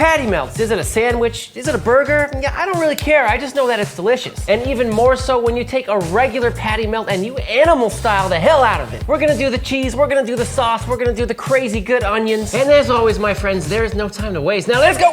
patty melts. Is it a sandwich? Is it a burger? Yeah, I don't really care. I just know that it's delicious. And even more so when you take a regular patty melt and you animal style the hell out of it. We're gonna do the cheese, we're gonna do the sauce, we're gonna do the crazy good onions. And as always, my friends, there's no time to waste. Now let's go!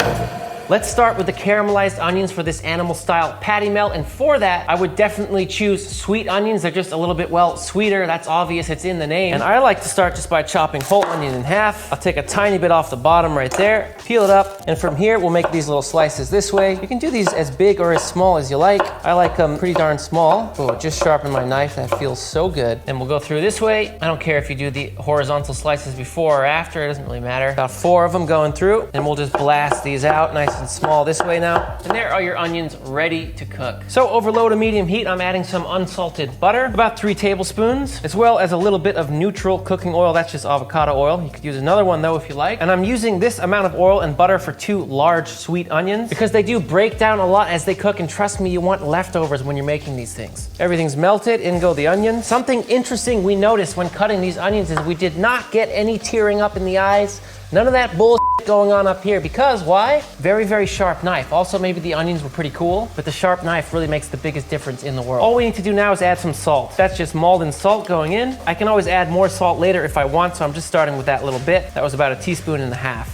Let's start with the caramelized onions for this animal style patty melt. And for that, I would definitely choose sweet onions. They're just a little bit, well, sweeter. That's obvious, it's in the name. And I like to start just by chopping whole onion in half. I'll take a tiny bit off the bottom right there, peel it up. And from here, we'll make these little slices this way. You can do these as big or as small as you like. I like them pretty darn small. Oh, just sharpen my knife, that feels so good. And we'll go through this way. I don't care if you do the horizontal slices before or after, it doesn't really matter. About 4 of them going through, and we'll just blast these out nice and small this way now. And there are your onions ready to cook. So over low to medium heat, I'm adding some unsalted butter, about 3 tablespoons, as well as a little bit of neutral cooking oil. That's just avocado oil. You could use another one though if you like. And I'm using this amount of oil and butter for 2 large sweet onions because they do break down a lot as they cook, and trust me, you want leftovers when you're making these things. Everything's melted, in go the onions. Something interesting we noticed when cutting these onions is we did not get any tearing up in the eyes. None of that bullshit going on up here, because why? Very, very sharp knife. Also, maybe the onions were pretty cool, but the sharp knife really makes the biggest difference in the world. All we need to do now is add some salt. That's just Maldon salt going in. I can always add more salt later if I want, so I'm just starting with that little bit. That was about 1.5 teaspoons.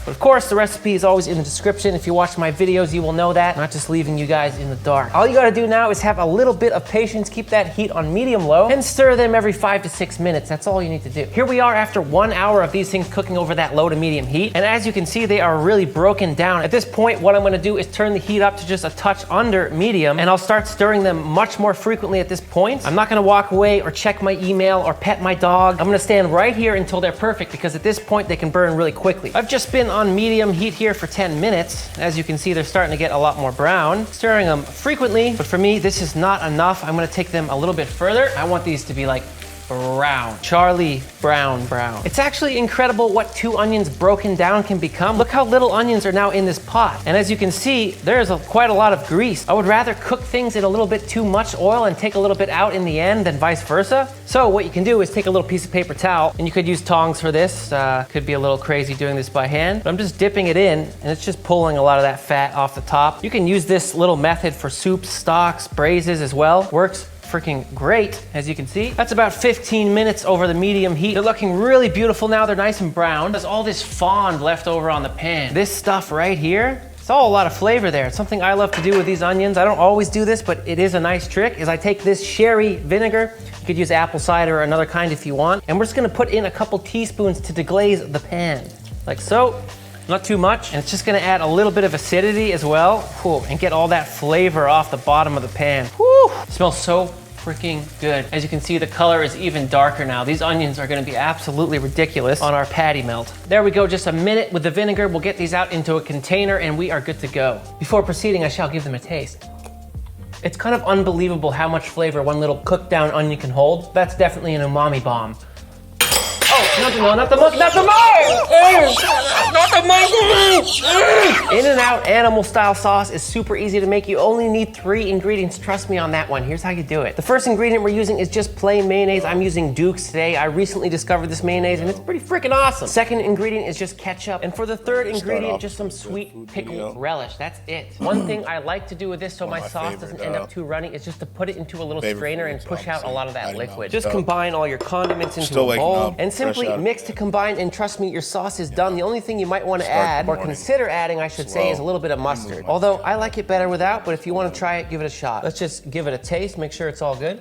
But of course, the recipe is always in the description. If you watch my videos, you will know that. I'm not just leaving you guys in the dark. All you gotta do now is have a little bit of patience, keep that heat on medium-low, and stir them every 5 to 6 minutes. That's all you need to do. Here we are after 1 hour of these things cooking over that low to medium heat, and as you can see, they are really broken down. At this point, what I'm gonna do is turn the heat up to just a touch under medium, and I'll start stirring them much more frequently at this point. I'm not gonna walk away or check my email or pet my dog. I'm gonna stand right here until they're perfect, because at this point, they can burn really quickly. I've just been on medium heat here for 10 minutes. As you can see, they're starting to get a lot more brown. Stirring them frequently, but for me, this is not enough. I'm gonna take them a little bit further. I want these to be like brown. Charlie Brown brown. It's actually incredible what 2 onions broken down can become. Look how little onions are now in this pot. And as you can see, there's quite a lot of grease. I would rather cook things in a little bit too much oil and take a little bit out in the end than vice versa. So what you can do is take a little piece of paper towel, and you could use tongs for this. Could be a little crazy doing this by hand, but I'm just dipping it in, and it's just pulling a lot of that fat off the top. You can use this little method for soups, stocks, braises as well. Works freaking great, as you can see. That's about 15 minutes over the medium heat. They're looking really beautiful now. They're nice and brown. There's all this fond left over on the pan. This stuff right here, it's all a lot of flavor there. It's something I love to do with these onions. I don't always do this, but it is a nice trick, is I take this sherry vinegar. You could use apple cider or another kind if you want. And we're just gonna put in a couple teaspoons to deglaze the pan, like so. Not too much, and it's just gonna add a little bit of acidity as well. Cool, and get all that flavor off the bottom of the pan. Whew, smells so freaking good. As you can see, the color is even darker now. These onions are gonna be absolutely ridiculous on our patty melt. There we go, just a minute with the vinegar. We'll get these out into a container and we are good to go. Before proceeding, I shall give them a taste. It's kind of unbelievable how much flavor one little cooked down onion can hold. That's definitely an umami bomb. Oh, not the monkey, not the monkey! Not the monkey! In-N-Out animal style sauce is super easy to make. You only need 3 ingredients. Trust me on that one. Here's how you do it. The first ingredient we're using is just plain mayonnaise. I'm using Duke's today. I recently discovered this mayonnaise and it's pretty freaking awesome. Second ingredient is just ketchup. And for the third ingredient, just some sweet pickled relish. That's it. One thing I like to do with this so my sauce doesn't end up too runny is just to put it into a little strainer and push out a lot of that liquid. Just combine all your condiments into a bowl and simply mix to combine, and trust me, your sauce is done. The only thing you might want to add, or consider adding, I should say, is a little bit of mustard. Although I like it better without, but if you want to try it, give it a shot. Let's just give it a taste, make sure it's all good.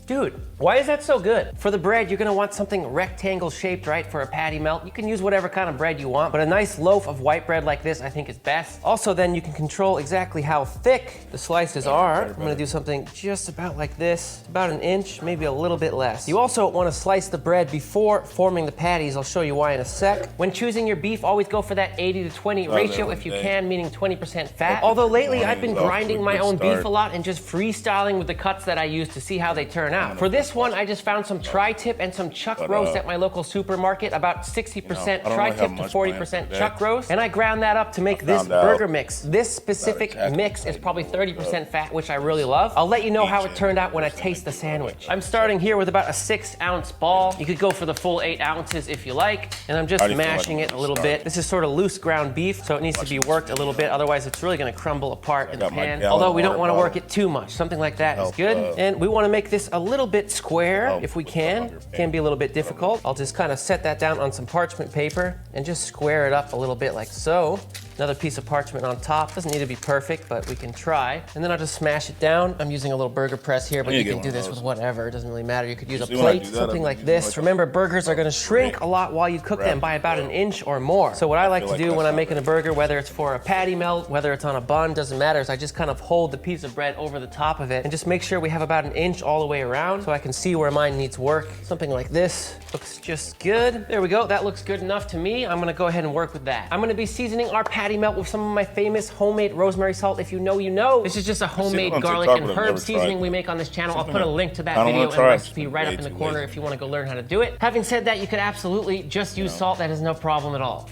Dude, why is that so good? For the bread, you're gonna want something rectangle shaped, right, for a patty melt. You can use whatever kind of bread you want, but a nice loaf of white bread like this, I think is best. Also, then you can control exactly how thick the slices are. I'm gonna do something just about like this, about 1 inch, maybe a little bit less. You also wanna slice the bread before forming the patties. I'll show you why in a sec. When choosing your beef, always go for that 80 to 20 ratio if you can, meaning 20% fat. Although lately, I've been grinding my own beef a lot and just freestyling with the cuts that I use to see how they turn turn out. For this one, I just found some tri-tip and some chuck roast at my local supermarket, about 60% tri-tip to 40% chuck roast, and I ground that up to make this burger mix. This specific mix is probably 30% fat, which I really love. I'll let you know how it turned out when I taste the sandwich. I'm starting here with about a 6-ounce ball. You could go for the full 8 ounces if you like, and I'm just mashing it a little bit. This is sort of loose ground beef, so it needs to be worked a little bit, otherwise it's really gonna crumble apart in the pan. Although we don't wanna work it too much. Something like that is good. And we wanna make this a little bit square if we can. Can be a little bit difficult. I'll just kind of set that down on some parchment paper and just square it up a little bit like so. Another piece of parchment on top. Doesn't need to be perfect, but we can try. And then I'll just smash it down. I'm using a little burger press here, but you can do this with whatever. It doesn't really matter. You could use a plate, something like this. Remember, burgers are gonna shrink a lot while you cook them by about an inch or more. So what I like to do when I'm making a burger, whether it's for a patty melt, whether it's on a bun, doesn't matter, is I just kind of hold the piece of bread over the top of it and just make sure we have about an inch all the way around so I can see where mine needs work. Something like this looks just good. There we go. That looks good enough to me. I'm gonna go ahead and work with that. I'm gonna be seasoning our patty melt with some of my famous homemade rosemary salt. If you know, you know. This is just a homemade garlic and herb seasoning we make on this channel. I'll put a link to that video and recipe right up in the corner if you want to go learn how to do it. Having said that, you could absolutely just use salt. That is no problem at all.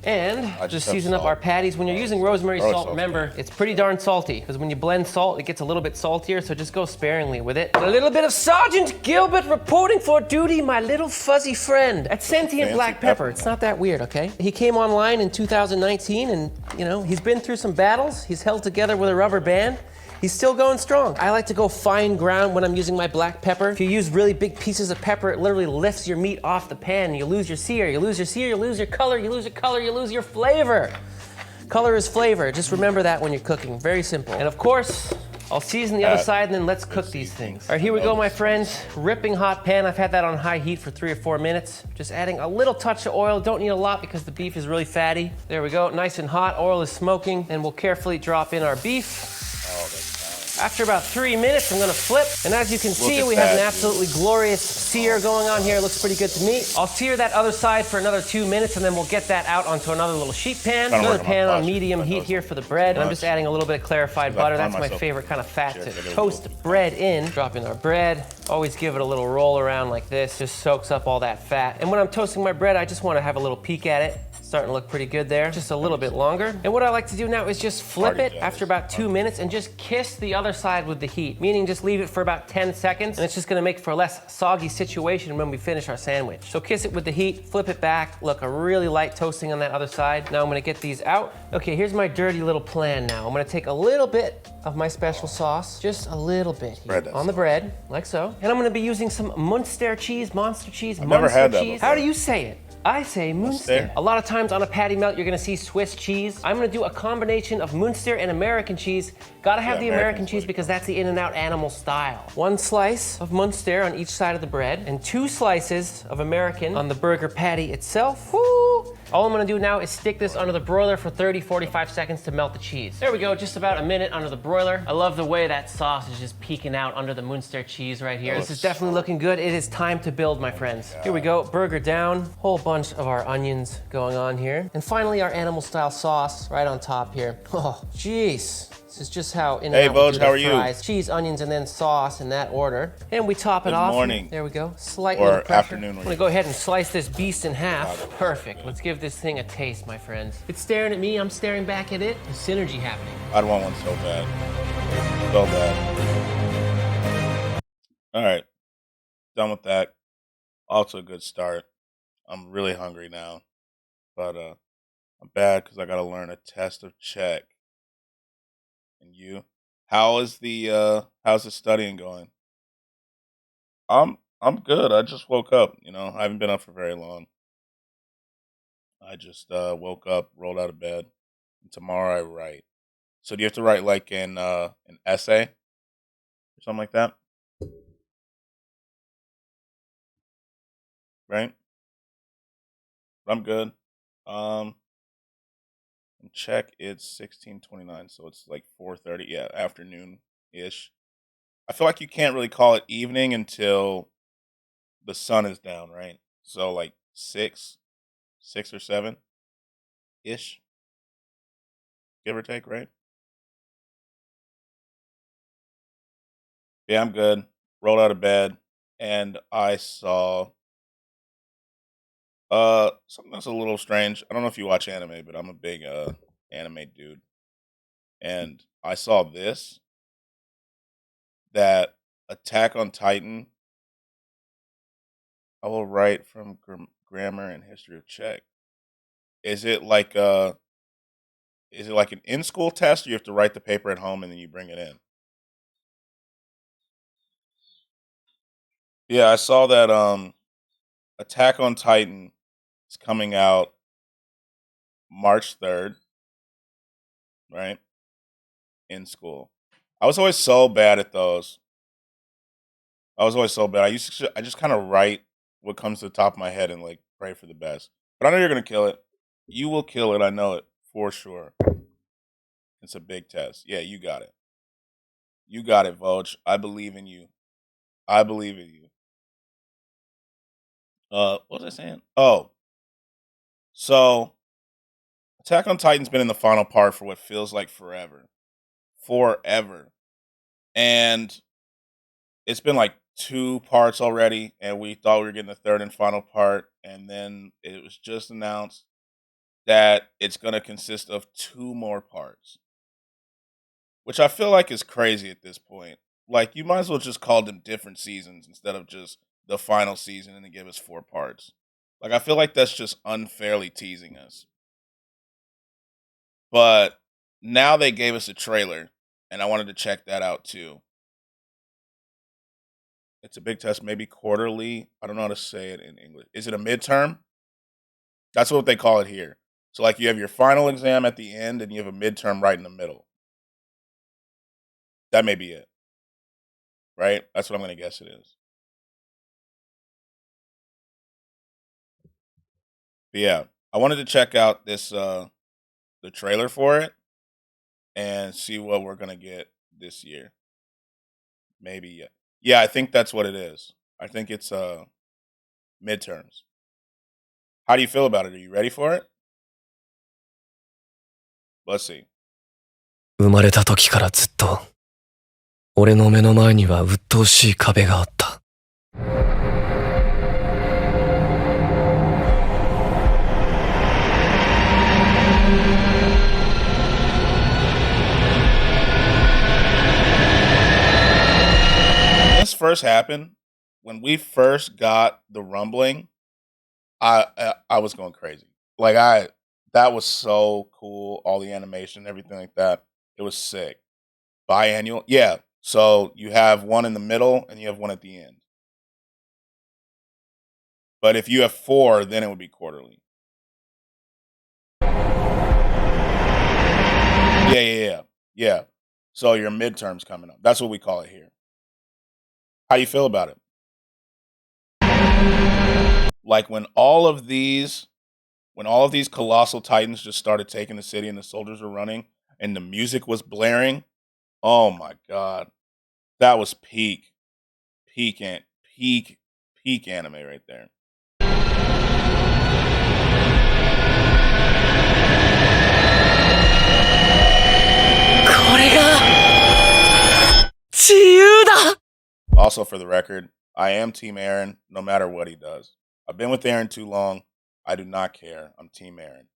And just season up our patties. When you're using rosemary salt, remember, it's pretty darn salty, because when you blend salt, it gets a little bit saltier, so just go sparingly with it. A little bit of Sergeant Gilbert reporting for duty, my little fuzzy friend. At Sentient Black Pepper. It's not that weird, okay? He came online in 2019, and, you know, he's been through some battles. He's held together with a rubber band. He's still going strong. I like to go fine ground when I'm using my black pepper. If you use really big pieces of pepper, it literally lifts your meat off the pan. You lose your sear, you lose your sear, you lose your color, you lose your color, you lose your flavor. Color is flavor. Just remember that when you're cooking. Very simple. And of course, I'll season the other side and then let's cook these things. All right, here we go, my friends. Ripping hot pan. I've had that on high heat for 3 or 4 minutes. Just adding a little touch of oil. Don't need a lot because the beef is really fatty. There we go, nice and hot. Oil is smoking, and we'll carefully drop in our beef. After about 3 minutes, I'm gonna flip. And as you can see, we have an absolutely glorious sear going on here. It looks pretty good to me. I'll sear that other side for another 2 minutes, and then we'll get that out onto another little sheet pan. Another pan on medium heat here for the bread. And I'm just adding a little bit of clarified butter. That's my favorite kind of fat to toast bread in. Drop in our bread. Always give it a little roll around like this. Just soaks up all that fat. And when I'm toasting my bread, I just wanna have a little peek at it. Starting to look pretty good there. Just a little bit longer. And what I like to do now is just flip it after about 2 minutes and just kiss the other side with the heat. Meaning just leave it for about 10 seconds, and it's just gonna make for a less soggy situation when we finish our sandwich. So kiss it with the heat, flip it back. Look, a really light toasting on that other side. Now I'm gonna get these out. Okay, here's my dirty little plan now. I'm gonna take a little bit of my special sauce, just a little bit here on the bread, like so. And I'm gonna be using some Munster cheese, monster cheese, Munster cheese. How do you say it? I say Munster. A lot of times on a patty melt, you're gonna see Swiss cheese. I'm gonna do a combination of Munster and American cheese. Gotta have the American cheese because that's the In-N-Out animal style. 1 slice of Munster on each side of the bread, and 2 slices of American on the burger patty itself. Woo! All I'm gonna do now is stick this under the broiler for 30, 45 seconds to melt the cheese. There we go, just about a minute under the broiler. I love the way that sauce is just peeking out under the Munster cheese right here. This is definitely looking good. It is time to build, my friends. Here we go, burger down. Whole bunch of our onions going on here. And finally, our animal style sauce right on top here. Oh, jeez. This is just how In-N-Out would do their fries. Cheese, onions, and then sauce in that order. And we top it off. Good morning. There we go. Slight little pressure. Afternoon. I'm gonna go ahead and slice this beast in half. Perfect. Let's give this thing a taste, my friends. It's staring at me. I'm staring back at it. There's synergy happening. I'd want one so bad. So bad. All right. Done with that. Also a good start. I'm really hungry now. But I'm bad because I gotta learn a test of check. And you? How's the studying going? I'm good. I just woke up, I haven't been up for very long. I just woke up, rolled out of bed, and tomorrow I write. So do you have to write like an essay or something like that? Right? But I'm good. And check, it's 16:29, so it's like 4:30. Yeah, afternoon ish. I feel like you can't really call it evening until the sun is down, right? So like 6 or 7 ish, give or take, right? Yeah, I'm good. rolled out of bed, and I saw something that's a little strange. I don't know if you watch anime, but I'm a big anime dude. And I saw this, that Attack on Titan. I will write from grammar and history of Czech. Is it like is it like an in school test, or you have to write the paper at home and then you bring it in? Yeah, I saw that Attack on Titan is coming out March 3rd, right? In school. I was always so bad at those. I was always so bad. I just kind of write what comes to the top of my head and like pray for the best. But I know you're gonna kill it. You will kill it. I know it for sure. It's a big test. Yeah, you got it. You got it, Voj. I believe in you. I believe in you. What was I saying? Oh, so Attack on Titan's been in the final part for what feels like forever, forever, and it's been like two parts already, and we thought we were getting the third and final part, and then it was just announced that it's going to consist of two more parts, which I feel like is crazy at this point. Like, you might as well just call them different seasons instead of just the final season and then give us four parts. Like, I feel like that's just unfairly teasing us. But now they gave us a trailer, and I wanted to check that out too. It's a big test, maybe quarterly. I don't know how to say it in English. Is it a midterm? That's what they call it here. So, like, you have your final exam at the end, and you have a midterm right in the middle. That may be it, right? That's what I'm going to guess it is. But yeah, I wanted to check out this the trailer for it and see what we're going to get this year. Maybe yeah. Yeah, I think that's what it is. I think it's midterms. How do you feel about it? Are you ready for it? Let's see. 生まれた時からずっと、俺の目の前には鬱陶しい壁があった。This first happened, when we first got the rumbling, I was going crazy. Like, that was so cool. All the animation, everything like that. It was sick. Biannual, yeah. So you have one in the middle and you have one at the end. But if you have four, then it would be quarterly. Yeah. So your midterm's coming up. That's what we call it here. How do you feel about it? Like, when all of these colossal titans just started taking the city and the soldiers were running and the music was blaring, oh my god. That was peak an- peak peak anime right there. これが自由だ。 Also, for the record, I am Team Aaron no matter what he does. I've been with Aaron too long. I do not care. I'm Team Aaron.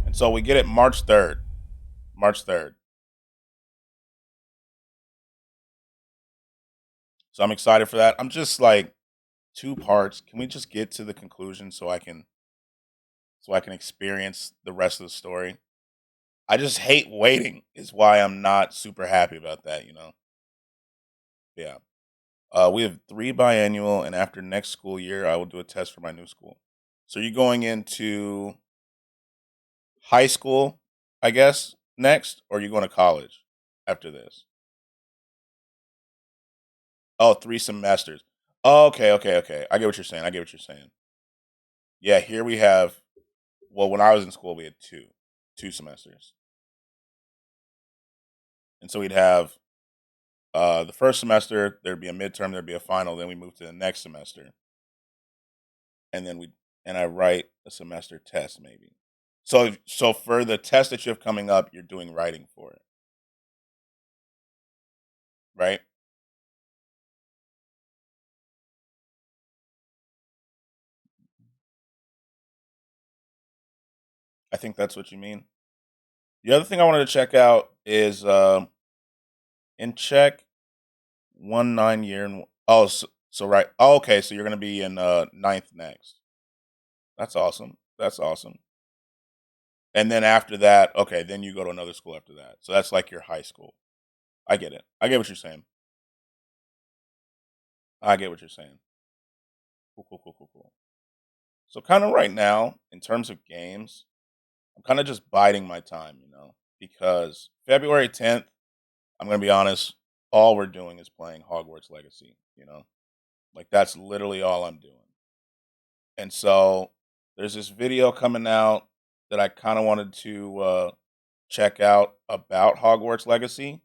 And so we get it March 3rd. March 3rd. So I'm excited for that. I'm just like, two parts. Can we just get to the conclusion so I can experience the rest of the story? I just hate waiting is why I'm not super happy about that, you know. Yeah. We have 3 biannual, and after next school year, I will do a test for my new school. So you're going into high school, I guess, next, or you're going to college after this? Oh, 3 semesters. Oh, okay. I get what you're saying. I get what you're saying. Yeah, here we have. Well, when I was in school, we had two semesters, and so we'd have the first semester. There'd be a midterm. There'd be a final. Then we move to the next semester, and then I write a semester test maybe. So for the test that you have coming up, you're doing writing for it. right? I think that's what you mean. The other thing I wanted to check out is in Czech, 1 9 year and so right. Oh, okay, so you're gonna be in ninth next. That's awesome. That's awesome. And then after that, okay, then you go to another school after that. So that's like your high school. I get it. I get what you're saying. I get what you're saying. Cool, cool, cool, cool, cool. So kind of right now, in terms of games, I'm kind of just biding my time, because February 10th, I'm gonna be honest, all we're doing is playing Hogwarts Legacy. Like that's literally all I'm doing. And so there's this video coming out that I kind of wanted to check out about Hogwarts Legacy.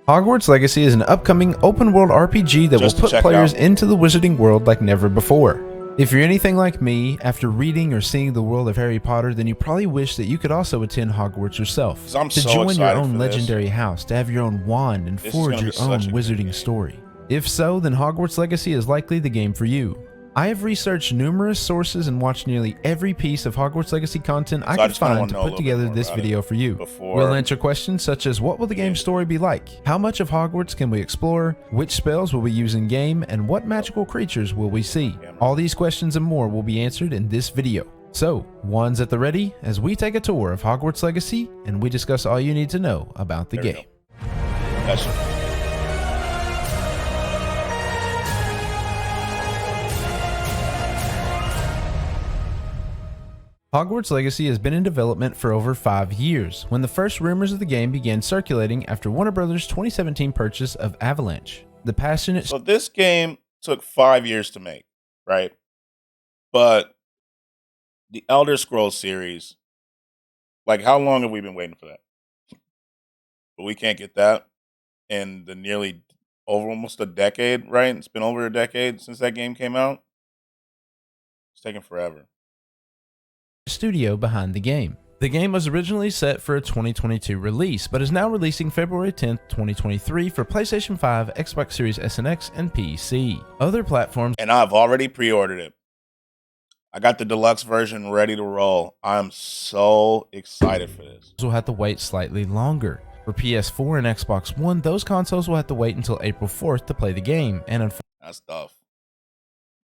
Hogwarts Legacy is an upcoming open-world RPG that will Just to put check players out. into the wizarding world like never before. If you're anything like me, after reading or seeing the world of Harry Potter, then you probably wish that you could also attend Hogwarts yourself. 'Cause I'm To so join your excited own for this. legendary house, to have your own wand and This is forge gonna your be own such a good wizarding game. story. If so, then Hogwarts Legacy is likely the game for you. I have researched numerous sources and watched nearly every piece of Hogwarts Legacy content I So I could just kinda find wanna to know a put little bit together more this about it video for you. before- We'll answer questions such as what will the game's story be like, how much of Hogwarts can we explore, which spells will we use in game, and what magical creatures will we see. All these questions and more will be answered in this video. So, wands at the ready as we take a tour of Hogwarts Legacy and we discuss all you need to know about the There we game. go. That's Hogwarts Legacy has been in development for over 5 years, when the first rumors of the game began circulating after Warner Bros.' 2017 purchase of Avalanche. The passionate So this game took 5 years to make, right? But the Elder Scrolls series, like how long have we been waiting for that? But we can't get that in the nearly over almost a decade, right? It's been over a decade since that game came out. It's taking forever. studio behind the game. The game was originally set for a 2022 release, but is now releasing February 10th, 2023 for PlayStation 5, Xbox Series S and X, and PC. Other platforms And I've already pre-ordered it. I got the deluxe version ready to roll. I'm so excited for this. will have to wait slightly longer. For PS4 and Xbox One, those consoles will have to wait until April 4th to play the game, and That's tough.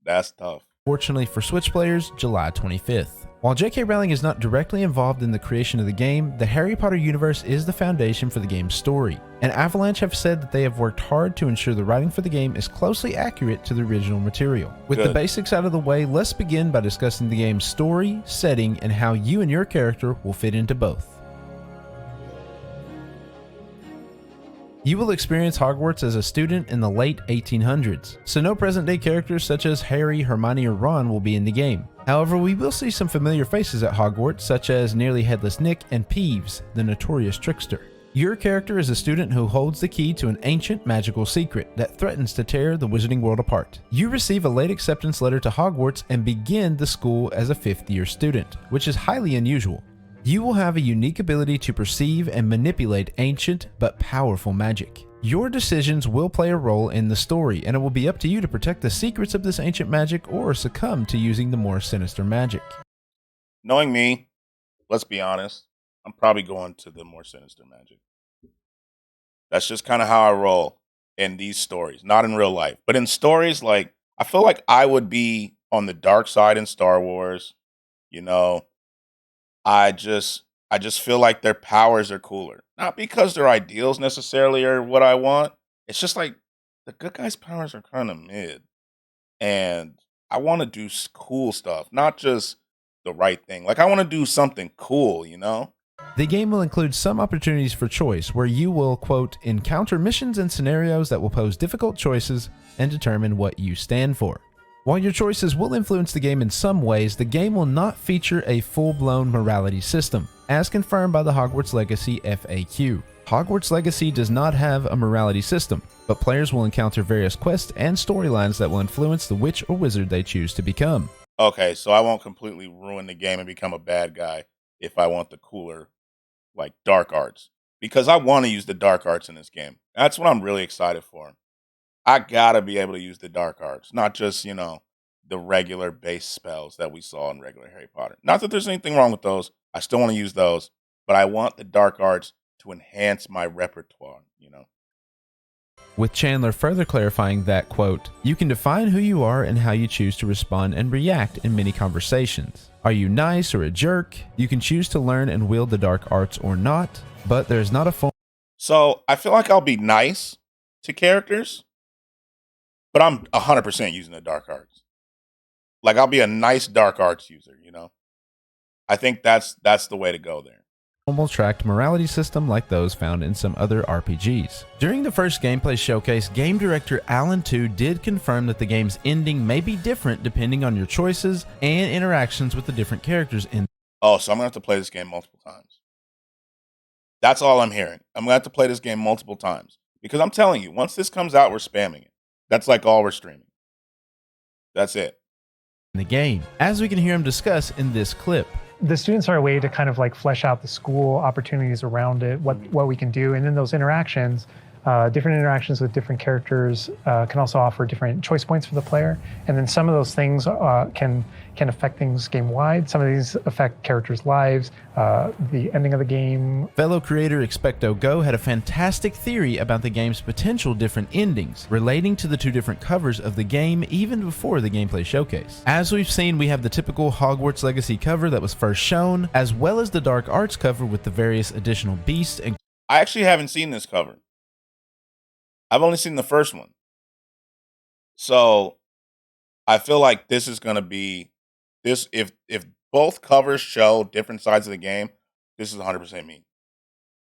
That's tough. unfortunately for Switch players, July 25th. While J.K. Rowling is not directly involved in the creation of the game, the Harry Potter universe is the foundation for the game's story, and Avalanche have said that they have worked hard to ensure the writing for the game is closely accurate to the original material. With the Good. basics out of the way, let's begin by discussing the game's story, setting, and how you and your character will fit into both. You will experience Hogwarts as a student in the late 1800s, so no present-day characters such as Harry, Hermione, or Ron will be in the game. However, we will see some familiar faces at Hogwarts, such as Nearly Headless Nick and Peeves, the notorious trickster. Your character is a student who holds the key to an ancient magical secret that threatens to tear the wizarding world apart. You receive a late acceptance letter to Hogwarts and begin the school as a fifth-year student, which is highly unusual. You will have a unique ability to perceive and manipulate ancient but powerful magic. Your decisions will play a role in the story, and it will be up to you to protect the secrets of this ancient magic or succumb to using the more sinister magic. Knowing me, let's be honest, I'm probably going to the more sinister magic. That's just kind of how I roll in these stories, not in real life. But in stories, like, I feel like I would be on the dark side in Star Wars. You know, I just feel like their powers are cooler. Not because their ideals necessarily are what I want. It's just like the good guys' powers are kind of mid. And I want to do cool stuff, not just the right thing. Like I want to do something cool, you know? The game will include some opportunities for choice where you will, quote, encounter missions and scenarios that will pose difficult choices and determine what you stand for. While your choices will influence the game in some ways, the game will not feature a full-blown morality system, as confirmed by the Hogwarts Legacy FAQ. Hogwarts Legacy does not have a morality system, but players will encounter various quests and storylines that will influence the witch or wizard they choose to become. Okay, so I won't completely ruin the game and become a bad guy if I want the cooler, like, dark arts. because I want to use the dark arts in this game. That's what I'm really excited for. I gotta be able to use the dark arts, not just, the regular base spells that we saw in regular Harry Potter. Not that there's anything wrong with those. I still want to use those, but I want the dark arts to enhance my repertoire. With Chandler further clarifying that, quote, "You can define who you are and how you choose to respond and react in many conversations. Are you nice or a jerk? You can choose to learn and wield the dark arts or not, but there is not a form." So I feel like I'll be nice to characters, but I'm 100% using the dark arts. Like, I'll be a nice dark arts user. I think that's the way to go there. Normal tracked morality system like those found in some other RPGs. During the first gameplay showcase, game director Alan Two did confirm that the game's ending may be different depending on your choices and interactions with the different characters in. Oh, so I'm going to have to play this game multiple times. That's all I'm hearing. I'm going to have to play this game multiple times. Because I'm telling you, once this comes out, we're spamming it. That's like all we're streaming. That's it. The game, as we can hear him discuss in this clip. The students are a way to kind of like flesh out the school opportunities around it, what we can do, and then those interactions, different interactions with different characters can also offer different choice points for the player, and then some of those things can affect things game-wide. Some of these affect characters' lives, the ending of the game. Fellow creator Expecto Go had a fantastic theory about the game's potential different endings, relating to the two different covers of the game even before the gameplay showcase. As we've seen, we have the typical Hogwarts Legacy cover that was first shown, as well as the Dark Arts cover with the various additional beasts and. I actually haven't seen this cover. I've only seen the first one. So I feel like this is going to be this. If both covers show different sides of the game, this is 100% me.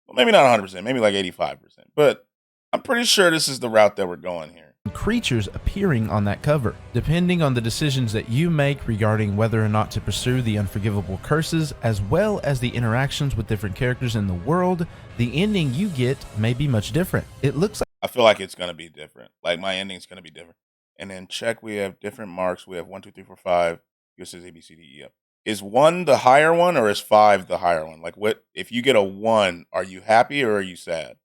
Well, maybe not 100%, maybe like 85%. But I'm pretty sure this is the route that we're going here. Creatures appearing on that cover. Depending on the decisions that you make regarding whether or not to pursue the unforgivable curses, as well as the interactions with different characters in the world, the ending you get may be much different. It looks like. I feel like it's going to be different. Like, my ending's going to be different. And then check, we have different marks. We have 1, 2, 3, 4, 5. This is A, B, C, D, E, F. Is 1 the higher one or is 5 the higher one? Like, what if you get a 1, are you happy or are you sad?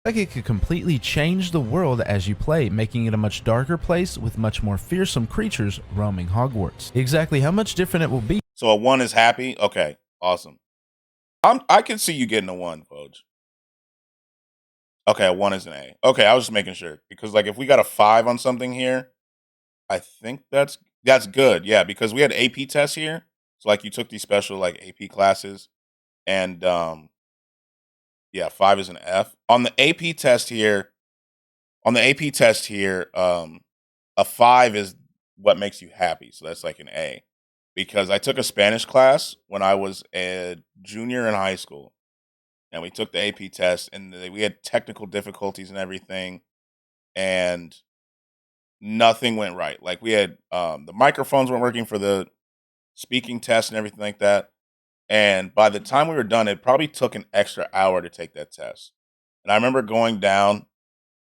Like it could completely change the world as you play, making it a much darker place with much more fearsome creatures roaming Hogwarts. Exactly how much different it will be. So a 1 is happy? Okay, awesome. I can see you getting a 1, Foj. Okay, a 1 is an A. Okay, I was just making sure. Because, like, if we got a 5 on something here, I think that's good. Yeah, because we had AP tests here. So, like, you took these special, like, AP classes. And, yeah, 5 is an F. On the AP test here, a 5 is what makes you happy. So that's like an A. Because I took a Spanish class when I was a junior in high school. And we took the AP test, and we had technical difficulties and everything. And nothing went right. Like, we had the microphones weren't working for the speaking test and everything like that. And by the time we were done, it probably took an extra hour to take that test. And I remember going down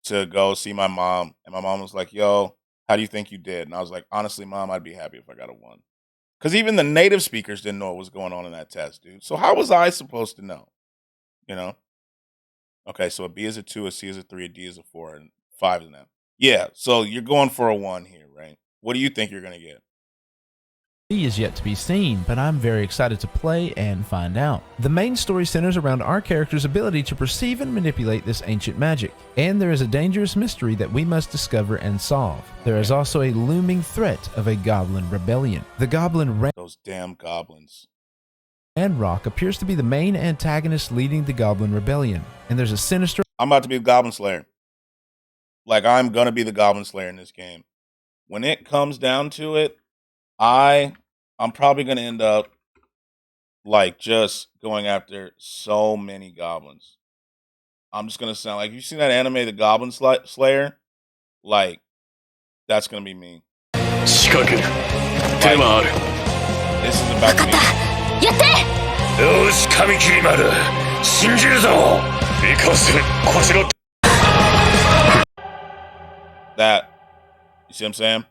to go see my mom, and my mom was like, "Yo, how do you think you did?" And I was like, "Honestly, Mom, I'd be happy if I got a 1." Because even the native speakers didn't know what was going on in that test, dude. So how was I supposed to know? You know? Okay, so a B is a 2, a C is a 3, a D is a 4, and 5 is an F. Yeah, so you're going for a 1 here, right? What do you think you're going to get? Is yet to be seen, but I'm very excited to play and find out. The main story centers around our character's ability to perceive and manipulate this ancient magic, and there is a dangerous mystery that we must discover and solve. There is also a looming threat of a goblin rebellion. The goblin Those damn goblins. Rock appears to be the main antagonist leading the goblin rebellion, and there's a sinister. I'm about to be the Goblin Slayer. Like, I'm going to be the Goblin Slayer in this game. When it comes down to it, I'm probably going to end up, like, just going after so many goblins. I'm just going to sound like, you seen that anime, The Goblin Slayer? Like, that's going to be me. 仕掛ける。手はある。This is about to be me. やって。よし、髪切り丸。信じるぞ。行かせ、こちら。That, you see what I'm saying?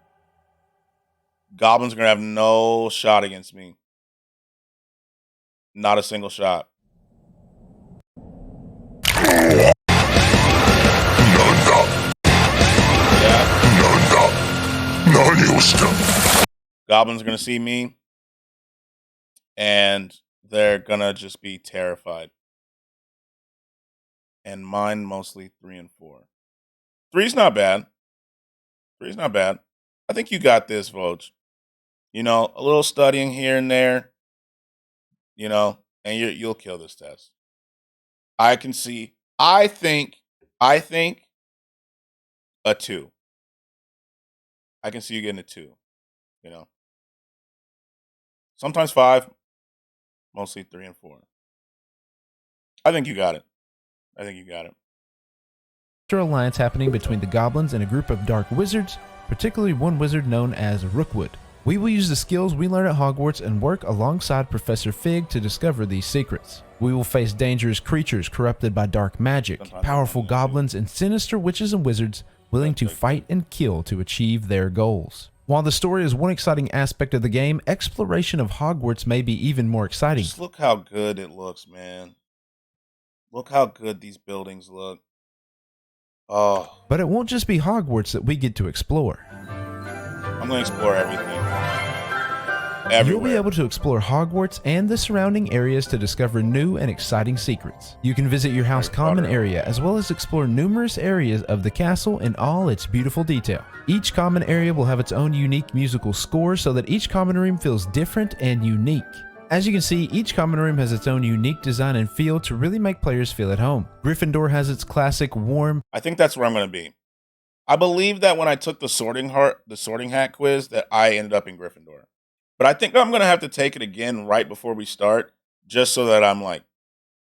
Goblins are going to have no shot against me. Not a single shot. Goblins are gonna see me, and they're gonna just be terrified. And mine mostly 3 and 4. Three's not bad. Three's not bad. I think you got this, Voj. You know, a little studying here and there, you know, and you'll kill this test. I can see. I think a 2. I can see you getting a 2. You know, sometimes 5, mostly 3 and 4. I think you got it. I think you got it. Alliance happening between the goblins and a group of dark wizards, particularly one wizard known as Rookwood. We will use the skills we learn at Hogwarts and work alongside Professor Fig to discover these secrets. We will face dangerous creatures corrupted by dark magic, powerful goblins, and sinister witches and wizards willing to fight and kill to achieve their goals. While the story is one exciting aspect of the game, exploration of Hogwarts may be even more exciting. Just look how good it looks, man. Look how good these buildings look. Oh, But it won't just be Hogwarts that we get to explore. I'm going to explore everything. Everywhere. You'll be able to explore Hogwarts and the surrounding areas to discover new and exciting secrets. You can visit your house common area as well as explore numerous areas of the castle in all its beautiful detail. Each common area will have its own unique musical score so that each common room feels different and unique. As you can see, each common room has its own unique design and feel to really make players feel at home. Gryffindor has its classic warm. I think that's where I'm going to be. I believe that when I took the Sorting Hat quiz that I ended up in Gryffindor. But I think I'm going to have to take it again right before we start just so that I'm like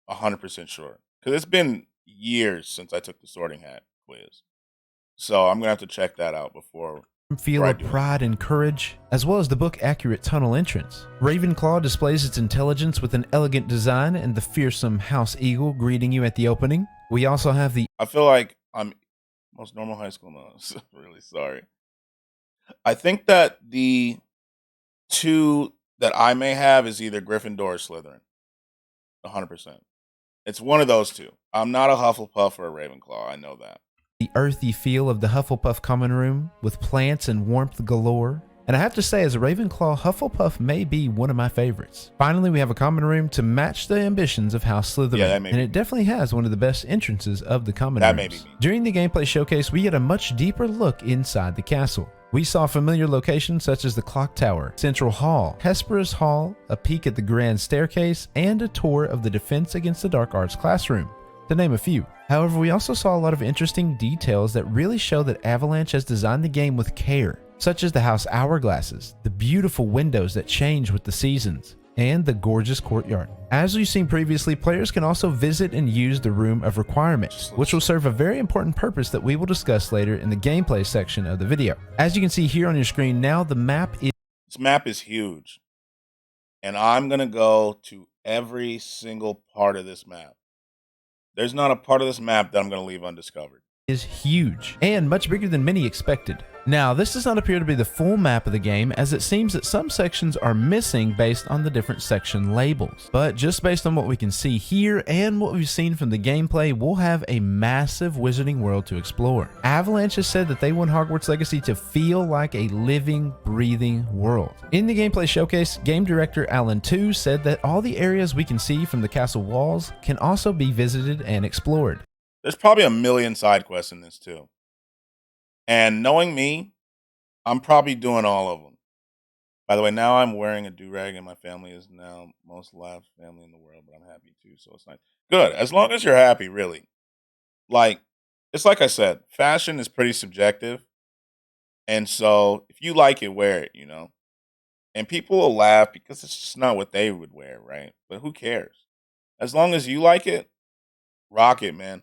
100% sure. Because it's been years since I took the Sorting Hat quiz. So I'm going to have to check that out before. Feel of pride and courage, as well as the book-accurate tunnel entrance. Ravenclaw displays its intelligence with an elegant design and the fearsome House Eagle greeting you at the opening. We also have the... I feel like I'm most normal high school now. I'm really sorry. I think that the 2 that I may have is either Gryffindor or Slytherin. 100%. It's one of those 2. I'm not a Hufflepuff or a Ravenclaw. I know that. The earthy feel of the Hufflepuff common room with plants and warmth galore. And I have to say, as a Ravenclaw, Hufflepuff may be one of my favorites. Finally, we have a common room to match the ambitions of House Slytherin, and it definitely has one of the best entrances of the common rooms. May be me. During the gameplay showcase, we get a much deeper look inside the castle. We saw familiar locations such as the Clock Tower, Central Hall, Hesperus Hall, a peek at the Grand Staircase, and a tour of the Defense Against the Dark Arts classroom, to name a few. However, we also saw a lot of interesting details that really show that Avalanche has designed the game with care, such as the house hourglasses, the beautiful windows that change with the seasons, and the gorgeous courtyard. As we've seen previously, players can also visit and use the Room of Requirement, which will serve a very important purpose that we will discuss later in the gameplay section of the video. As you can see here on your screen now, the map is... This map is huge, and I'm going to go to every single part of this map. There's not a part of this map that I'm going to leave undiscovered. Is huge and much bigger than many expected. Now, this does not appear to be the full map of the game, as it seems that some sections are missing based on the different section labels. But just based on what we can see here and what we've seen from the gameplay, we'll have a massive wizarding world to explore. Avalanche has said that they want Hogwarts Legacy to feel like a living, breathing world. In the gameplay showcase, game director Alan 2 said that all the areas we can see from the castle walls can also be visited and explored. There's probably a million side quests in this too. And knowing me, I'm probably doing all of them. By the way, now I'm wearing a do-rag and my family is now most loved family in the world, but I'm happy too, so it's nice. Good, as long as you're happy, really. Like, it's like I said, fashion is pretty subjective. And so if you like it, wear it, you know? And people will laugh because it's just not what they would wear, right? But who cares? As long as you like it, rock it, man.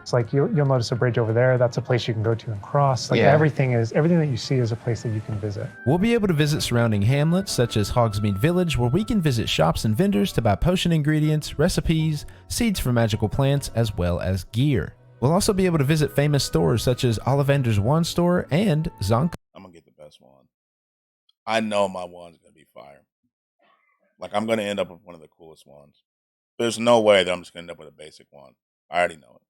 It's like you'll notice a bridge over there. That's a place you can go to and cross. Like everything that you see is a place that you can visit. We'll be able to visit surrounding hamlets such as Hogsmeade Village, where we can visit shops and vendors to buy potion ingredients, recipes, seeds for magical plants, as well as gear. We'll also be able to visit famous stores such as Ollivander's Wand Store and Zonk. I'm gonna get the best wand. I know my wand's gonna be fire. Like, I'm gonna end up with one of the coolest wands. There's no way that I'm just gonna end up with a basic wand. I already know it.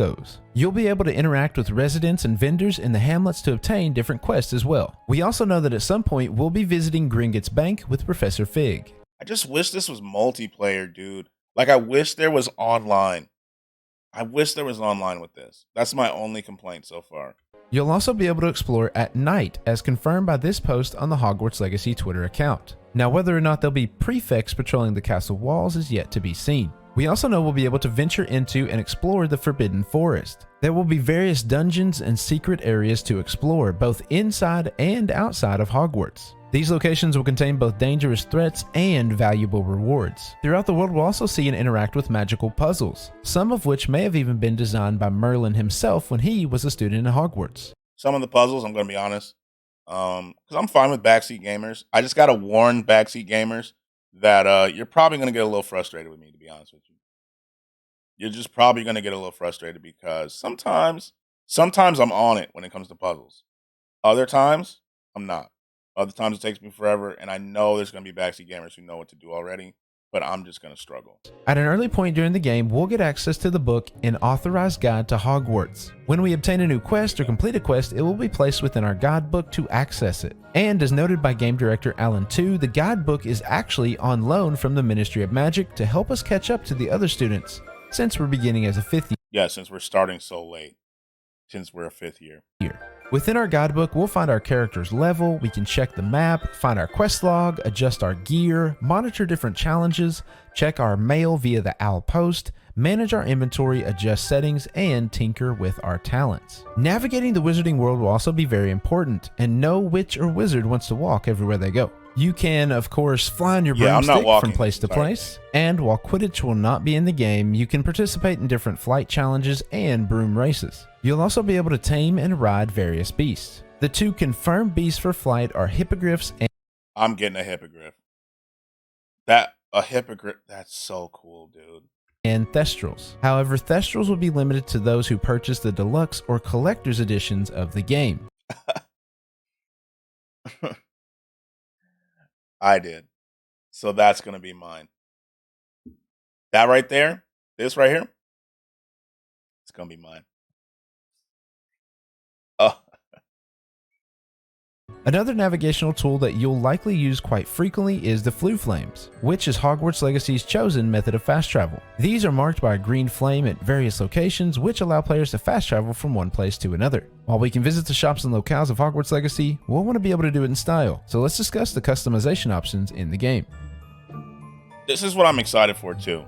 goes. You'll be able to interact with residents and vendors in the hamlets to obtain different quests as well. We also know that at some point we'll be visiting Gringotts Bank with Professor Fig. I just wish this was multiplayer, dude. Like, I wish there was online. I wish there was online with this. That's my only complaint so far. You'll also be able to explore at night, as confirmed by this post on the Hogwarts Legacy Twitter account. Now, whether or not there'll be prefects patrolling the castle walls is yet to be seen. We also know we'll be able to venture into and explore the Forbidden Forest. There will be various dungeons and secret areas to explore, both inside and outside of Hogwarts. These locations will contain both dangerous threats and valuable rewards. Throughout the world, we'll also see and interact with magical puzzles, some of which may have even been designed by Merlin himself when he was a student at Hogwarts. Some of the puzzles, I'm going to be honest, because I'm fine with backseat gamers. I just got to warn backseat gamers that you're probably going to get a little frustrated with me, to be honest with you. You're just probably going to get a little frustrated because sometimes I'm on it when it comes to puzzles. Other times, I'm not. Other times it takes me forever, and I know there's going to be backseat gamers who know what to do already, but I'm just going to struggle. At an early point during the game, we'll get access to the book, An Authorized Guide to Hogwarts. When we obtain a new quest or complete a quest, it will be placed within our guidebook to access it. And as noted by game director Alan 2, the guidebook is actually on loan from the Ministry of Magic to help us catch up to the other students, since we're beginning as a 5th year. Yeah, since we're starting so late, since we're a 5th year. Within our guidebook, we'll find our character's level, we can check the map, find our quest log, adjust our gear, monitor different challenges, check our mail via the Owl Post, manage our inventory, adjust settings, and tinker with our talents. Navigating the wizarding world will also be very important, and no witch or wizard wants to walk everywhere they go. You can, of course, fly on your broomstick from place to place, and while Quidditch will not be in the game, you can participate in different flight challenges and broom races. You'll also be able to tame and ride various beasts. The two confirmed beasts for flight are hippogriffs and... I'm getting a hippogriff. A hippogriff, that's so cool, dude. And thestrals. However, thestrals will be limited to those who purchase the deluxe or collector's editions of the game. I did. So that's going to be mine. That right there, this right here, it's going to be mine. Oh. Another navigational tool that you'll likely use quite frequently is the Flu Flames, which is Hogwarts Legacy's chosen method of fast travel. These are marked by a green flame at various locations, which allow players to fast travel from one place to another. While we can visit the shops and locales of Hogwarts Legacy, we'll want to be able to do it in style, so let's discuss the customization options in the game. This is what I'm excited for too.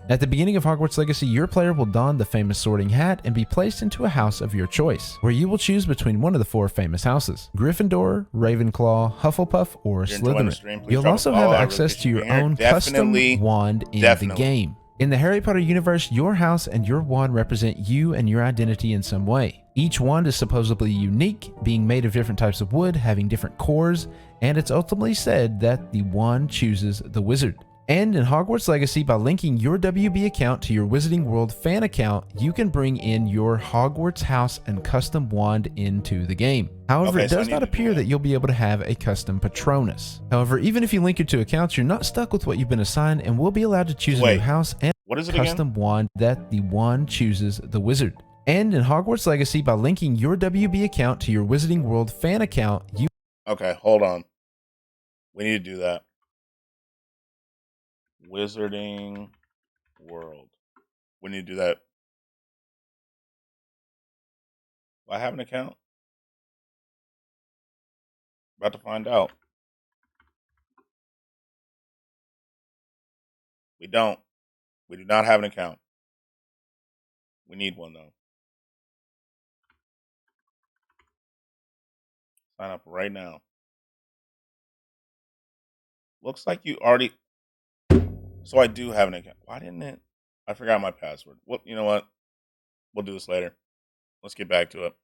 At the beginning of Hogwarts Legacy, your player will don the famous Sorting Hat and be placed into a house of your choice, where you will choose between one of the 4 famous houses: Gryffindor, Ravenclaw, Hufflepuff, or Slytherin. You'll also have access to your own custom wand in the game. In the Harry Potter universe, your house and your wand represent you and your identity in some way. Each wand is supposedly unique, being made of different types of wood, having different cores, and it's ultimately said that the wand chooses the wizard. And in Hogwarts Legacy, by linking your WB account to your Wizarding World fan account, you can bring in your Hogwarts house and custom wand into the game. However, it does not appear that you'll be able to have a custom Patronus. However, even if you link your 2 accounts, you're not stuck with what you've been assigned and will be allowed to choose a new house and custom wand that the wand chooses the wizard. And in Hogwarts Legacy, by linking your WB account to your Wizarding World fan account, you... Okay, hold on. We need to do that. Wizarding World. We need to do that. Do I have an account? About to find out. We don't. We do not have an account. We need one though. Sign up right now. Looks like you already... So I do have an account. Why didn't it? I forgot my password. Well, you know what? We'll do this later. Let's get back to it.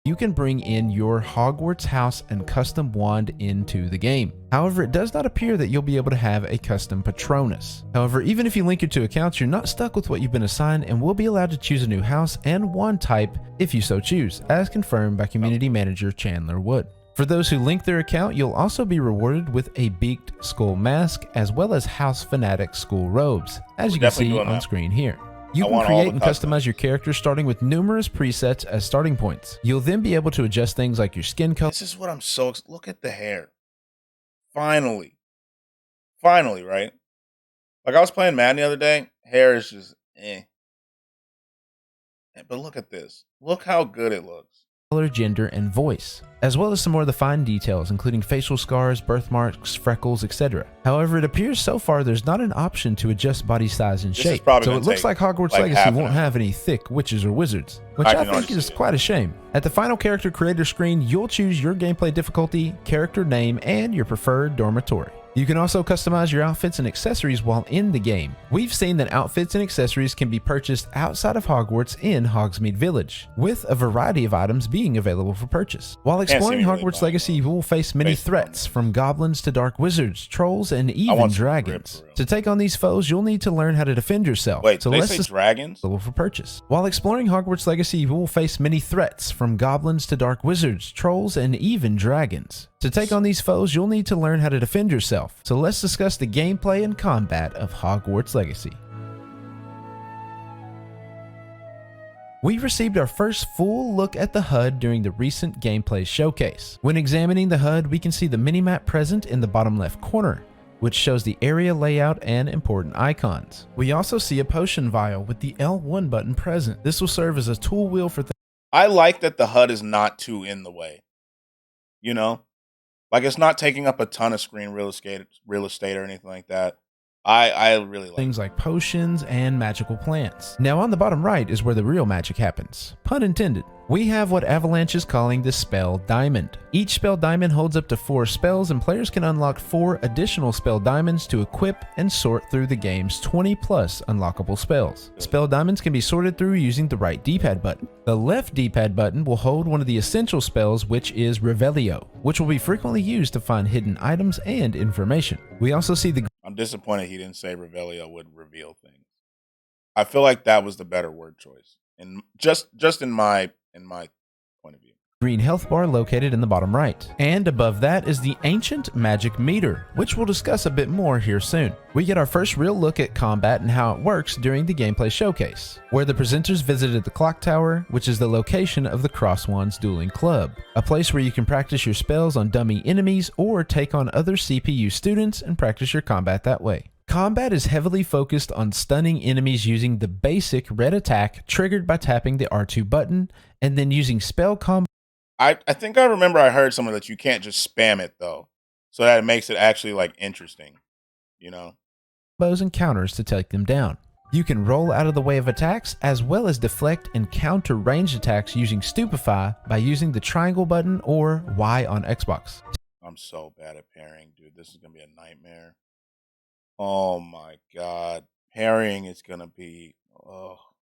You can bring in your Hogwarts house and custom wand into the game. However, it does not appear that you'll be able to have a custom Patronus. However, even if you link your 2 accounts, you're not stuck with what you've been assigned and will be allowed to choose a new house and wand type if you so choose, as confirmed by community manager Chandler Wood. For those who link their account, you'll also be rewarded with a beaked skull mask as well as House Fanatic school robes, as you can definitely see doing on that. screen here. You I can want all create the and custom. customize your character starting with numerous presets as starting points. You'll then be able to adjust things like your skin color. This is what I'm so look at the hair. Finally, right? Like I was playing Madden the other day, hair is just eh. But look at this. Look how good it looks. Color, gender, and voice, as well as some more of the fine details, including facial scars, birthmarks, freckles, etc. However, it appears so far there's not an option to adjust body size and This is shape, probably so gonna it looks take, like Hogwarts like, Legacy half an won't hour. have any thick witches or wizards, which I I can think already is see it. quite a shame. At the final character creator screen, you'll choose your gameplay difficulty, character name, and your preferred dormitory. You can also customize your outfits and accessories while in the game. We've seen that outfits and accessories can be purchased outside of Hogwarts in Hogsmeade Village, with a variety of items being available for purchase. While Can't see exploring me really Hogwarts buying Legacy, you will face many Based on threats, it. from goblins to dark wizards, trolls, and even want some grip, dragons. for real. To take on these foes, you'll need to learn how to defend yourself. Wait, so they let's say just dragons? available for purchase. While exploring Hogwarts Legacy, you will face many threats, from goblins to dark wizards, trolls, and even dragons. To take on these foes, you'll need to learn how to defend yourself. So let's discuss the gameplay and combat of Hogwarts Legacy. We received our first full look at the HUD during the recent gameplay showcase. When examining the HUD, we can see the minimap present in the bottom left corner, which shows the area layout and important icons. We also see a potion vial with the L1 button present. This will serve as a tool wheel for I like that the HUD is not too in the way. You know? Like it's not taking up a ton of screen real estate or anything like that. I really like things like potions and magical plants. Now on the bottom right is where the real magic happens. Pun intended. We have what Avalanche is calling the Spell Diamond. Each Spell Diamond holds up to 4 spells, and players can unlock 4 additional Spell Diamonds to equip and sort through the game's 20 plus unlockable spells. Spell Diamonds can be sorted through using the right D-pad button. The left D-pad button will hold one of the essential spells, which is Revelio, which will be frequently used to find hidden items and information. We also see the I'm disappointed he didn't say Revelio would reveal things. I feel like that was the better word choice. And just in my point of view. green health bar located in the bottom right. And above that is the Ancient Magic Meter, which we'll discuss a bit more here soon. We get our first real look at combat and how it works during the gameplay showcase, where the presenters visited the Clock Tower, which is the location of the Crosswands Dueling Club, a place where you can practice your spells on dummy enemies or take on other CPU students and practice your combat that way. Combat is heavily focused on stunning enemies using the basic red attack triggered by tapping the R2 button, and then using spell combos I think I remember I heard somewhere that you can't just spam it though. So that it makes it actually like interesting. You know? and counters to take them down. You can roll out of the way of attacks, as well as deflect and counter ranged attacks using Stupefy by using the triangle button or Y on Xbox. I'm so bad at parrying, dude. This is gonna be a nightmare. Oh my god. Parrying is gonna be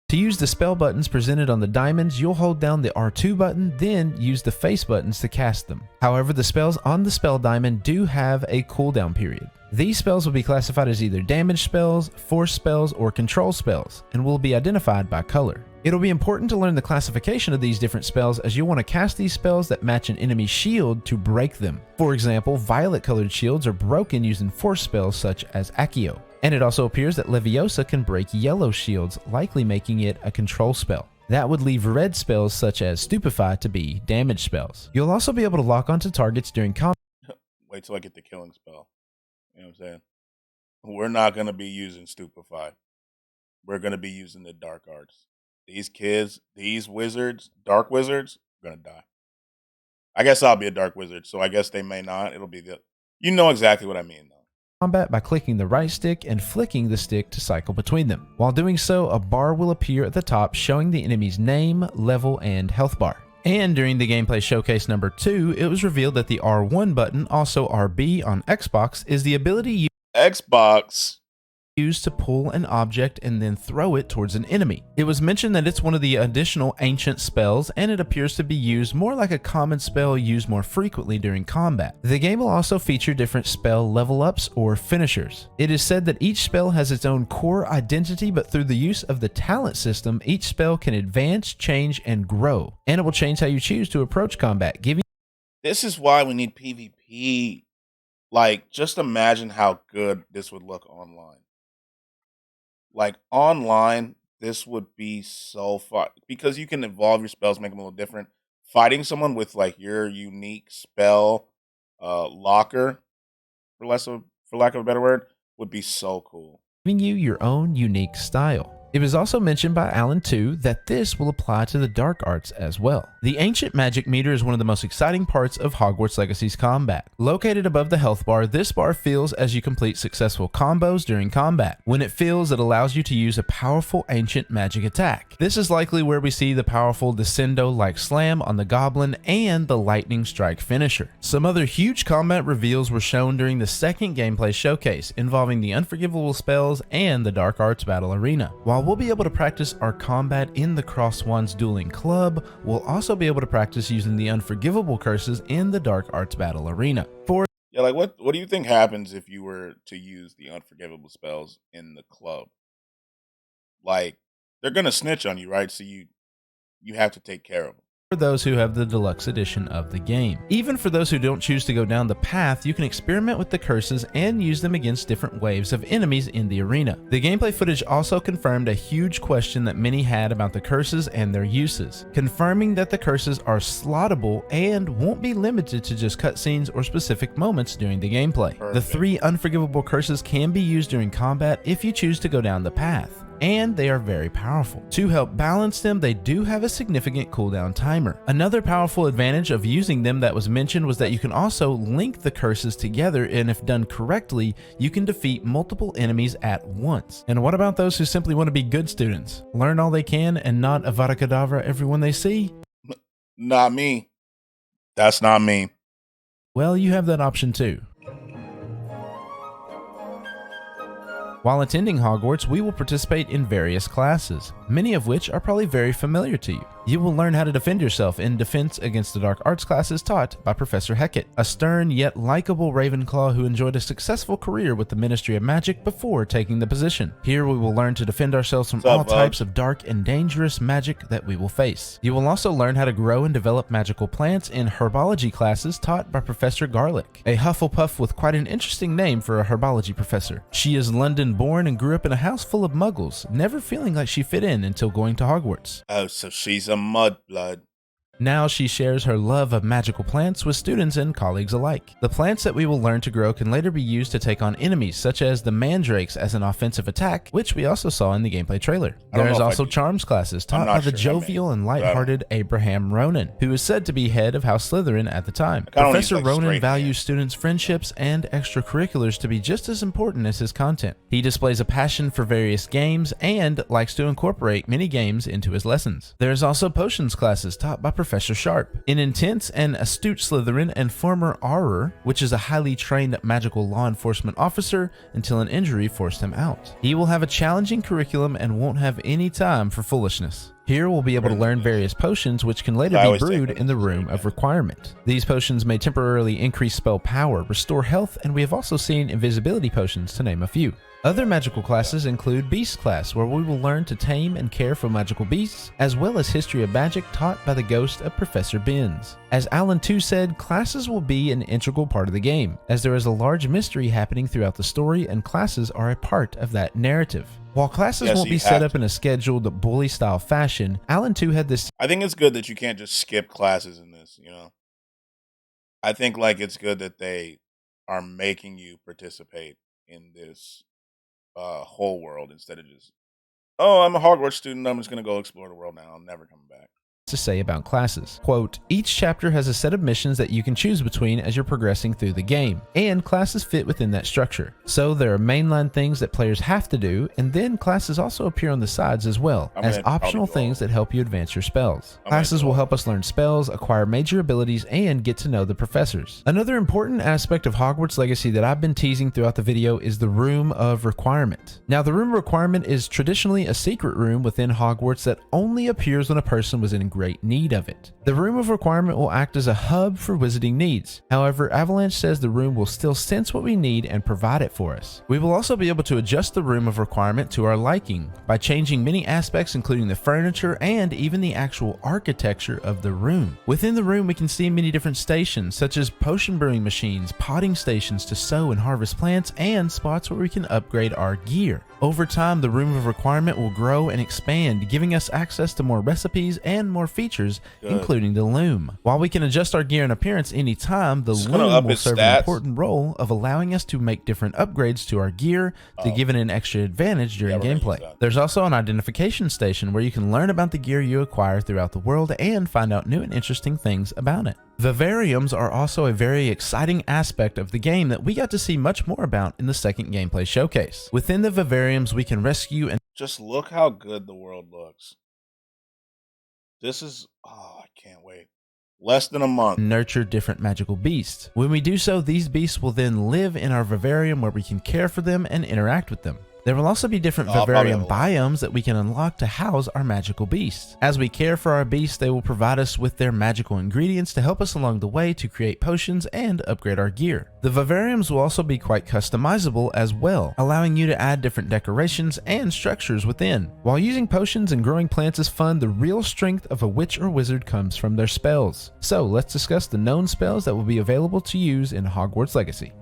To use the spell buttons presented on the diamonds, you'll hold down the R2 button, then use the face buttons to cast them. However, the spells on the spell diamond do have a cooldown period. These spells will be classified as either damage spells, force spells, or control spells, and will be identified by color. It'll be important to learn the classification of these different spells, as you'll want to cast these spells that match an enemy's shield to break them. For example, violet colored shields are broken using force spells such as Accio. And it also appears that Leviosa can break yellow shields, likely making it a control spell. That would leave red spells such as Stupefy to be damage spells. You'll also be able to lock onto targets during combat. wait till I get the killing spell. You know what I'm saying? We're not gonna be using Stupefy. We're gonna be using the dark arts. These kids, these wizards, dark wizards, are gonna die. I guess I'll be a dark wizard, so I guess they may not. It'll be the you know exactly what I mean though. Combat by clicking the right stick and flicking the stick to cycle between them. While doing so, a bar will appear at the top showing the enemy's name, level, and health bar. And during the gameplay showcase number 2, it was revealed that the R1 button, also RB on Xbox, is the ability Xbox. used to pull an object and then throw it towards an enemy. It was mentioned that it's one of the additional ancient spells, and it appears to be used more like a common spell used more frequently during combat. The game will also feature different spell level ups or finishers. It is said that each spell has its own core identity, but through the use of the talent system, each spell can advance, change, and grow, and it will change how you choose to approach combat, giving This is why we need PvP. Like, just imagine how good this would look online. Like online, this would be so fun because you can evolve your spells, make them a little different. Fighting someone with like your unique spell locker, for lack of a better word, would be so cool. Giving you your own unique style. It was also mentioned by Alan too that this will apply to the dark arts as well. The ancient magic meter is one of the most exciting parts of Hogwarts Legacy's combat. Located above the health bar, this bar fills as you complete successful combos during combat. When it fills, it allows you to use a powerful ancient magic attack. This is likely where we see the powerful Descendo-like slam on the goblin and the lightning strike finisher. Some other huge combat reveals were shown during the second gameplay showcase involving the unforgivable spells and the dark arts battle arena. While we'll be able to practice our combat in the Cross Wands Dueling Club, we'll also be able to practice using the unforgivable curses in the Dark Arts Battle Arena. Yeah, like what do you think happens if you were to use the unforgivable spells in the club? Like, they're gonna snitch on you, right? So you have to take care of them. For those who have the deluxe edition of the game. Even for those who don't choose to go down the path, you can experiment with the curses and use them against different waves of enemies in the arena. The gameplay footage also confirmed a huge question that many had about the curses and their uses, confirming that the curses are slottable and won't be limited to just cutscenes or specific moments during the gameplay. Perfect. The 3 unforgivable curses can be used during combat if you choose to go down the path, and they are very powerful. To help balance them, they do have a significant cooldown timer. Another powerful advantage of using them that was mentioned was that you can also link the curses together, and if done correctly, you can defeat multiple enemies at once. And what about those who simply want to be good students? Learn all they can and not Avada Kedavra everyone they see? Not me. That's not me. Well, you have that option too. While attending Hogwarts, we will participate in various classes, many of which are probably very familiar to you. You will learn how to defend yourself in Defense Against the Dark Arts classes taught by Professor Hecat, a stern yet likable Ravenclaw who enjoyed a successful career with the Ministry of Magic before taking the position. Here we will learn to defend ourselves from all types of dark and dangerous magic that we will face. You will also learn how to grow and develop magical plants in herbology classes taught by Professor Garlick, a Hufflepuff with quite an interesting name for a herbology professor. She is London born and grew up in a house full of muggles, never feeling like she fit in until going to Hogwarts. Oh, so she's a mudblood. Now she shares her love of magical plants with students and colleagues alike. The plants that we will learn to grow can later be used to take on enemies, such as the mandrakes as an offensive attack, which we also saw in the gameplay trailer. There is also charms classes taught by the jovial and lighthearted Abraham Ronan, who is said to be head of House Slytherin at the time. Professor Ronan values students' friendships and extracurriculars to be just as important as his content. He displays a passion for various games and likes to incorporate many games into his lessons. There is also potions classes taught by Professor Sharp, an intense and astute Slytherin and former Auror, which is a highly trained magical law enforcement officer until an injury forced him out. He will have a challenging curriculum and won't have any time for foolishness. Here we'll be able to learn various potions which can later be brewed in the Room of Requirement. These potions may temporarily increase spell power, restore health, and we have also seen invisibility potions to name a few. Other magical classes include Beast class, where we will learn to tame and care for magical beasts, as well as History of Magic taught by the ghost of Professor Binns. As Alan 2 said, classes will be an integral part of the game, as there is a large mystery happening throughout the story and classes are a part of that narrative. While classes won't be set up in a scheduled bully-style fashion, Alan 2 had this... I think it's good that you can't just skip classes in this, you know? I think, like, it's good that they are making you participate in this whole world instead of just, oh, I'm a Hogwarts student, I'm just going to go explore the world now, I'm never coming back. To say about classes. Quote, each chapter has a set of missions that you can choose between as you're progressing through the game, and classes fit within that structure. So there are mainline things that players have to do, and then classes also appear on the sides as well, as optional things that help you advance your spells. Classes will help us learn spells, acquire major abilities, and get to know the professors. Another important aspect of Hogwarts Legacy that I've been teasing throughout the video is the Room of Requirement. Now, the Room of Requirement is traditionally a secret room within Hogwarts that only appears when a person was in great need of it. The Room of Requirement will act as a hub for wizarding needs. However, Avalanche says the room will still sense what we need and provide it for us. We will also be able to adjust the Room of Requirement to our liking by changing many aspects, including the furniture and even the actual architecture of the room. Within the room, we can see many different stations, such as potion brewing machines, potting stations to sow and harvest plants, and spots where we can upgrade our gear. Over time, the Room of Requirement will grow and expand, giving us access to more recipes and more features, including the loom. While we can adjust our gear and appearance anytime, the loom will serve an important role of allowing us to make different upgrades to our gear to give it an extra advantage during gameplay. There's also an identification station where you can learn about the gear you acquire throughout the world and find out new and interesting things about it. Vivariums are also a very exciting aspect of the game that we got to see much more about in the second gameplay showcase. Within the vivariums, we can rescue and Just look how good the world looks. This is, oh, I can't wait. Less than a month. nurture different magical beasts. When we do so, these beasts will then live in our vivarium where we can care for them and interact with them. There will also be different vivarium biomes that we can unlock to house our magical beasts. As we care for our beasts, they will provide us with their magical ingredients to help us along the way to create potions and upgrade our gear. The vivariums will also be quite customizable as well, allowing you to add different decorations and structures within. While using potions and growing plants is fun, the real strength of a witch or wizard comes from their spells. So let's discuss the known spells that will be available to use in Hogwarts Legacy.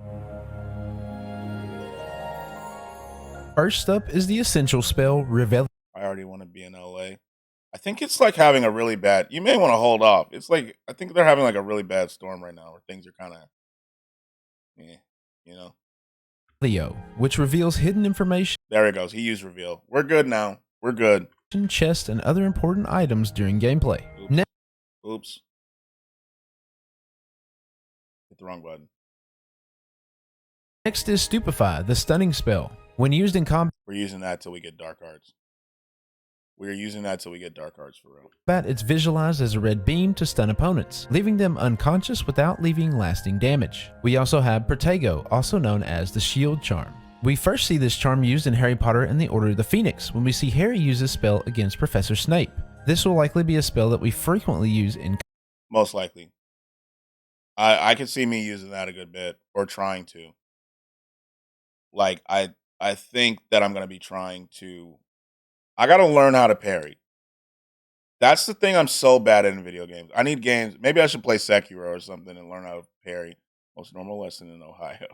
First up is the essential spell, Revel. I already want to be in LA. I think it's like having a really bad, you may want to hold off. It's like, I think they're having like a really bad storm right now where things are kind of, you know. Leo, which reveals hidden information, There he goes. He used reveal. We're good now. We're good. chests, and other important items during gameplay. Oops. Hit the wrong button. Next is Stupefy, the stunning spell. When used in combat, We're using that till we get dark arts. We're using that till we get dark arts for real. it's visualized as a red beam to stun opponents, leaving them unconscious without leaving lasting damage. We also have Protego, also known as the shield charm. We first see this charm used in Harry Potter and the Order of the Phoenix when we see Harry use this spell against Professor Snape. This will likely be a spell that we frequently use in Most likely. I could see me using that a good bit, or trying to. Like, I think that I'm going to be trying to, I got to learn how to parry. That's the thing I'm so bad at in video games. I need games. Maybe I should play Sekiro or something and learn how to parry. Most normal lesson in Ohio.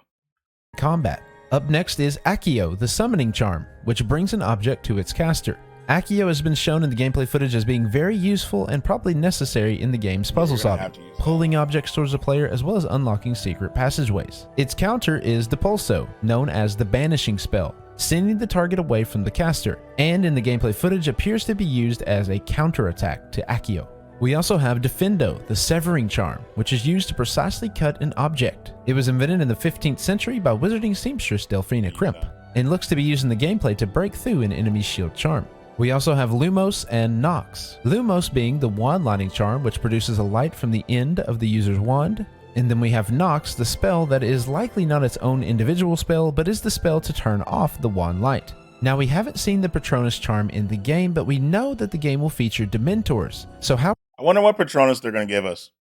combat. Up next is Accio, the summoning charm, which brings an object to its caster. Accio has been shown in the gameplay footage as being very useful and probably necessary in the game's puzzle solving, pulling objects towards the player as well as unlocking secret passageways. Its counter is Depulso, known as the banishing spell, sending the target away from the caster, and in the gameplay footage appears to be used as a counterattack to Accio. We also have Defendo, the severing charm, which is used to precisely cut an object. It was invented in the 15th century by wizarding seamstress Delphina Crimp, and looks to be used in the gameplay to break through an enemy's shield charm. We also have Lumos and Nox. Lumos being the wand lighting charm, which produces a light from the end of the user's wand. And then we have Nox, the spell that is likely not its own individual spell, but is the spell to turn off the wand light. Now, we haven't seen the Patronus charm in the game, but we know that the game will feature Dementors. So how... I wonder what Patronus they're going to give us.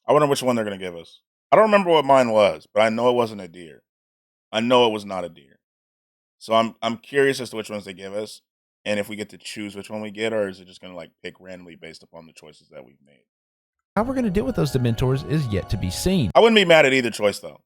I wonder which one they're going to give us. I don't remember what mine was, but I know it wasn't a deer. I know it was not a deer. So I'm curious as to which ones they give us. And if we get to choose which one we get, or is it just going to like pick randomly based upon the choices that we've made? How we're going to deal with those Dementors is yet to be seen. I wouldn't be mad at either choice, though.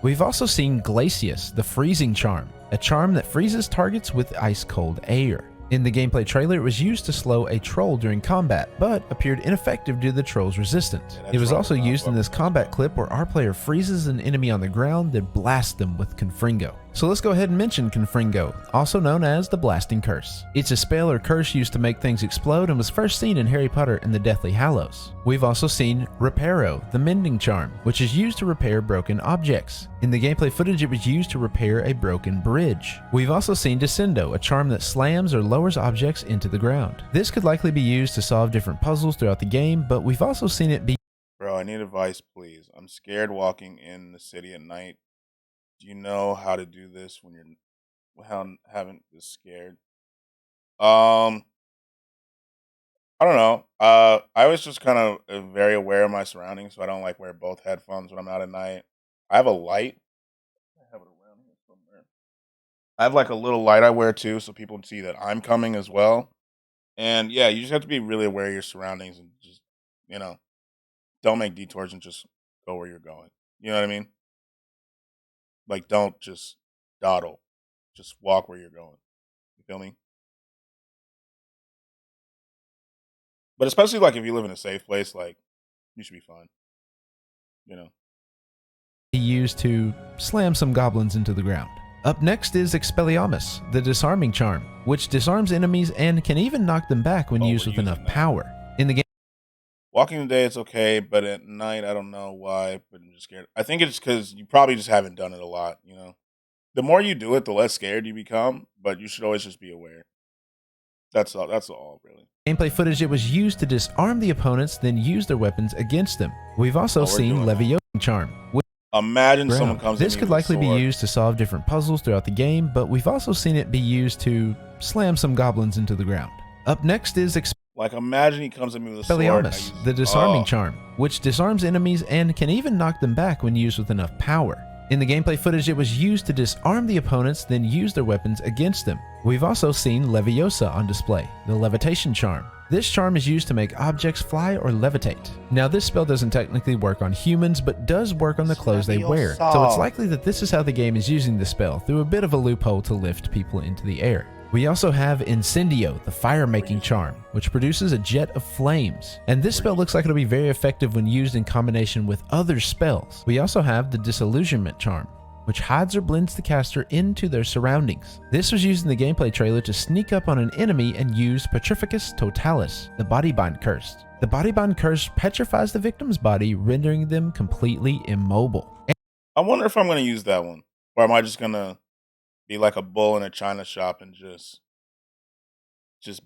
We've also seen Glacius, the freezing charm, a charm that freezes targets with ice-cold air. In the gameplay trailer, it was used to slow a troll during combat, but appeared ineffective due to the troll's resistance. It was also used in this combat clip where our player freezes an enemy on the ground, then blasts them with Confringo. So let's go ahead and mention Confringo, also known as the Blasting Curse. It's a spell or curse used to make things explode and was first seen in Harry Potter and the Deathly Hallows. We've also seen Reparo, the Mending Charm, which is used to repair broken objects. In the gameplay footage, it was used to repair a broken bridge. We've also seen Descendo, a charm that slams or lowers objects into the ground. This could likely be used to solve different puzzles throughout the game, but we've also seen it be... Bro, I need advice, please. I'm scared walking in the city at night. Do you know how to do this when you're haven't is scared? I don't know. I was just kind of very aware of my surroundings, so I don't like wear both headphones when I'm out at night. I have a light. I have it around here somewhere. I have like a little light I wear too, so people see that I'm coming as well. And yeah, you just have to be really aware of your surroundings and just, you know, don't make detours and just go where you're going. You know what I mean? Like, don't just dawdle. Just walk where you're going. You feel me? But especially like if you live in a safe place, like you should be fine. You know. Be used to slam some goblins into the ground. Up next is Expelliarmus, the disarming charm, which disarms enemies and can even knock them back when Oh, used we're with enough using that. power. In the game, Walking the day, it's okay, but at night, I don't know why, but I'm just scared. I think it's because you probably just haven't done it a lot. You know, the more you do it, the less scared you become. But you should always just be aware. That's all. That's all, really. gameplay footage it was used to disarm the opponents, then use their weapons against them. We've also Oh, we're seen doing that. Leviosa charm, which Imagine someone ground. comes. This at me could with a likely be sword. used to solve different puzzles throughout the game, but we've also seen it be used to slam some goblins into the ground. Up next is Like, imagine he comes at me with a sword. and I Expelliarmus, use- the disarming Oh. charm, which disarms enemies and can even knock them back when used with enough power. In the gameplay footage, it was used to disarm the opponents, then use their weapons against them. We've also seen Leviosa on display, the levitation charm. This charm is used to make objects fly or levitate. Now, this spell doesn't technically work on humans, but does work on the clothes they wear. So it's likely that this is how the game is using the spell, through a bit of a loophole to lift people into the air. We also have Incendio, the fire-making charm, which produces a jet of flames. And this spell looks like it'll be very effective when used in combination with other spells. We also have the Disillusionment charm, which hides or blends the caster into their surroundings. This was used in the gameplay trailer to sneak up on an enemy and use Petrificus Totalis, the Bodybind Curse. The Bodybind Curse petrifies the victim's body, rendering them completely immobile. I wonder if I'm going to use that one, or am I just going to be like a bull in a china shop and just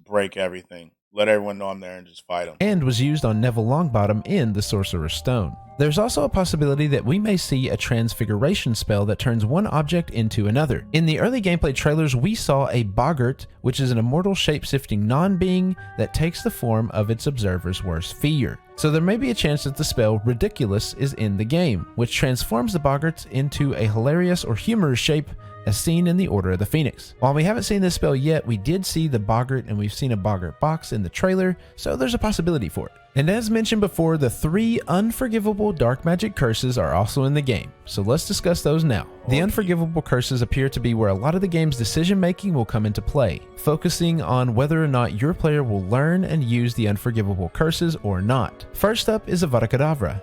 break everything, let everyone know I'm there, and just fight them? And was used on Neville Longbottom in the Sorcerer's Stone. There's also a possibility that we may see a transfiguration spell that turns one object into another. In the early gameplay trailers, we saw a boggart, which is an immortal shape-shifting non-being that takes the form of its observer's worst fear. So there may be a chance that the spell Ridiculous is in the game, which transforms the boggarts into a hilarious or humorous shape as seen in the Order of the Phoenix. While we haven't seen this spell yet, we did see the boggart and we've seen a boggart box in the trailer, so there's a possibility for it. And as mentioned before, the 3 unforgivable dark magic curses are also in the game, so let's discuss those now. The unforgivable curses appear to be where a lot of the game's decision making will come into play, focusing on whether or not your player will learn and use the unforgivable curses or not. First up is Avada Kedavra.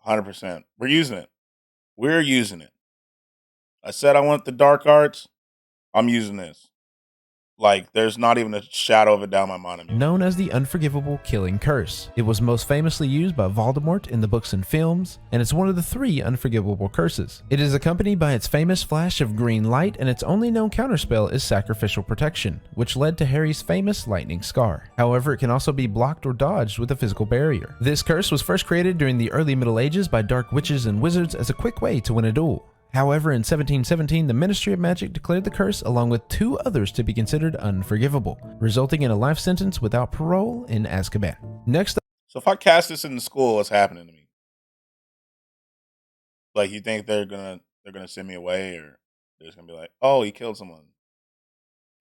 100%. We're using it. We're using it. I said I want the dark arts. I'm using this. Like, there's not even a shadow of a doubt in my mind. Known as the Unforgivable Killing Curse. It was most famously used by Voldemort in the books and films, and it's one of the 3 unforgivable curses. It is accompanied by its famous flash of green light, and its only known counterspell is Sacrificial Protection, which led to Harry's famous lightning scar. However, it can also be blocked or dodged with a physical barrier. This curse was first created during the early Middle Ages by dark witches and wizards as a quick way to win a duel. However, in 1717, the Ministry of Magic declared the curse along with 2 others to be considered unforgivable, resulting in a life sentence without parole in Azkaban. Next up, So if I cast this in the school, what's happening to me? Like, you think they're gonna send me away, or they're just gonna be like, oh, he killed someone,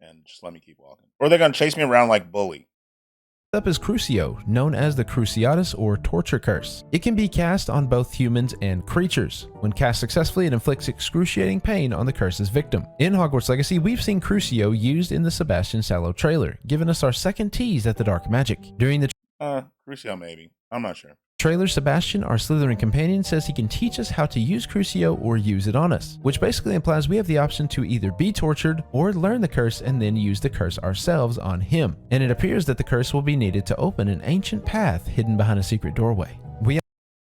and just let me keep walking, or they're gonna chase me around like Bully? is Crucio, known as the Cruciatus or Torture Curse. It can be cast on both humans and creatures. When cast successfully, it inflicts excruciating pain on the curse's victim. In Hogwarts Legacy, we've seen Crucio used in the Sebastian Sallow trailer, giving us our second tease at the dark magic. During the Crucio maybe. I'm not sure. trailer, Sebastian, our Slytherin companion, says he can teach us how to use Crucio or use it on us, which basically implies we have the option to either be tortured or learn the curse and then use the curse ourselves on him. And it appears that the curse will be needed to open an ancient path hidden behind a secret doorway. We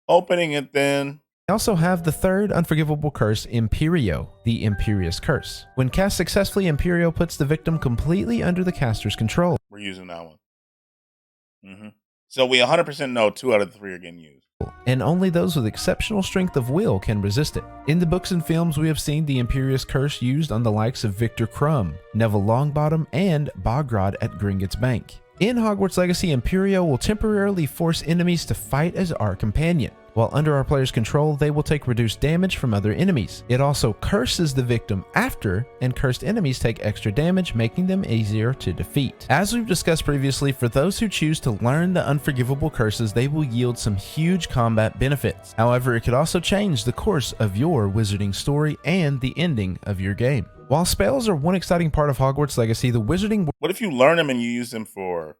Opening it then. also have the 3rd unforgivable curse, Imperio, the Imperious Curse. When cast successfully, Imperio puts the victim completely under the caster's control. We're using that one. So we 100% know 2 out of the 3 are getting used. And only those with exceptional strength of will can resist it. In the books and films, we have seen the Imperious Curse used on the likes of Victor Crumb, Neville Longbottom, and Bogrod at Gringotts Bank. In Hogwarts Legacy, Imperio will temporarily force enemies to fight as our companion. While under our player's control, they will take reduced damage from other enemies. It also curses the victim after, and cursed enemies take extra damage, making them easier to defeat. As we've discussed previously, for those who choose to learn the unforgivable curses, they will yield some huge combat benefits. However, it could also change the course of your wizarding story and the ending of your game. While spells are one exciting part of Hogwarts Legacy, the wizarding... What if you learn them and you use them for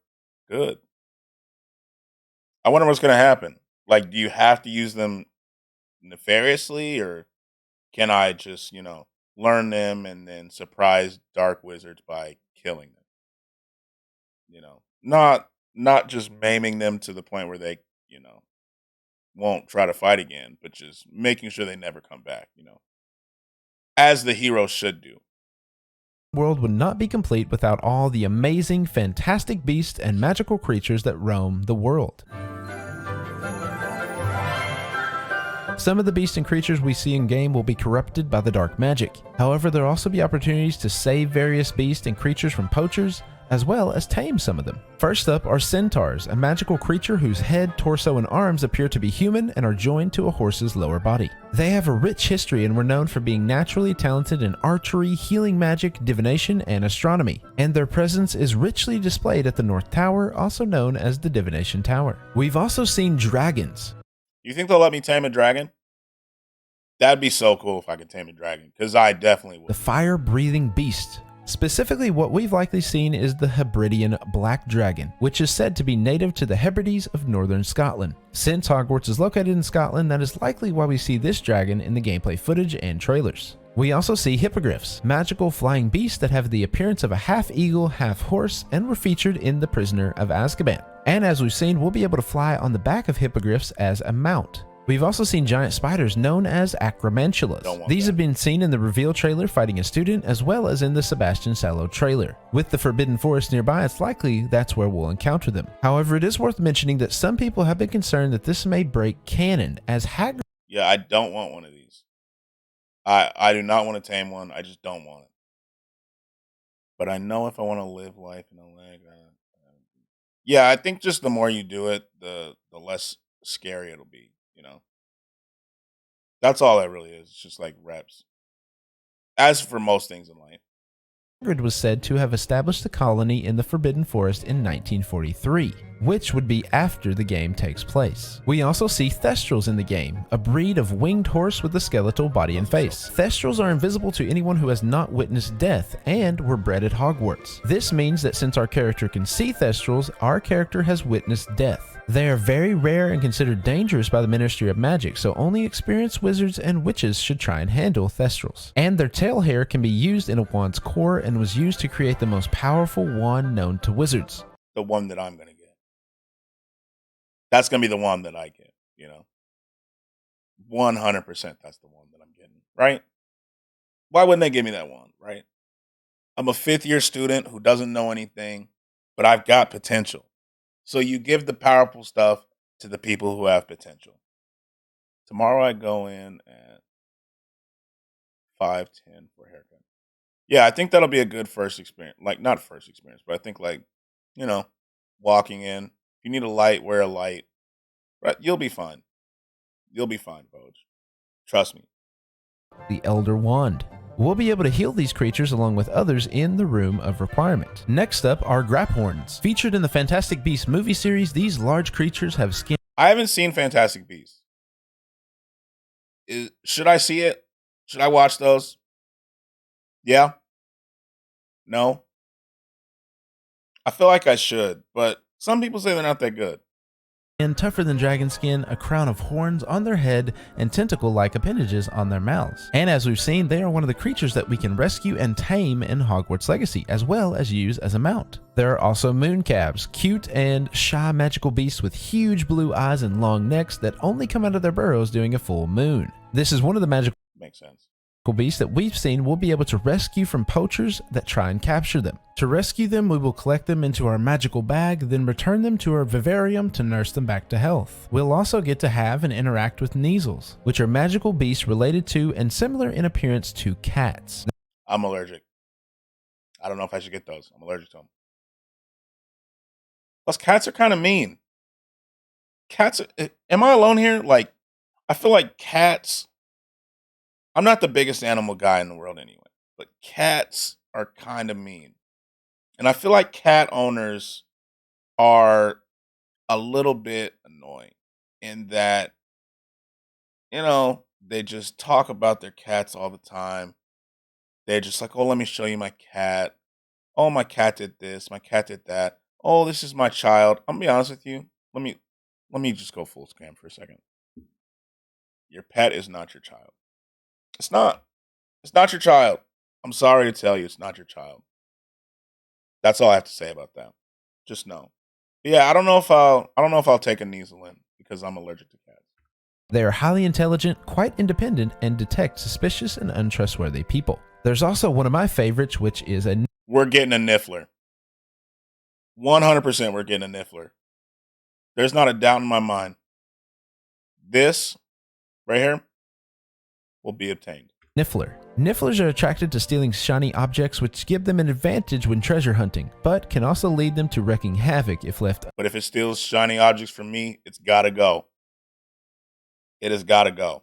good? I wonder what's going to happen. Like, do you have to use them nefariously, or can I just, learn them and then surprise dark wizards by killing them? Not just maiming them to the point where they, won't try to fight again, but just making sure they never come back, as the hero should do. World would not be complete without all the amazing, fantastic beasts and magical creatures that roam the world. Some of the beasts and creatures we see in game will be corrupted by the dark magic. However, there will also be opportunities to save various beasts and creatures from poachers, as well as tame some of them. First up are centaurs, a magical creature whose head, torso, and arms appear to be human and are joined to a horse's lower body. They have a rich history and were known for being naturally talented in archery, healing magic, divination, and astronomy, and their presence is richly displayed at the North Tower, also known as the Divination Tower. We've also seen dragons. You think they'll let me tame a dragon? That'd be so cool if I could tame a dragon, because I definitely would. The fire-breathing beast. Specifically, what we've likely seen is the Hebridean Black Dragon, which is said to be native to the Hebrides of northern Scotland. Since Hogwarts is located in Scotland, that is likely why we see this dragon in the gameplay footage and trailers. We also see hippogriffs, magical flying beasts that have the appearance of a half-eagle, half-horse, and were featured in The Prisoner of Azkaban. And as we've seen, we'll be able to fly on the back of hippogriffs as a mount. We've also seen giant spiders known as acromantulas. These have been seen in the reveal trailer fighting a student, as well as in the Sebastian Sallow trailer. With the Forbidden Forest nearby, it's likely that's where we'll encounter them. However, it is worth mentioning that some people have been concerned that this may break canon, as Hagrid... Yeah, I don't want one of these. I do not want to tame one. I just don't want it. But I know if I want to live life in a leg... Yeah, I think just the more you do it, the less scary it'll be, That's all that really is. It's just like reps. As for most things in life. Hagrid was said to have established the colony in the Forbidden Forest in 1943, which would be after the game takes place. We also see Thestrals in the game, a breed of winged horse with a skeletal body and face. Thestrals are invisible to anyone who has not witnessed death and were bred at Hogwarts. This means that since our character can see Thestrals, our character has witnessed death. They are very rare and considered dangerous by the Ministry of Magic, so only experienced wizards and witches should try and handle Thestrals. And their tail hair can be used in a wand's core and was used to create the most powerful wand known to wizards. The one that I'm going to get. That's going to be the one that I get, 100% that's the one that I'm getting, right? Why wouldn't they give me that one, right? I'm a fifth-year student who doesn't know anything, but I've got potential. So you give the powerful stuff to the people who have potential. Tomorrow I go in at 5:10 for a haircut. Yeah, I think that'll be a good first experience. Like, not first experience, but I think walking in. If you need a light, wear a light. Right? You'll be fine. You'll be fine, Boj. Trust me. The Elder Wand. We'll be able to heal these creatures along with others in the Room of Requirement. Next up are Graphorns. Featured in the Fantastic Beasts movie series, these large creatures have skin... I haven't seen Fantastic Beasts. Should I see it? Should I watch those? Yeah? No? I feel like I should, but some people say they're not that good. And tougher than dragon skin, a crown of horns on their head, and tentacle-like appendages on their mouths. And as we've seen, they are one of the creatures that we can rescue and tame in Hogwarts Legacy, as well as use as a mount. There are also mooncabs, cute and shy magical beasts with huge blue eyes and long necks that only come out of their burrows during a full moon. This is one of the magical Makes sense. beasts that we've seen we'll be able to rescue from poachers that try and capture them. To rescue them, we will collect them into our magical bag, then return them to our vivarium to nurse them back to health. We'll also get to have and interact with Neasels, which are magical beasts related to and similar in appearance to cats. I'm allergic. I don't know if I should get those. I'm allergic to them. Plus, cats are kind of mean. Am I alone here? Like, I feel like cats, I'm not the biggest animal guy in the world anyway, but cats are kind of mean. And I feel like cat owners are a little bit annoying in that, they just talk about their cats all the time. They're just like, oh, let me show you my cat. Oh, my cat did this. My cat did that. Oh, this is my child. I'm gonna be honest with you. Let me just go full scam for a second. Your pet is not your child. It's not. It's not your child. I'm sorry to tell you, it's not your child. That's all I have to say about that. Just know. Yeah, I don't know if I'll take a Neaselin because I'm allergic to cats. They are highly intelligent, quite independent, and detect suspicious and untrustworthy people. There's also one of my favorites, which is a We're getting a Niffler. 100% we're getting a Niffler. There's not a doubt in my mind. This right here will be obtained. Niffler. Nifflers are attracted to stealing shiny objects, which give them an advantage when treasure hunting, but can also lead them to wreaking havoc if left But if it steals shiny objects from me, it's gotta go. It has gotta go.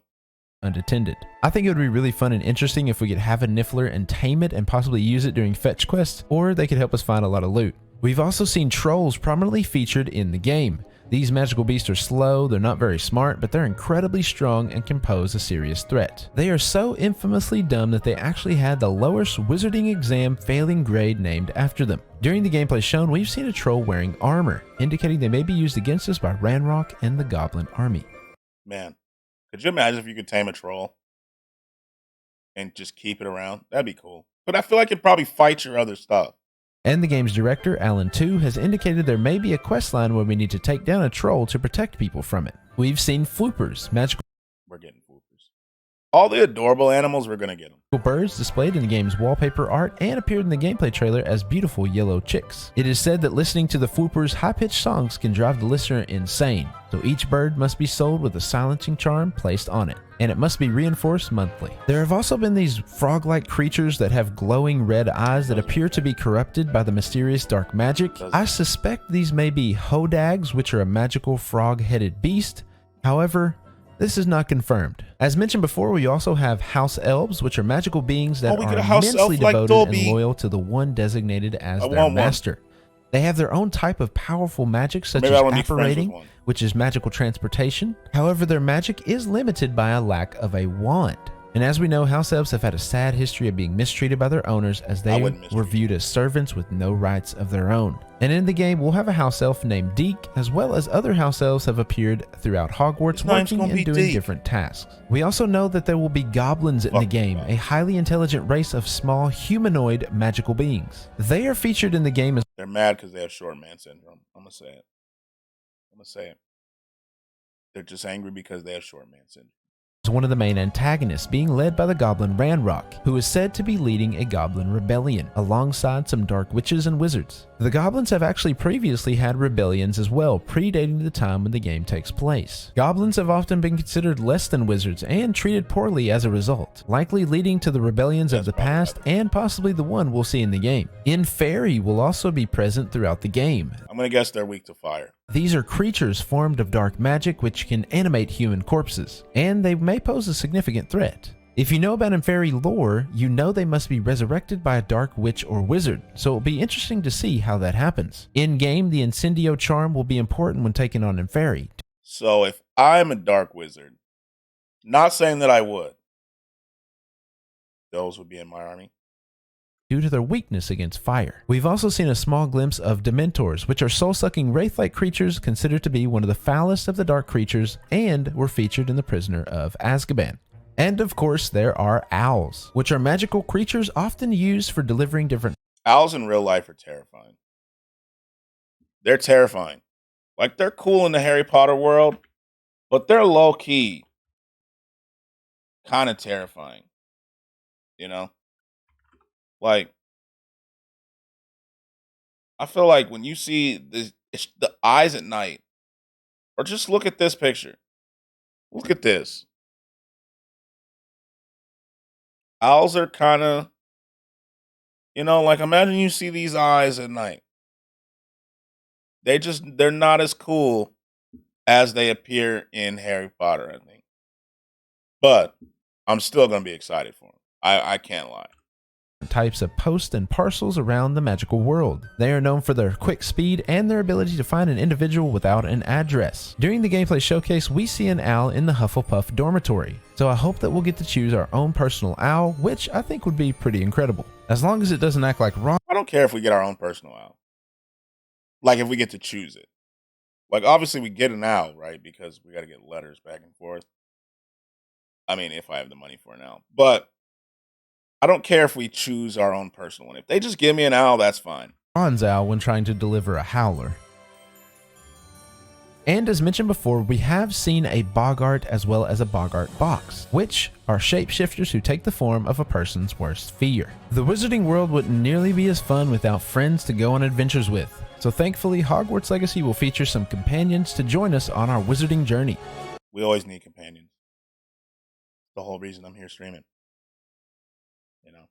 unattended. I think it would be really fun and interesting if we could have a Niffler and tame it and possibly use it during fetch quests, or they could help us find a lot of loot. We've also seen trolls prominently featured in the game. These magical beasts are slow, they're not very smart, but they're incredibly strong and can pose a serious threat. They are so infamously dumb that they actually had the lowest wizarding exam failing grade named after them. During the gameplay shown, we've seen a troll wearing armor, indicating they may be used against us by Ranrock and the Goblin Army. Man, could you imagine if you could tame a troll and just keep it around? That'd be cool. But I feel like it'd probably fight your other stuff. And the game's director, Alan 2, has indicated there may be a questline where we need to take down a troll to protect people from it. We've seen floopers, magical We're getting foopers. All the adorable animals, we're gonna get them. birds displayed in the game's wallpaper art and appeared in the gameplay trailer as beautiful yellow chicks. It is said that listening to the floopers' high-pitched songs can drive the listener insane, so each bird must be sold with a silencing charm placed on it, and it must be reinforced monthly. There have also been these frog-like creatures that have glowing red eyes that appear to be corrupted by the mysterious dark magic. I suspect these may be hodags, which are a magical frog-headed beast. However, this is not confirmed. As mentioned before, we also have house elves, which are magical beings that we are get a house immensely elf like devoted Dolby. and loyal to the one designated as I their want one. master. They have their own type of powerful magic, such Maybe as I wanna be friends with apparating, one. which is magical transportation. However, their magic is limited by a lack of a wand. And as we know, house elves have had a sad history of being mistreated by their owners, as they wouldn't mistreat were viewed as servants with no rights of their own. And in the game, we'll have a house elf named Deke, as well as other house elves have appeared throughout Hogwarts, His name's working gonna and be doing Deke. different tasks. We also know that there will be goblins in the Fucking game, a goblins. highly intelligent race of small humanoid magical beings. They are featured in the game as They're mad because they have short man syndrome. I'm gonna say it. They're just angry because they have short man syndrome. one of the main antagonists, being led by the goblin Ranrock, who is said to be leading a goblin rebellion, alongside some dark witches and wizards. The goblins have actually previously had rebellions as well, predating the time when the game takes place. Goblins have often been considered less than wizards and treated poorly as a result, likely leading to the rebellions of the past and possibly the one we'll see in the game. Inferi will also be present throughout the game. I'm gonna guess they're weak to fire. These are creatures formed of dark magic which can animate human corpses, and they may pose a significant threat. If you know about Inferi lore, you know they must be resurrected by a dark witch or wizard, so it'll be interesting to see how that happens. In-game, the Incendio charm will be important when taking on Inferi. So if I'm a dark wizard, not saying that I would, those would be in my army. Due to their weakness against fire. We've also seen a small glimpse of Dementors, which are soul-sucking wraith-like creatures considered to be one of the foulest of the dark creatures and were featured in The Prisoner of Azkaban. And of course, there are owls, which are magical creatures often used for delivering different Owls in real life are terrifying. They're terrifying. Like, they're cool in the Harry Potter world, but they're low-key kind of terrifying. You know? Like, I feel like when you see the eyes at night, or just look at this picture. Look at this. Owls are kind of, like, imagine you see these eyes at night. they're not as cool as they appear in Harry Potter, I think. But I'm still gonna be excited for them. I can't lie. Types of post and parcels around the magical world. They are known for their quick speed and their ability to find an individual without an address. During the gameplay showcase, we see an owl in the Hufflepuff dormitory, so I hope that we'll get to choose our own personal owl, which I think would be pretty incredible. As long as it doesn't act like Ron. I don't care if we get our own personal owl. Like if we get to choose it. Like obviously we get an owl, right? Because we got to get letters back and forth. I mean, if I have the money for an owl. But I don't care if we choose our own personal one. If they just give me an owl, that's fine. Ron's owl when trying to deliver a howler. And as mentioned before, we have seen a Boggart as well as a Boggart box, which are shapeshifters who take the form of a person's worst fear. The wizarding world wouldn't nearly be as fun without friends to go on adventures with, so thankfully Hogwarts Legacy will feature some companions to join us on our wizarding journey. We always need companions. The whole reason I'm here streaming. You know,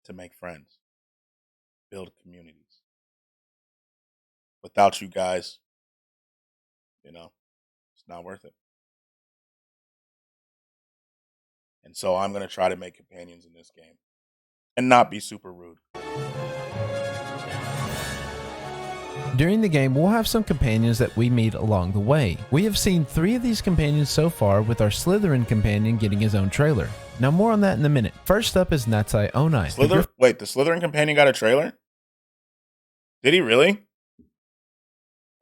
to make friends, build communities. Without you guys, you know, it's not worth it. And so I'm going to try to make companions in this game and not be super rude. During the game, we'll have some companions that we meet along the way. We have seen 3 of these companions so far, with our Slytherin companion getting his own trailer. Now more on that in a minute. First up is Natsai Onai. Wait, the Slytherin companion got a trailer? Did he really?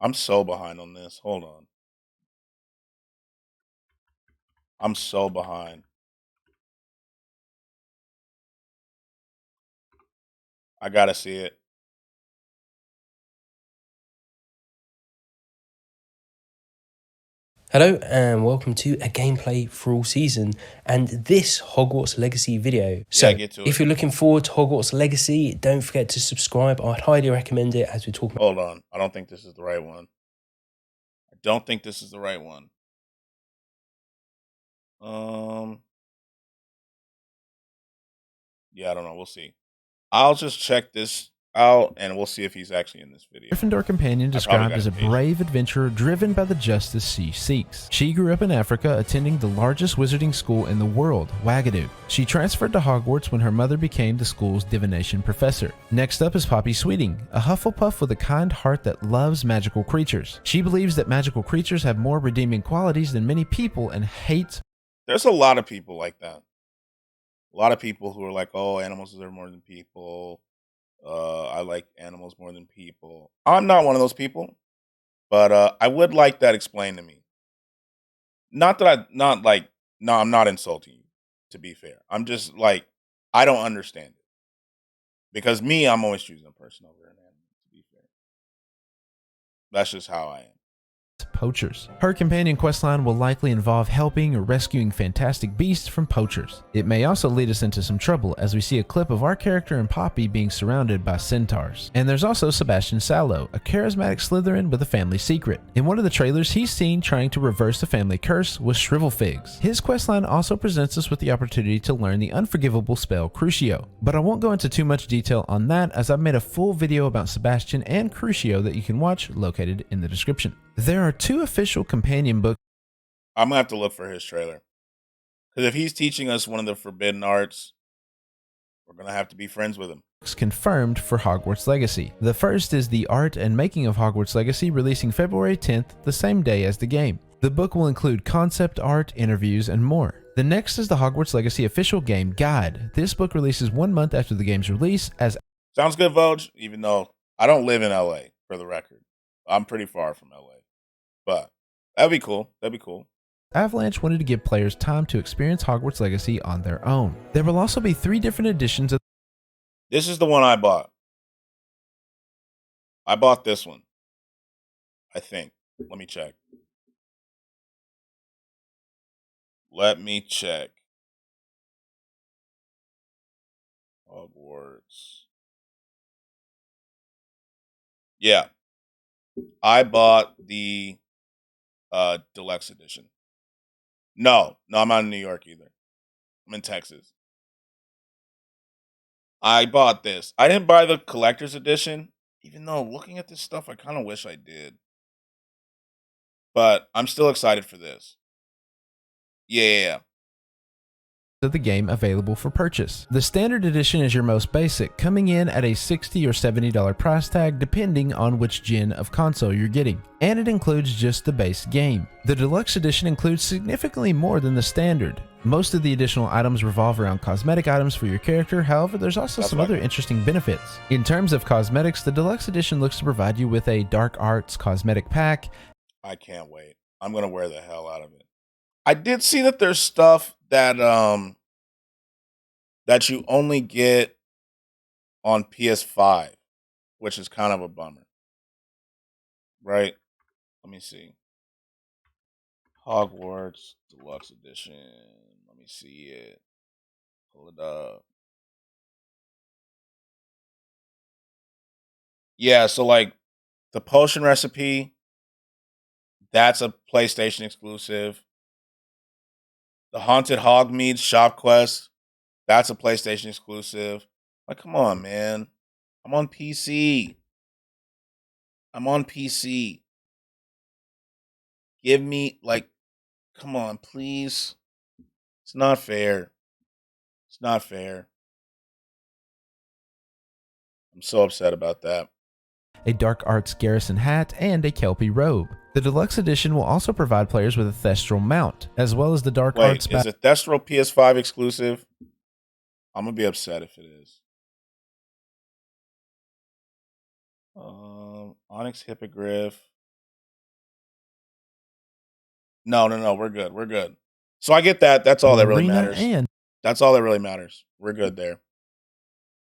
I'm so behind on this. Hold on. I'm so behind. I gotta see it. Hello and welcome to a gameplay for all season and this Hogwarts Legacy video. So get to if it. you're looking forward to Hogwarts Legacy, don't forget to subscribe. I'd highly recommend it as we talk about. Hold on. I don't think this is the right one. Yeah, I don't know. We'll see. I'll just check this out and we'll see if he's actually in this video. Gryffindor companion described as a brave adventurer driven by the justice she seeks. She grew up in Africa attending the largest wizarding school in the world, Wagadu. She transferred to Hogwarts when her mother became the school's divination professor. Next up is Poppy Sweeting, a Hufflepuff with a kind heart that loves magical creatures. She believes that magical creatures have more redeeming qualities than many people and hates. There's a lot of people like that. A lot of people who are like, oh, animals deserve more than people. I like animals more than people. I'm not one of those people, but I would like that explained to me. Not that I'm not insulting you, to be fair. I'm just like, I don't understand it. Because me, I'm always choosing a person over an animal, to be fair. That's just how I am. Poachers. Her companion questline will likely involve helping or rescuing fantastic beasts from poachers. It may also lead us into some trouble as we see a clip of our character and Poppy being surrounded by centaurs. And there's also Sebastian Sallow, a charismatic Slytherin with a family secret. In one of the trailers, he's seen trying to reverse the family curse with Shrivel Figs. His questline also presents us with the opportunity to learn the unforgivable spell Crucio, but I won't go into too much detail on that as I've made a full video about Sebastian and Crucio that you can watch located in the description. There are 2 official companion books. I'm going to have to look for his trailer. Because if he's teaching us one of the forbidden arts, we're going to have to be friends with him. Confirmed for Hogwarts Legacy. The first is The Art and Making of Hogwarts Legacy, releasing February 10th, the same day as the game. The book will include concept art, interviews, and more. The next is the Hogwarts Legacy official game guide. This book releases 1 month after the game's release as... Sounds good, Voj, even though I don't live in LA, for the record. I'm pretty far from LA. But that'd be cool. Avalanche wanted to give players time to experience Hogwarts Legacy on their own. There will also be 3 different editions of... This is the one I bought. I bought this one. I think. Let me check. Hogwarts. Yeah. I bought the deluxe edition. No, I'm not in New York either. I'm in Texas. I bought this. I didn't buy the collector's edition. Even though looking at this stuff, I kind of wish I did. But I'm still excited for this. Yeah. Of the game available for purchase. The standard edition is your most basic, coming in at a $60 or $70 price tag depending on which gen of console you're getting, and it includes just the base game. The deluxe edition includes significantly more than the standard. Most of the additional items revolve around cosmetic items for your character, however there's also some other interesting benefits. In terms of cosmetics, the deluxe edition looks to provide you with a dark arts cosmetic pack. I can't wait. I'm going to wear the hell out of it. I did see that there's stuff that that you only get on PS5, which is kind of a bummer. Right? Let me see. Hogwarts Deluxe Edition. Let me see it. Pull it up. Yeah, so like the potion recipe, that's a PlayStation exclusive. The Haunted Hogmead shop quest, that's a PlayStation exclusive. Like, come on, man. I'm on PC. Give me, like, come on, please. It's not fair. I'm so upset about that. A dark arts garrison hat, and a Kelpie robe. The deluxe edition will also provide players with a Thestral mount, as well as the dark arts. Wait, is it Thestral PS5 exclusive? I'm gonna be upset if it is. Onyx Hippogriff. No, we're good. So I get that. That's all that really matters. And that's all that really matters. We're good there.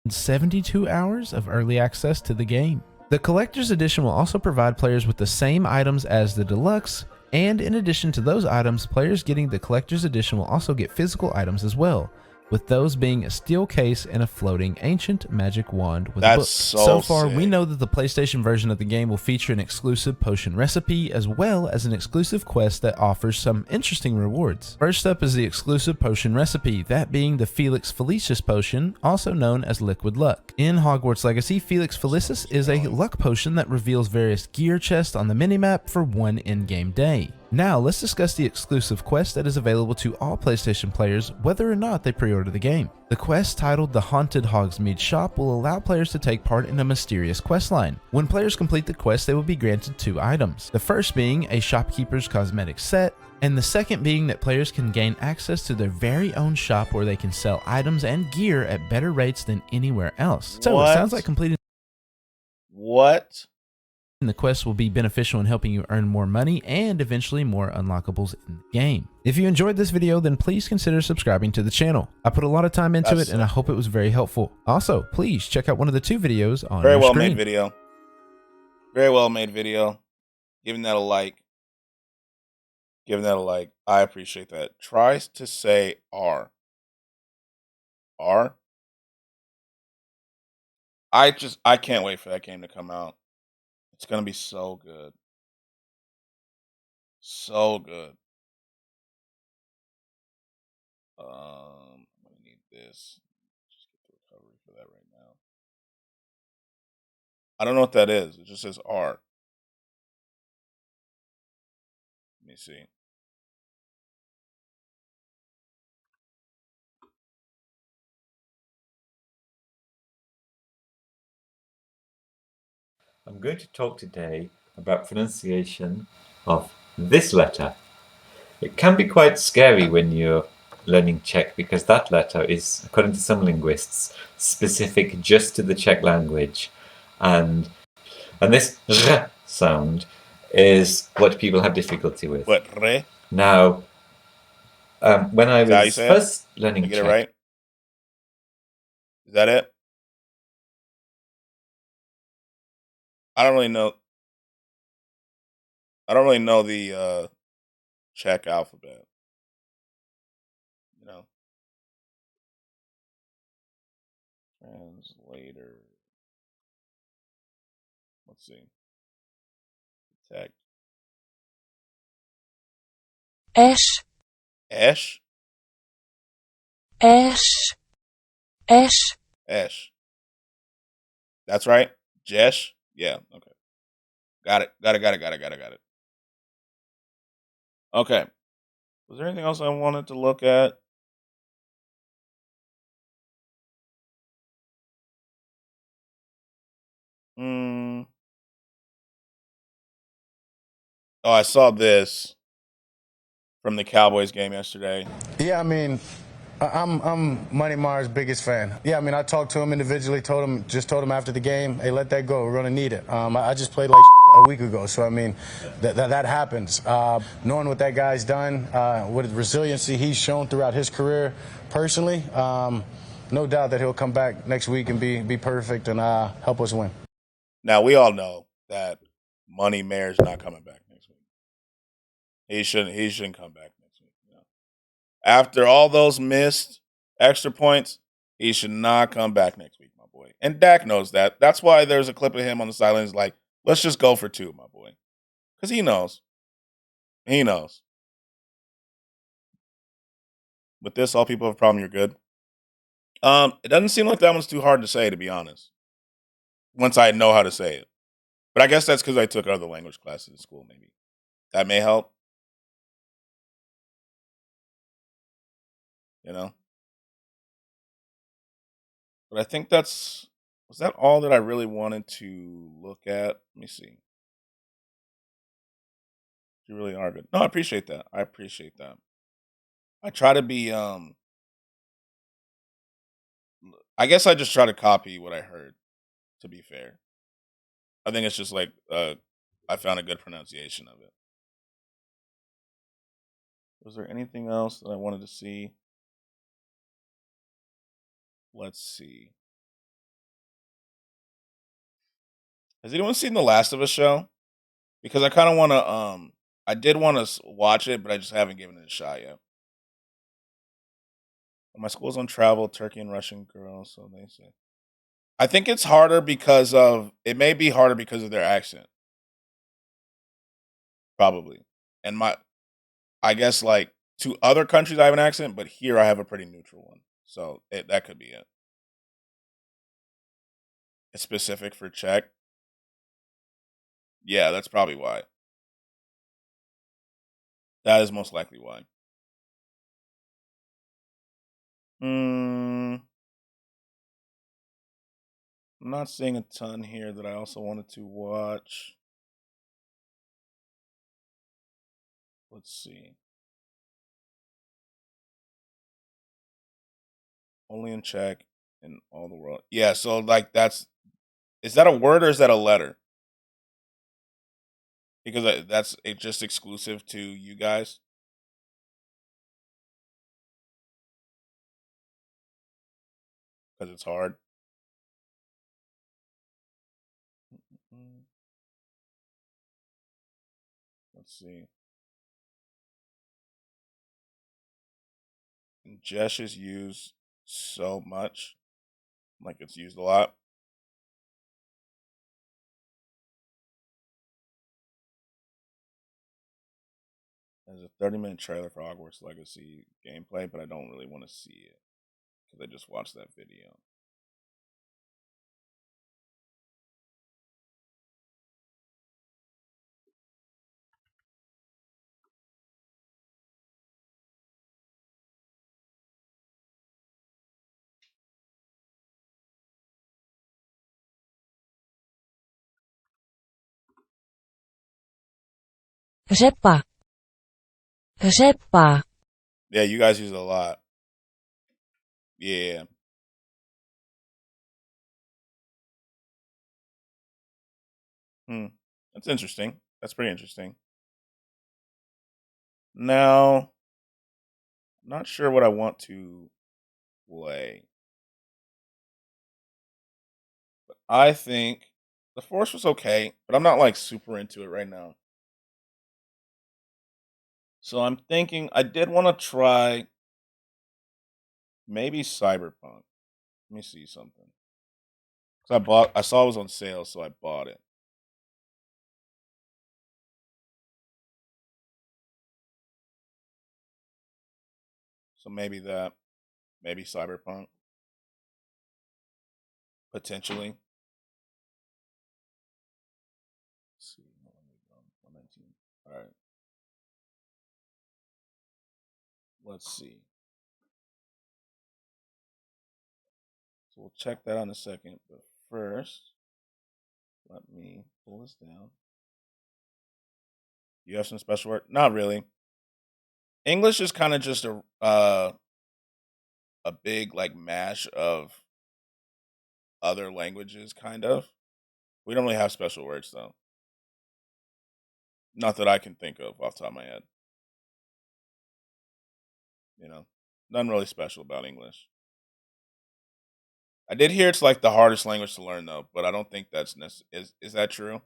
72 hours of early access to the game. The collector's edition will also provide players with the same items as the deluxe, and in addition to those items, players getting the collector's edition will also get physical items as well, with those being a steel case and a floating ancient magic wand with a book. So far, we know that the PlayStation version of the game will feature an exclusive potion recipe as well as an exclusive quest that offers some interesting rewards. First up is the exclusive potion recipe, that being the Felix Felicis potion, also known as Liquid Luck. In Hogwarts Legacy, Felix Felicis is a luck potion that reveals various gear chests on the minimap for one in-game day. Now, let's discuss the exclusive quest that is available to all PlayStation players, whether or not they pre-order the game. The quest, titled The Haunted Hogsmeade Shop, will allow players to take part in a mysterious questline. When players complete the quest, they will be granted 2 items. The first being a shopkeeper's cosmetic set, and the second being that players can gain access to their very own shop where they can sell items and gear at better rates than anywhere else. So it sounds like completing the quest will be beneficial in helping you earn more money and eventually more unlockables in the game. If you enjoyed this video, then please consider subscribing to the channel. I put a lot of time into it and I hope it was very helpful. Also, please check out one of the 2 videos on your screen. Very well made video. Giving that a like. I appreciate that. Tries to say R. R? I can't wait for that game to come out. It's going to be so good. So good. I'm going to need this. Just get the recovery for that right now. I don't know what that is. It just says R. Let me see. I'm going to talk today about pronunciation of this letter. It can be quite scary when you're learning Czech because that letter is, according to some linguists, specific just to the Czech language. And this r sound is what people have difficulty with. What, re? Now, when I was first learning Czech... Did I get it right? Is that it? I don't really know the Czech alphabet. You know. Translator. Let's see. Detect. Esh. Esh? Esh. Esh. Esh. That's right. Jesh. Yeah. Okay. Got it. Got it. Okay. Was there anything else I wanted to look at? Mm. Oh, I saw this from the Cowboys game yesterday. Yeah, I mean, I'm Money Mar's biggest fan. Yeah, I mean, I talked to him individually, told him after the game, hey, let that go. We're gonna need it. I just played like a week ago, so I mean, that happens. Knowing what that guy's done, what resiliency he's shown throughout his career, personally, no doubt that he'll come back next week and be perfect and help us win. Now we all know that Money Mayor's not coming back next week. He shouldn't come back next week. You know? After all those missed extra points, he should not come back next week, my boy. And Dak knows that. That's why there's a clip of him on the sidelines like, let's just go for 2, my boy. Because he knows. He knows. With this, all people have a problem, you're good. It doesn't seem like that one's too hard to say, to be honest. Once I know how to say it. But I guess that's because I took other language classes in school, maybe. That may help. You know? But I think was that all that I really wanted to look at? Let me see. You really are good. No, I appreciate that. I try to be I guess I just try to copy what I heard, to be fair. I think it's just like I found a good pronunciation of it. Was there anything else that I wanted to see? Let's see. Has anyone seen the Last of Us show? Because I kind of want to I did want to watch it, but I just haven't given it a shot yet. My school's on travel, Turkey and Russian girls, so they say. I think it's harder because it may be harder because of their accent. Probably. And I guess like to other countries I have an accent, but here I have a pretty neutral one. So that could be it. It's specific for Czech. Yeah, that's probably why. That is most likely why. I'm not seeing a ton here that I also wanted to watch. Let's see. Only in Czech in all the world. Yeah, so like is that a word or is that a letter? Because that's just exclusive to you guys. Because it's hard. Mm, Let's see. And Jesh is used so much, like it's used a lot. There's a 30-minute trailer for Hogwarts Legacy gameplay, but I don't really want to see it because I just watched that video. Rzepa. Rzepa. Yeah, you guys use it a lot. Yeah. That's interesting. That's pretty interesting. Now, I'm not sure what I want to play. But I think the Force was okay, but I'm not like super into it right now. So I'm thinking I did want to try maybe Cyberpunk. Let me see something. I saw it was on sale, so I bought it. So maybe maybe Cyberpunk, potentially. let's see. So we'll check that on a second. But first, let me pull this down. You have some special word? Not really. English is kind of just a big like mash of other languages, kind of. We don't really have special words though. Not that I can think of off the top of my head. You know, nothing really special about English. I did hear it's like the hardest language to learn though, but I don't think that's is that true?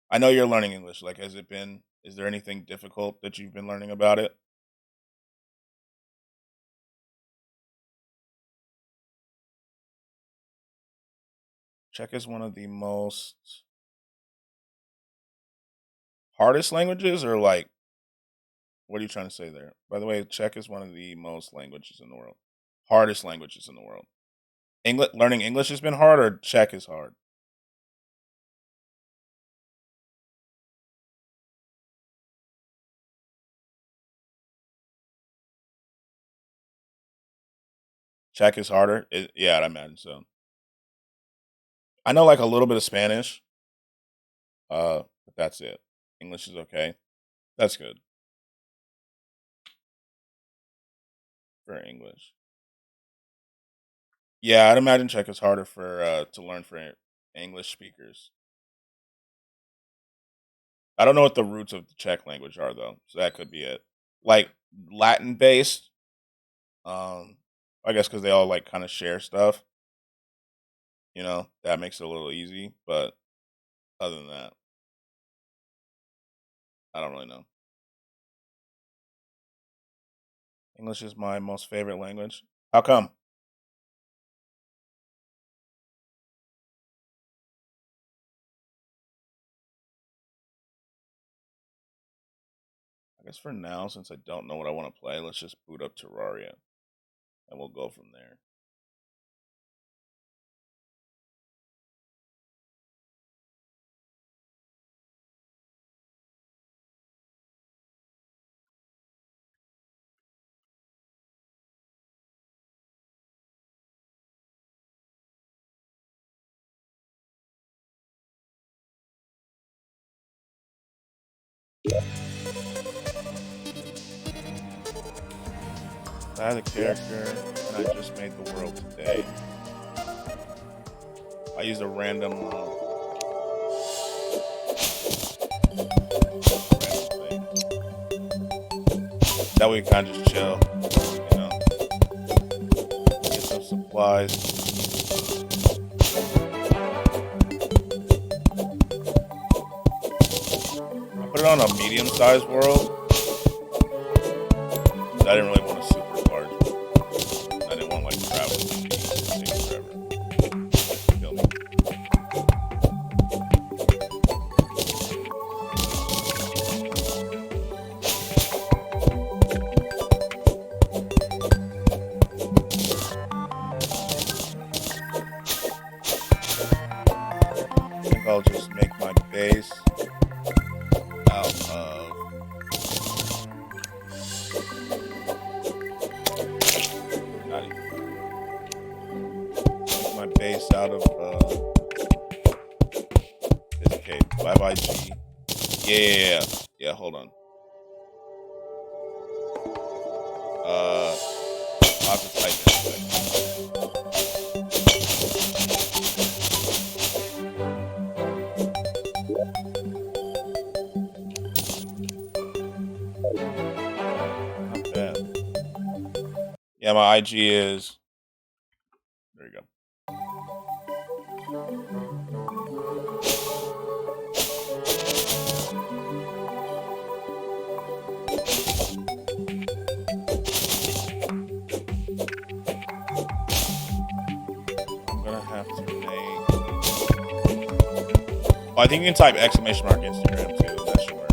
I know you're learning English. Like, has it been? Is there anything difficult that you've been learning about it? Czech is one of the most hardest languages, or like, what are you trying to say there? By the way, Czech is one of the most languages in the world, hardest languages in the world. Learning English has been hard, or Czech is hard. Czech is harder. Yeah, I imagine so. I know like a little bit of Spanish, but that's it. English is okay. That's good for English. Yeah, I'd imagine Czech is harder for to learn for English speakers. I don't know what the roots of the Czech language are though, so that could be it. Like Latin based, I guess because they all like kind of share stuff. You know, that makes it a little easy. But other than that, I don't really know. English is my most favorite language. How come? I guess for now, since I don't know what I want to play, let's just boot up Terraria, and we'll go from there. I had a character, and I just made the world today. I used a random thing. That way we kind of just chill, you know. Get some supplies. I put it on a medium-sized world. I didn't really want a super large one. I didn't want like travel to take forever. Kill me. I think I'll just make my base out of base out of this cave. 5IG. Yeah, hold on. I'll have to type it. Not bad. Yeah, my IG is. There you go. I'm gonna have to make. Oh, I think you can type exclamation mark Instagram too. That should work.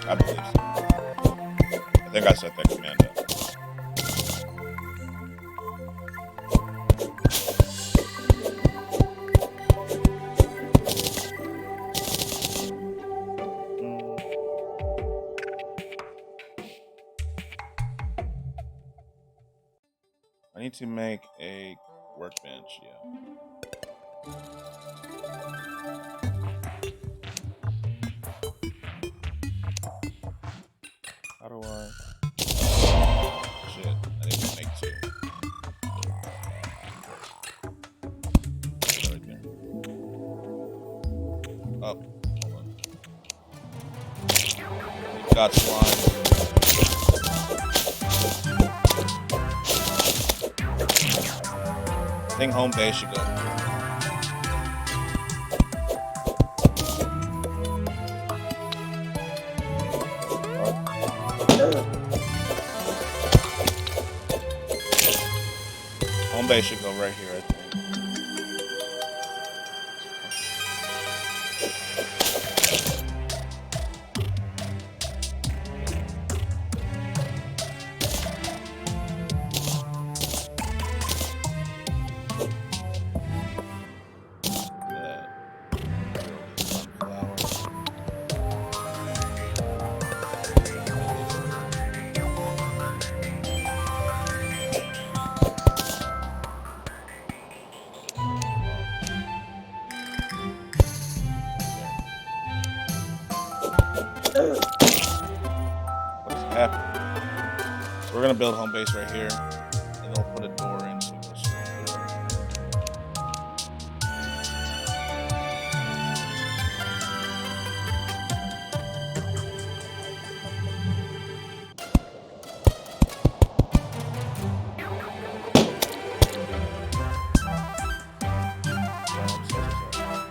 I believe so. I think I set that command up. need to make a workbench, yeah. How do I... Shit, I need to make 2. Right there. Oh, hold on. Got slime. I think home base should go. Home base should go right here, I think. What is happening? So we're gonna build home base right here, and we'll put a door in so we go straight through.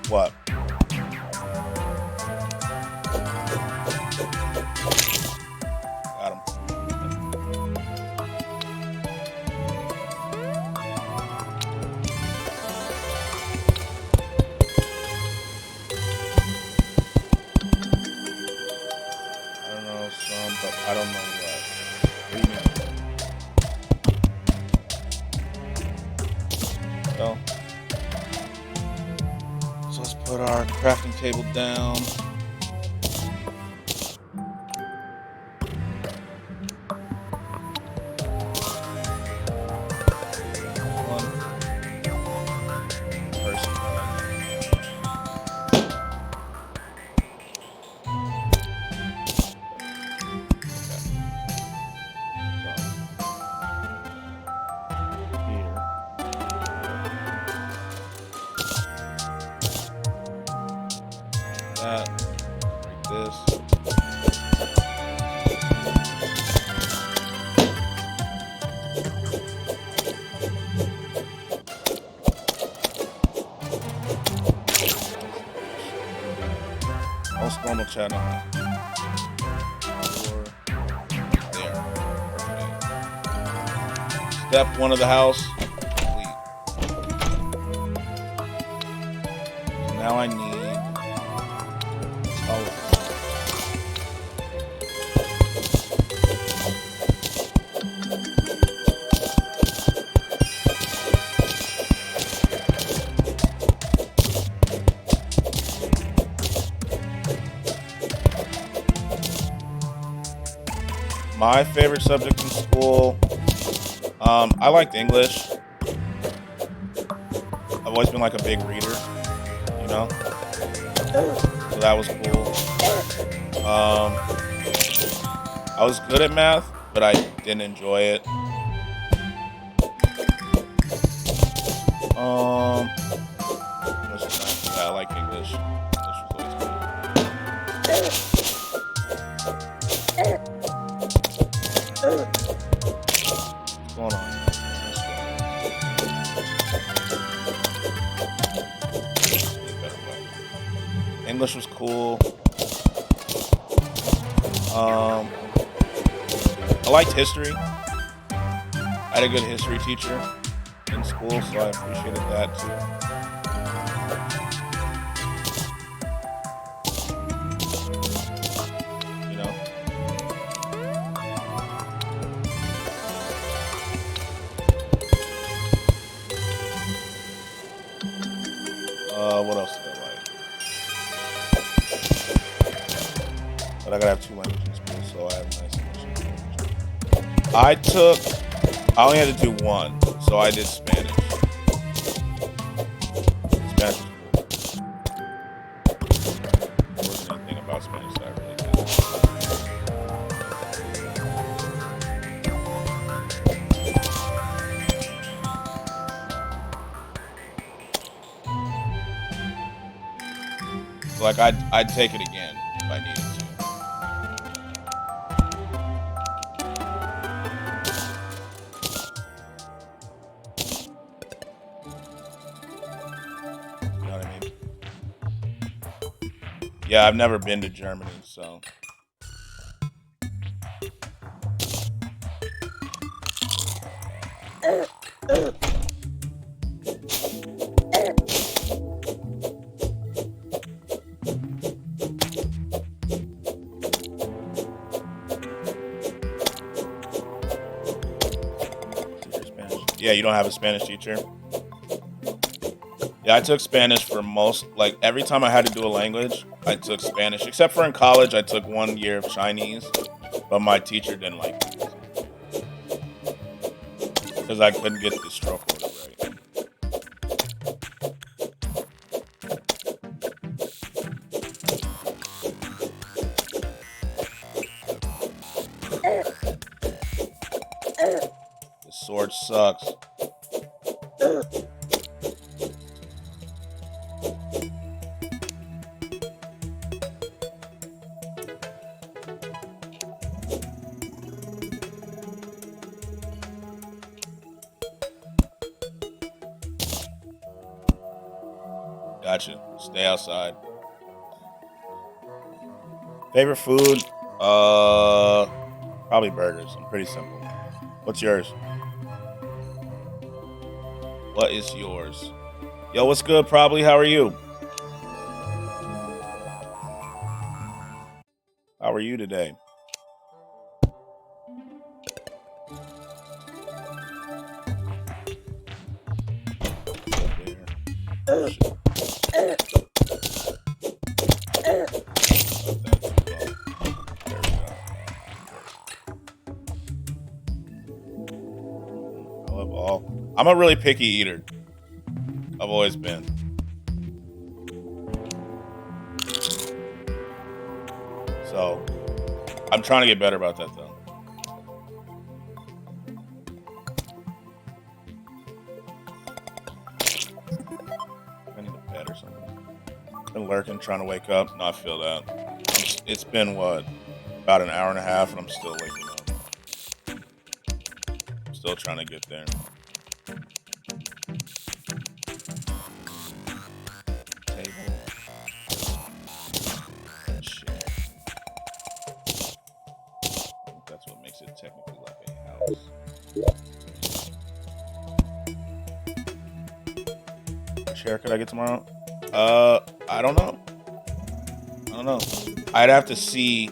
What? Got him. I don't know some, but I don't know what. What do you mean? So let's put our crafting table down. That, like this. Most normal channel. There. Perfect. Step 1 of the house complete. So now I need my favorite subject in school, I liked English. I've always been like a big reader, you know? So that was cool. I was good at math, but I didn't enjoy it. Yeah, I like English. English was always good. What's going on? English was cool. I liked history. I had a good history teacher in school, so I appreciated that too. You know? What else did I like? But I gotta have 2 languages in school, so I have a nice English. I only had to do 1, so So I did Spanish. Spanish was cool. There wasn't anything about Spanish that I really did. So like I'd take it again if I needed to. You know what I mean? Yeah, I've never been to Germany, so. Yeah, you don't have a Spanish teacher? Yeah, I took Spanish for most, like every time I had to do a language, I took Spanish. Except for in college, I took 1 year of Chinese, but my teacher didn't like it. Because I couldn't get the stroke order right. The sword sucks. Gotcha. Stay outside. Favorite food? Probably burgers. I'm pretty simple. What's yours? What is yours? Yo, what's good? Probably. How are you? How are you today? Oh, shit. I'm a really picky eater. I've always been. So, I'm trying to get better about that, though. I need a bed or something. Been lurking, trying to wake up. No, I feel that. It's been, what, about an hour and a half, and I'm still waking up. Still trying to get there. Technically like a house. Which haircut I get tomorrow? I don't know. I'd have to see.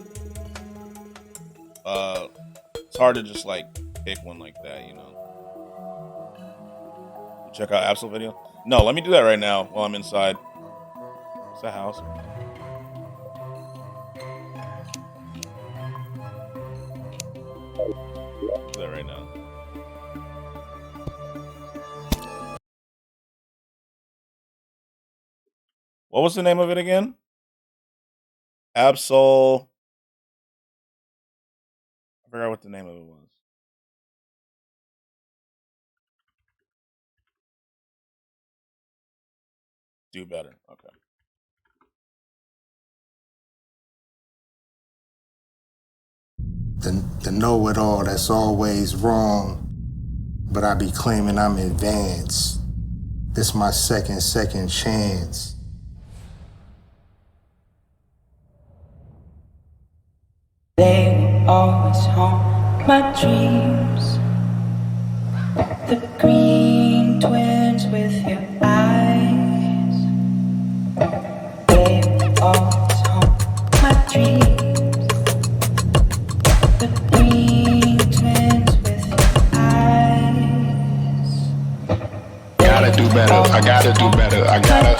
It's hard to just like pick one like that, you know. Check out Absol video. No, let me do that right now while I'm inside. It's a house. Do that right now. What was the name of it again? Absol. I forgot what the name of it was. Do better. Okay. The know-it-all that's always wrong, but I be claiming I'm advanced. This my second chance. They will always haunt my dreams. The green twins with your eyes. They will always haunt my dreams. The green twins with your eyes. Gotta do better, I gotta do better, I gotta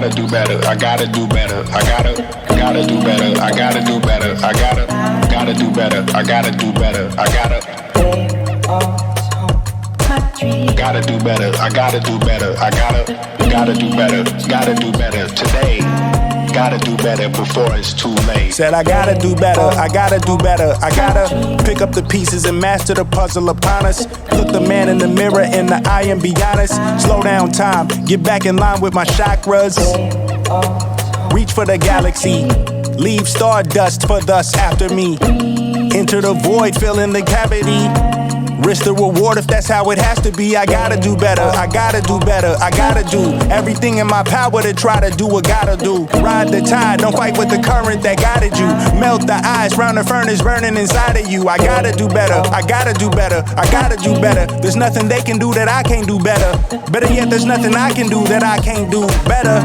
do better, I gotta do better, I gotta do better, I gotta do better, I gotta do better, I gotta do better, I gotta gotta do better. I gotta do better. Gotta do better today. Gotta do better before it's too late. Said I gotta do better, I gotta do better. I gotta pick up the pieces and master the puzzle upon us. Look the man in the mirror in the eye and be honest. Slow down time, get back in line with my chakras. Reach for the galaxy, leave stardust for thus after me. Enter the void, fill in the cavity. Risk the reward if that's how it has to be. I gotta do better, I gotta do better. I gotta do everything in my power to try to do what gotta do. Ride the tide, don't fight with the current that guided you. Melt the ice round the furnace burning inside of you. I gotta do better, I gotta do better. I gotta do better. There's nothing they can do that I can't do better. Better yet, there's nothing I can do that I can't do better.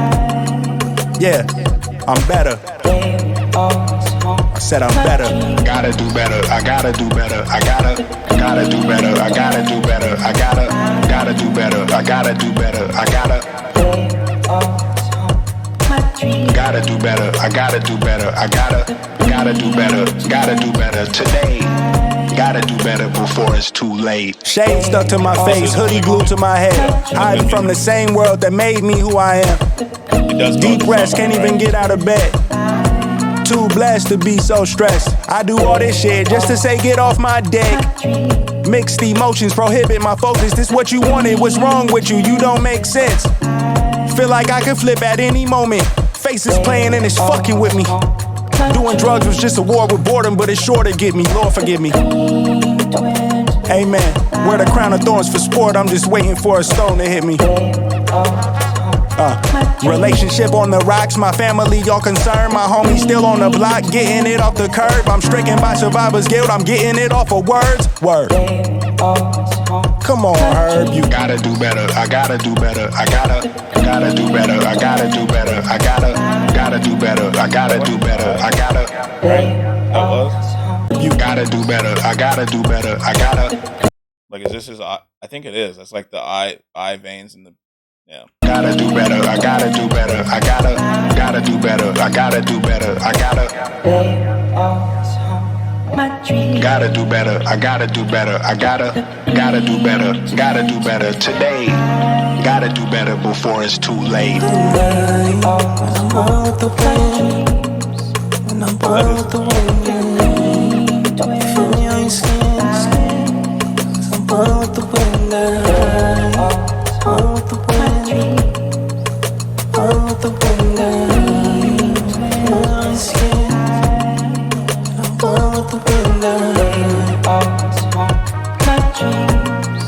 Yeah, I'm better. I said I'm better. Gotta do better. I gotta do better. I gotta do better. I gotta do better. I gotta do better. I gotta do better. I gotta do better. I gotta do better. I gotta do better. Gotta do better today. Gotta do better before it's too late. Shade stuck to my face, hoodie glued to my head. Hiding from the same world that made me who I am. Deep rest, can't even get out of bed. Too blessed to be so stressed. I do all this shit just to say get off my dick. Mixed emotions prohibit my focus. This what you wanted, what's wrong with you? You don't make sense. Feel like I could flip at any moment. Faces playing and it's fucking with me. Doing drugs was just a war with boredom, but it's sure to get me. Lord forgive me. Amen. Wear the crown of thorns for sport. I'm just waiting for a stone to hit me. Relationship on the rocks, my family all concerned. My homie still on the block, getting it off the curb. I'm stricken by survivor's guilt, I'm getting it off of words. Word. Come on, Herb, you gotta do better. I gotta do better. I gotta do better. I gotta do better. I gotta do better. I gotta do better. I gotta. That was. You gotta do better. I gotta do better. I gotta. Like, is this his eye? I think it is. That's like the eye veins in the. Yeah. Gotta do better. I gotta do better. I gotta do better. I gotta do better. I gotta. Gotta do better. I gotta do better. I gotta do better. Gotta do better today. Gotta do better before it's too late. When I'm born with the waves, when I'm born with the wind, feel me on your skin, 'cause I'm born with the wind, born with the wind, born with the wind, feel me on your skin, I'm born with the wind, my dreams.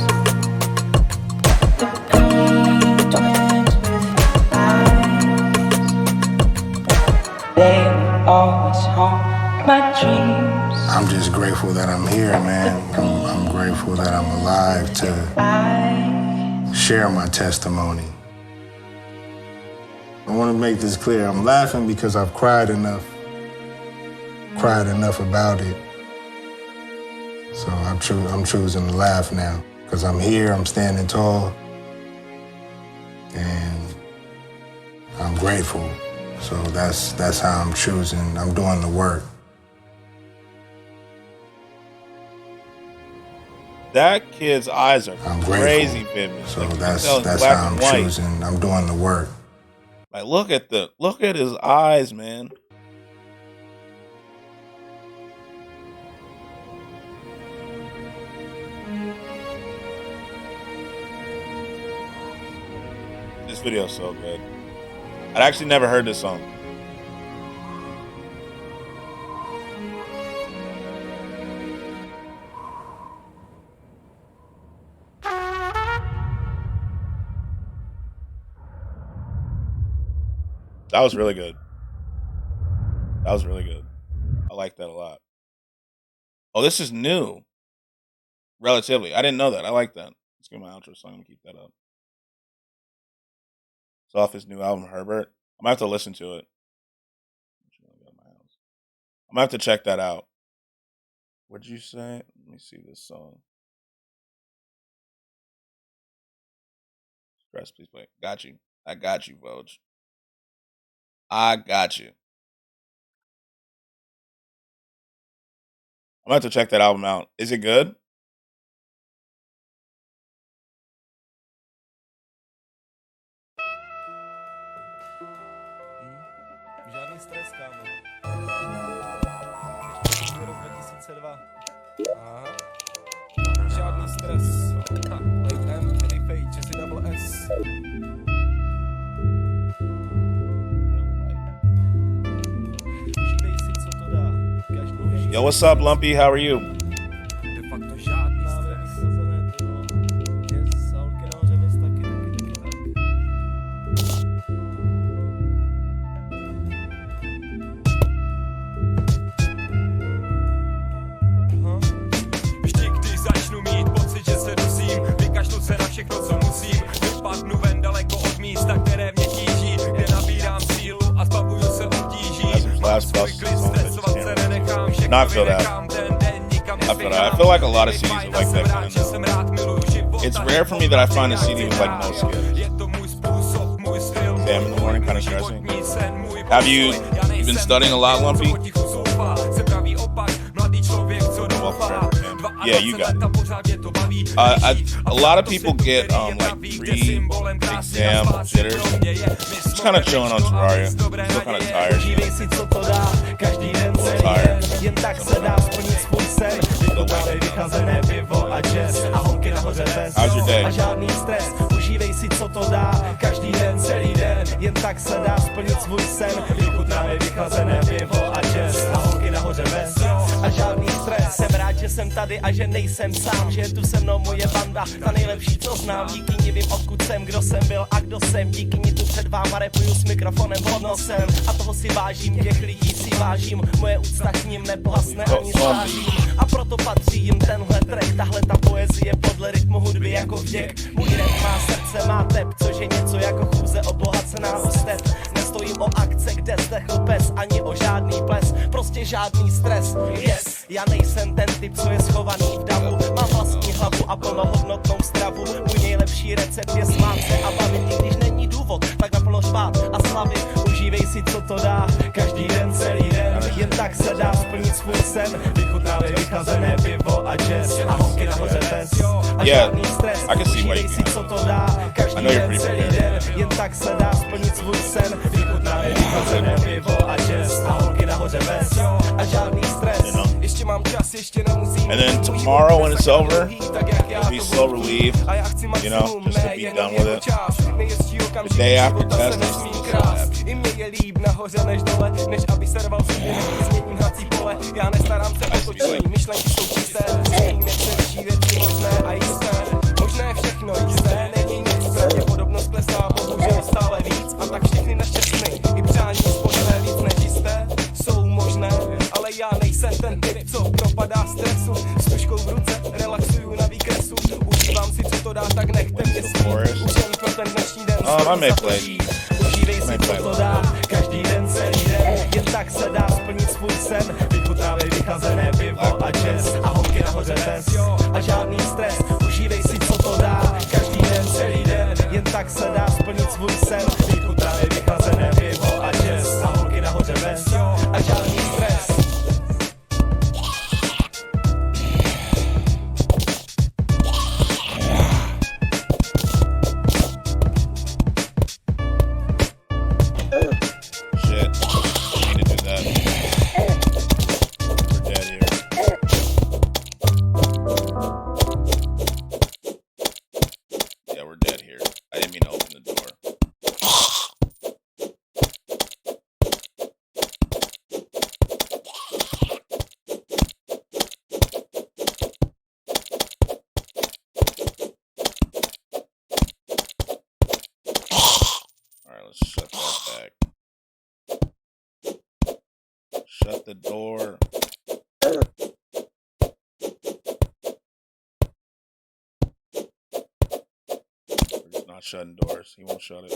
They will always haunt my dreams. I'm just grateful that I'm here, man. I'm grateful that I'm alive to share my testimony. I want to make this clear. I'm laughing because I've cried enough about it. So I'm choosing to laugh now because I'm here, I'm standing tall, and I'm grateful. So that's how I'm choosing. I'm doing the work. That kid's eyes are I'm crazy grateful. vivid. So Like, that's black how I'm and white. choosing. I'm doing the work. Like, look at his eyes, man. This video's so good. I'd actually never heard this song. That was really good. That was really good. I like that a lot. Oh, this is new. Relatively. I didn't know that. I like that. Let's get my outro song and keep that up. It's off his new album, Herbert. I'm gonna have to listen to it. I'm gonna have to check that out. What'd you say? Let me see this song. Skratsx, please play. Got you. I got you, Voj. I got you. I'm gonna have to check that album out. Is it good? Žádný stres. Late M, Eddie Fate, Jazzy Double S. Užívej si, co to dá. Každý Yo, what's up, Lumpy? How are you? de facto žádný stres. Yes, Saulky nahoře bez taky tak. Vždy, když začnu mít pocit, že se dusím, vykašlu se na všechno, co musím, vypadnu ven daleko od místa, které mě tíží, kde nabírám sílu a zbavuju se obtíží. Mám svůj klid, stresovat se nenechám, všechno vynechám, ten den nikam I feel like a lot of CDs are like that kind of now. It's rare for me that I find a CD with like no skills. Damn, in the morning, kind of stressing. Have you been studying a lot, Lumpy? Yeah, you got it. A lot of people get like pre-exam jitters. Just kind of chilling on Terraria. Still kind of tired. A little tired. How's your day? Užívej si, co to dá, každý den, celý den, jen tak se dá splnit svůj sen. Vychutnáme vychlazené pivo a jazz a holky nahoře bez. A žádný stres, jsem rád, že jsem tady a že nejsem sám, že je tu se mnou moje banda, ta nejlepší, co znám. Díky ní vím, odkud jsem, kdo jsem byl a kdo jsem. Díky ní tu před váma repuju s mikrofonem pod nosem. A toho si vážím, těch lidí si vážím, moje úcta k ním nepohasne ani stáří. A proto patří jim tenhle track, tahle ta poezie podle rytmu hudby jako vděk. Můj rap má srdce, má tep, což je něco jako chůze obohacená o step. Nestojím o akce, kde zdechl pes, ani o žádný ples, prostě žádný stres. Yes, já nejsem ten typ, co je schovaný v davu. Mám vlastní hlavu a plnohodnotnou stravu. Můj nejlepší recept je smát se a bavit, i když není důvod, tak naplno řvát a slavit. Užívej si, co to dá, každý den, celý den, jen tak se dá splnit svůj sen. Vychutnáme vychlazené pivo a jazz a holky nahoře bez. A žádný stres, užívej si, co to dá, každý den, celý den, jen tak se dá splnit svůj sen. Vychutnáme vychlazené pivo a jazz a holky nahoře bez. A žádný stres, ještě mám čas, ještě nemusím. And then tomorrow when it's over, you'll be so relieved, you know, just to be done with it. The day after test is so happy. I mě je líp nahoře než dole, než aby serval si změním hrací pole. Já nestarám se o to, čí myšlenky jsou čisté. Změním jak se vyšší věci možné a jisté. Možné všechno jisté, není nic. Pravděpodobnost klesá, bohužel stále víc. A tak všechny naše sny i přání spojené víc než jisté jsou možné. Ale já nejsem ten typ, co propadá stresu. S tužkou v ruce relaxuju na výkresu. Užívám si, co to dá, tak nechte mě snít. Už jen pro ten dnešní den Užívej si, co to dá, každý den, celý den, jen tak se dá splnit svůj sen. Vychutnávej vychlazené pivo a jazz a holky nahoře bez. A žádný stres, užívej si, co to dá, každý den, celý den, jen tak se dá splnit svůj sen. Vychutnávej vychlazené pivo a jazz a holky nahoře bez. A žádný stres. Shut the door. He's not shutting doors. He won't shut it.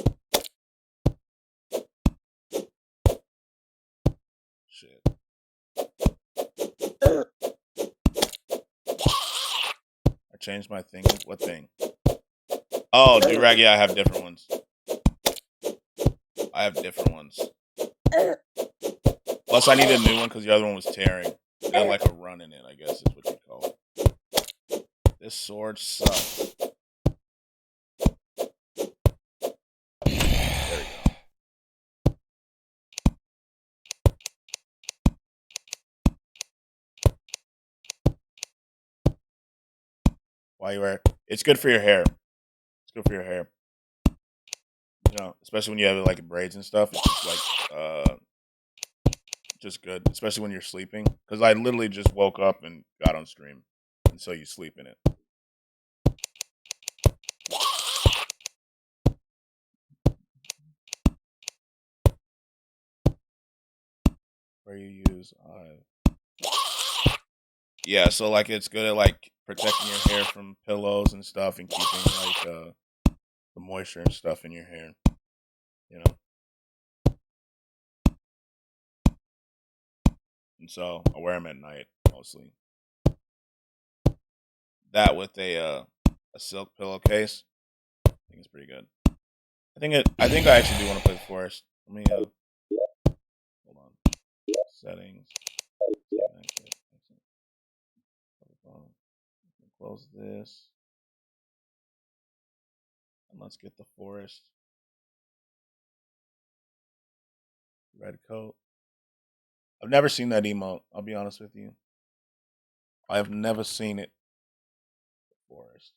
Shit. I changed my thing. What thing? Oh, do-rag. Yeah, I have different ones. I have different ones. Plus, I need a new one because the other one was tearing. It had like a run in it, I guess is what you call it. This sword sucks. Why you wear? It's good for your hair. It's good for your hair. You know, especially when you have like braids and stuff. It's just like just good, especially when you're sleeping. Because I literally just woke up and got on stream, and so you sleep in it. Where you use yeah, so like it's good at like protecting your hair from pillows and stuff and keeping like the moisture and stuff in your hair. You know. And so I wear them at night mostly. That with a silk pillowcase, I think it's pretty good. I think I actually do want to play the forest. Let me hold on. Settings. Close this. And let's get the forest. Red coat. I've never seen that emote. I'll be honest with you. I have never seen it. Forest.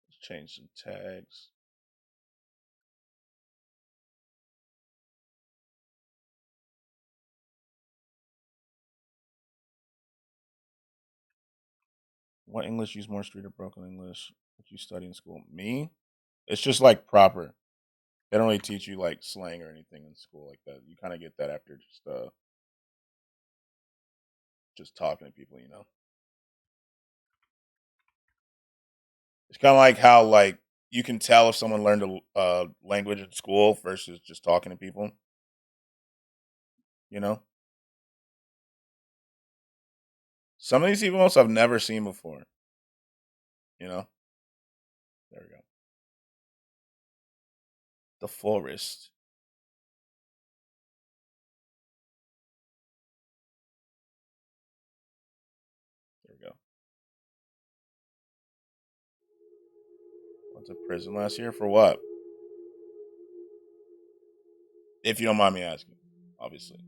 Let's change some tags. What English use more street or broken English? What you study in school? Me? It's just like proper. They don't really teach you like slang or anything in school like that. You kind of get that after just talking to people, you know. It's kind of like how like you can tell if someone learned a language in school versus just talking to people. You know, some of these emotes I've never seen before. You know, there we go. The forest. There we go. Went to prison last year for what? If you don't mind me asking, obviously.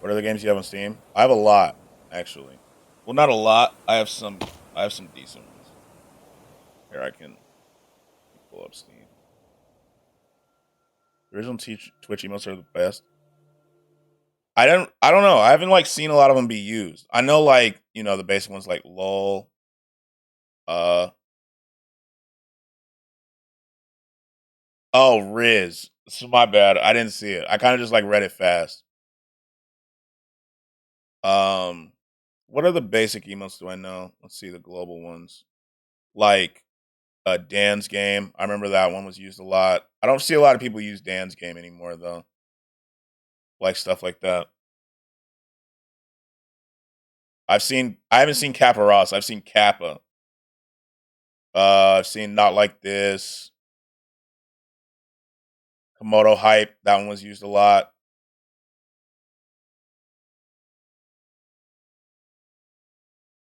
What other games do you have on Steam? I have a lot, actually. Well, not a lot. I have some. I have some decent ones. Here, I can pull up Steam. The original Twitch emotes are the best. I don't. I don't know. I haven't like seen a lot of them be used. I know, like the basic ones like lol. Oh, Riz. So my bad. I didn't see it. I kind of just like read it fast. Um, what are the basic emotes do I know? Let's see the global ones. Like Dan's game. I remember that one was used a lot. I don't see a lot of people use Dan's game anymore though. Like stuff like that. I haven't seen Kappa Ross. I've seen Kappa. I've seen Not Like This. Komodo Hype. That one was used a lot.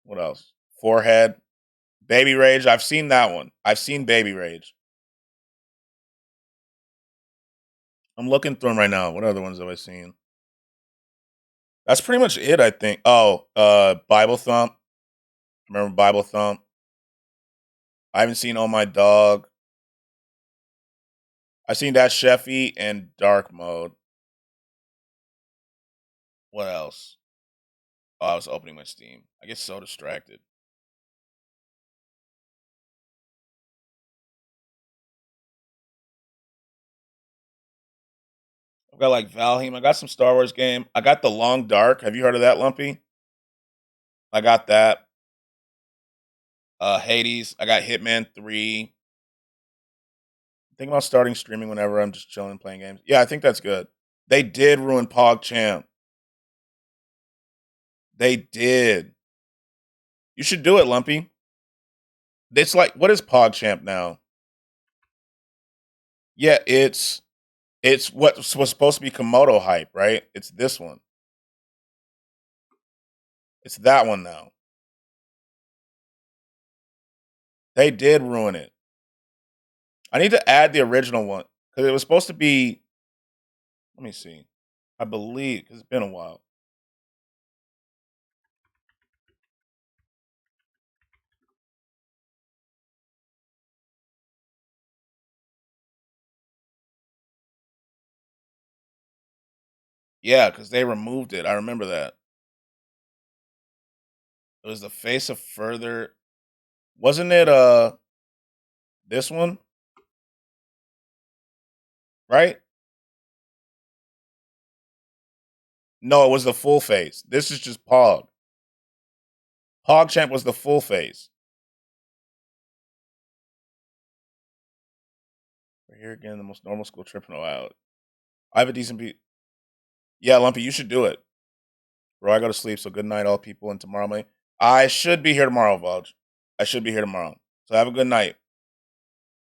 What else? Forehead. Baby Rage. I've seen that one. I've seen Baby Rage. I'm looking through them right now. What other ones have I seen? That's pretty much it, I think. Oh, Bible Thump. Remember Bible Thump? I haven't seen Oh My Dog. I've seen that Sheffy and Dark Mode. What else? Oh, I was opening my Steam. I get so distracted. I've got like Valheim. I got some Star Wars game. I got The Long Dark. Have you heard of that, Lumpy? I got that. Hades. I got Hitman 3. Think about starting streaming whenever I'm just chilling and playing games. Yeah, I think that's good. They did ruin PogChamp. They did. You should do it, Lumpy. It's like, what is PogChamp now? Yeah, it's what was supposed to be Komodo Hype, right? It's this one. It's that one now. They did ruin it. I need to add the original one because it was supposed to be. Let me see. I believe because it's been a while. Yeah, because they removed it. I remember that. It was the face of further. Wasn't it this one? Right? No, it was the full face. This is just Pog. PogChamp was the full face. We're here again, the most normal school trip in a while. I have a decent beat. Yeah, Lumpy, you should do it. Bro, I go to sleep, so good night, all people, and tomorrow morning. I should be here tomorrow, Voj. I should be here tomorrow. So have a good night.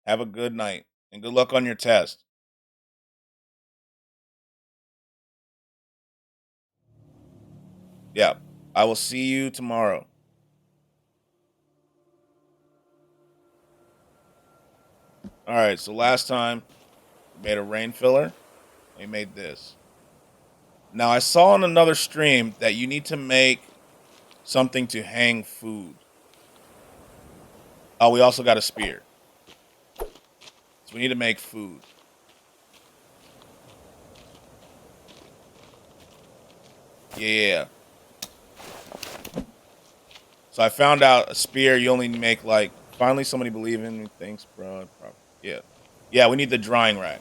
Have a good night. And good luck on your test. Yeah. I will see you tomorrow. Alright, so last time we made a rain filler. We made this. Now I saw on another stream that you need to make something to hang food. Oh, we also got a spear. So we need to make food. Yeah. So I found out a spear you only make like. Finally, somebody believe in me. Thanks, bro. Yeah. Yeah, we need the drying rack.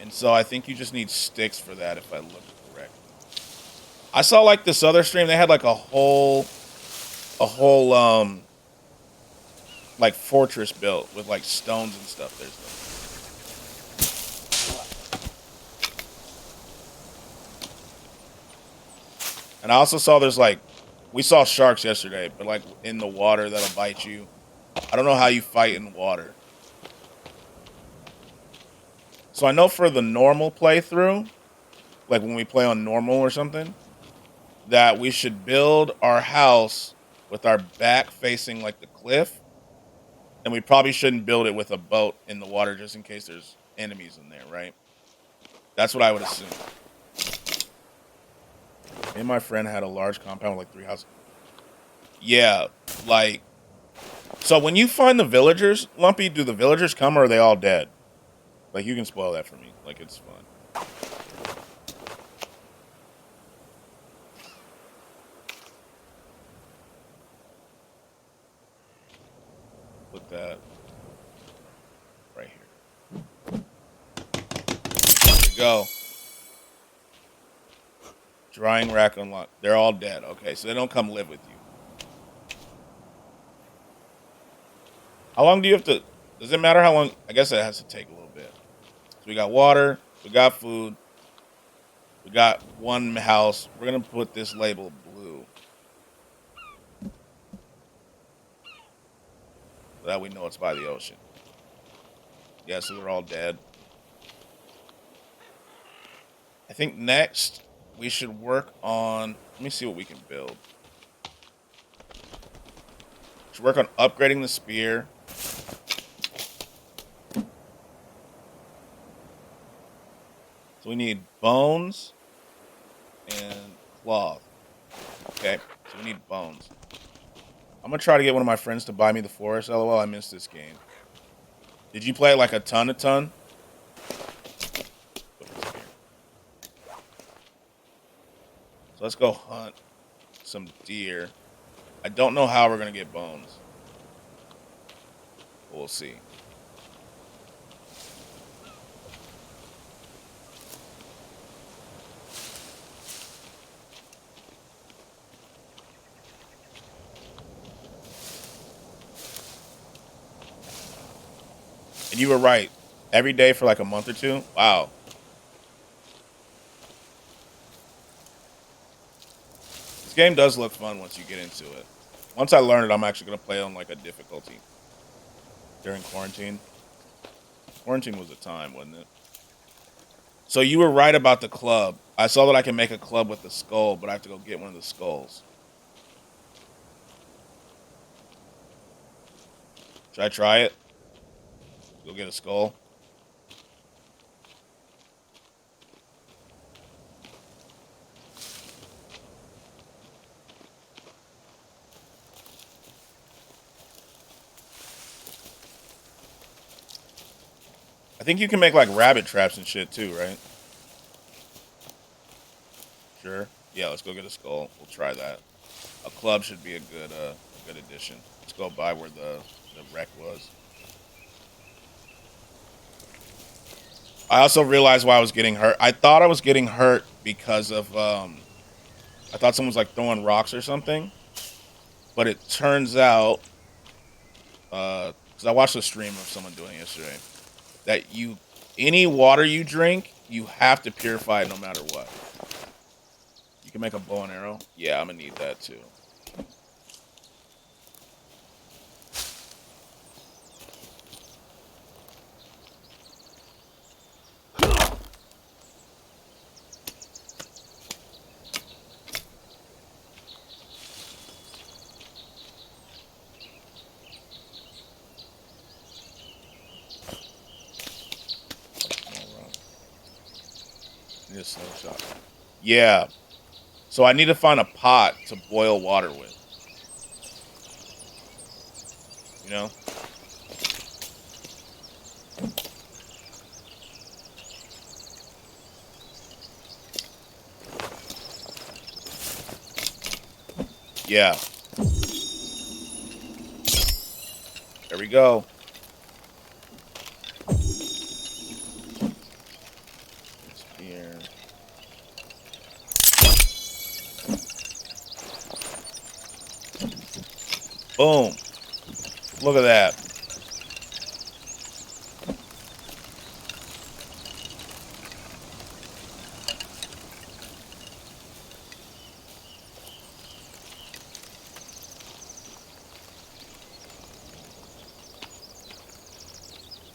And so I think you just need sticks for that if I look correctly. I saw like this other stream, they had like a whole like fortress built with like stones and stuff. There's like, and I also saw there's like, we saw sharks yesterday, but like in the water that'll bite you. I don't know how you fight in water. So I know for the normal playthrough, like when we play on normal or something, that we should build our house with our back facing like the cliff. And we probably shouldn't build it with a boat in the water just in case there's enemies in there, right? That's what I would assume. Me and my friend had a large compound with like 3 houses. Yeah, like... So when you find the villagers, Lumpy, do the villagers come or are they all dead? Like, you can spoil that for me. Like, it's fun. Put that right here. There we go. Drying rack unlocked. They're all dead. Okay, so they don't come live with you. How long do you have to... Does it matter how long... I guess it has to take a little bit. So we got water. We got food. We got one house. We're going to put this label blue. So that we know it's by the ocean. Yeah, so they're all dead. I think next we should work on... Let me see what we can build. We should work on upgrading the spear. So we need bones and cloth. Okay, so we need bones. I'm going to try to get one of my friends to buy me the forest. LOL, I missed this game. Did you play it like a ton? So let's go hunt some deer. I don't know how we're going to get bones. But we'll see. And you were right. Every day for like a month or two? Wow. This game does look fun once you get into it. Once I learn it, I'm actually going to play on like a difficulty. During quarantine. Quarantine was a time, wasn't it? So you were right about the club. I saw that I can make a club with the skull, but I have to go get one of the skulls. Should I try it? Go get a skull. I think you can make like rabbit traps and shit too, right? Sure. Yeah, let's go get a skull. We'll try that. A club should be a good addition. Let's go by where the wreck was. I also realized why I was getting hurt. I thought I was getting hurt because of I thought someone was like throwing rocks or something. But it turns out, because I watched a stream of someone doing it yesterday, that any water you drink, you have to purify it no matter what. You can make a bow and arrow. Yeah, I'm gonna need that too. Need a slingshot. Yeah. So I need to find a pot to boil water with. You know? Yeah. There we go. It's here. Boom. Look at that.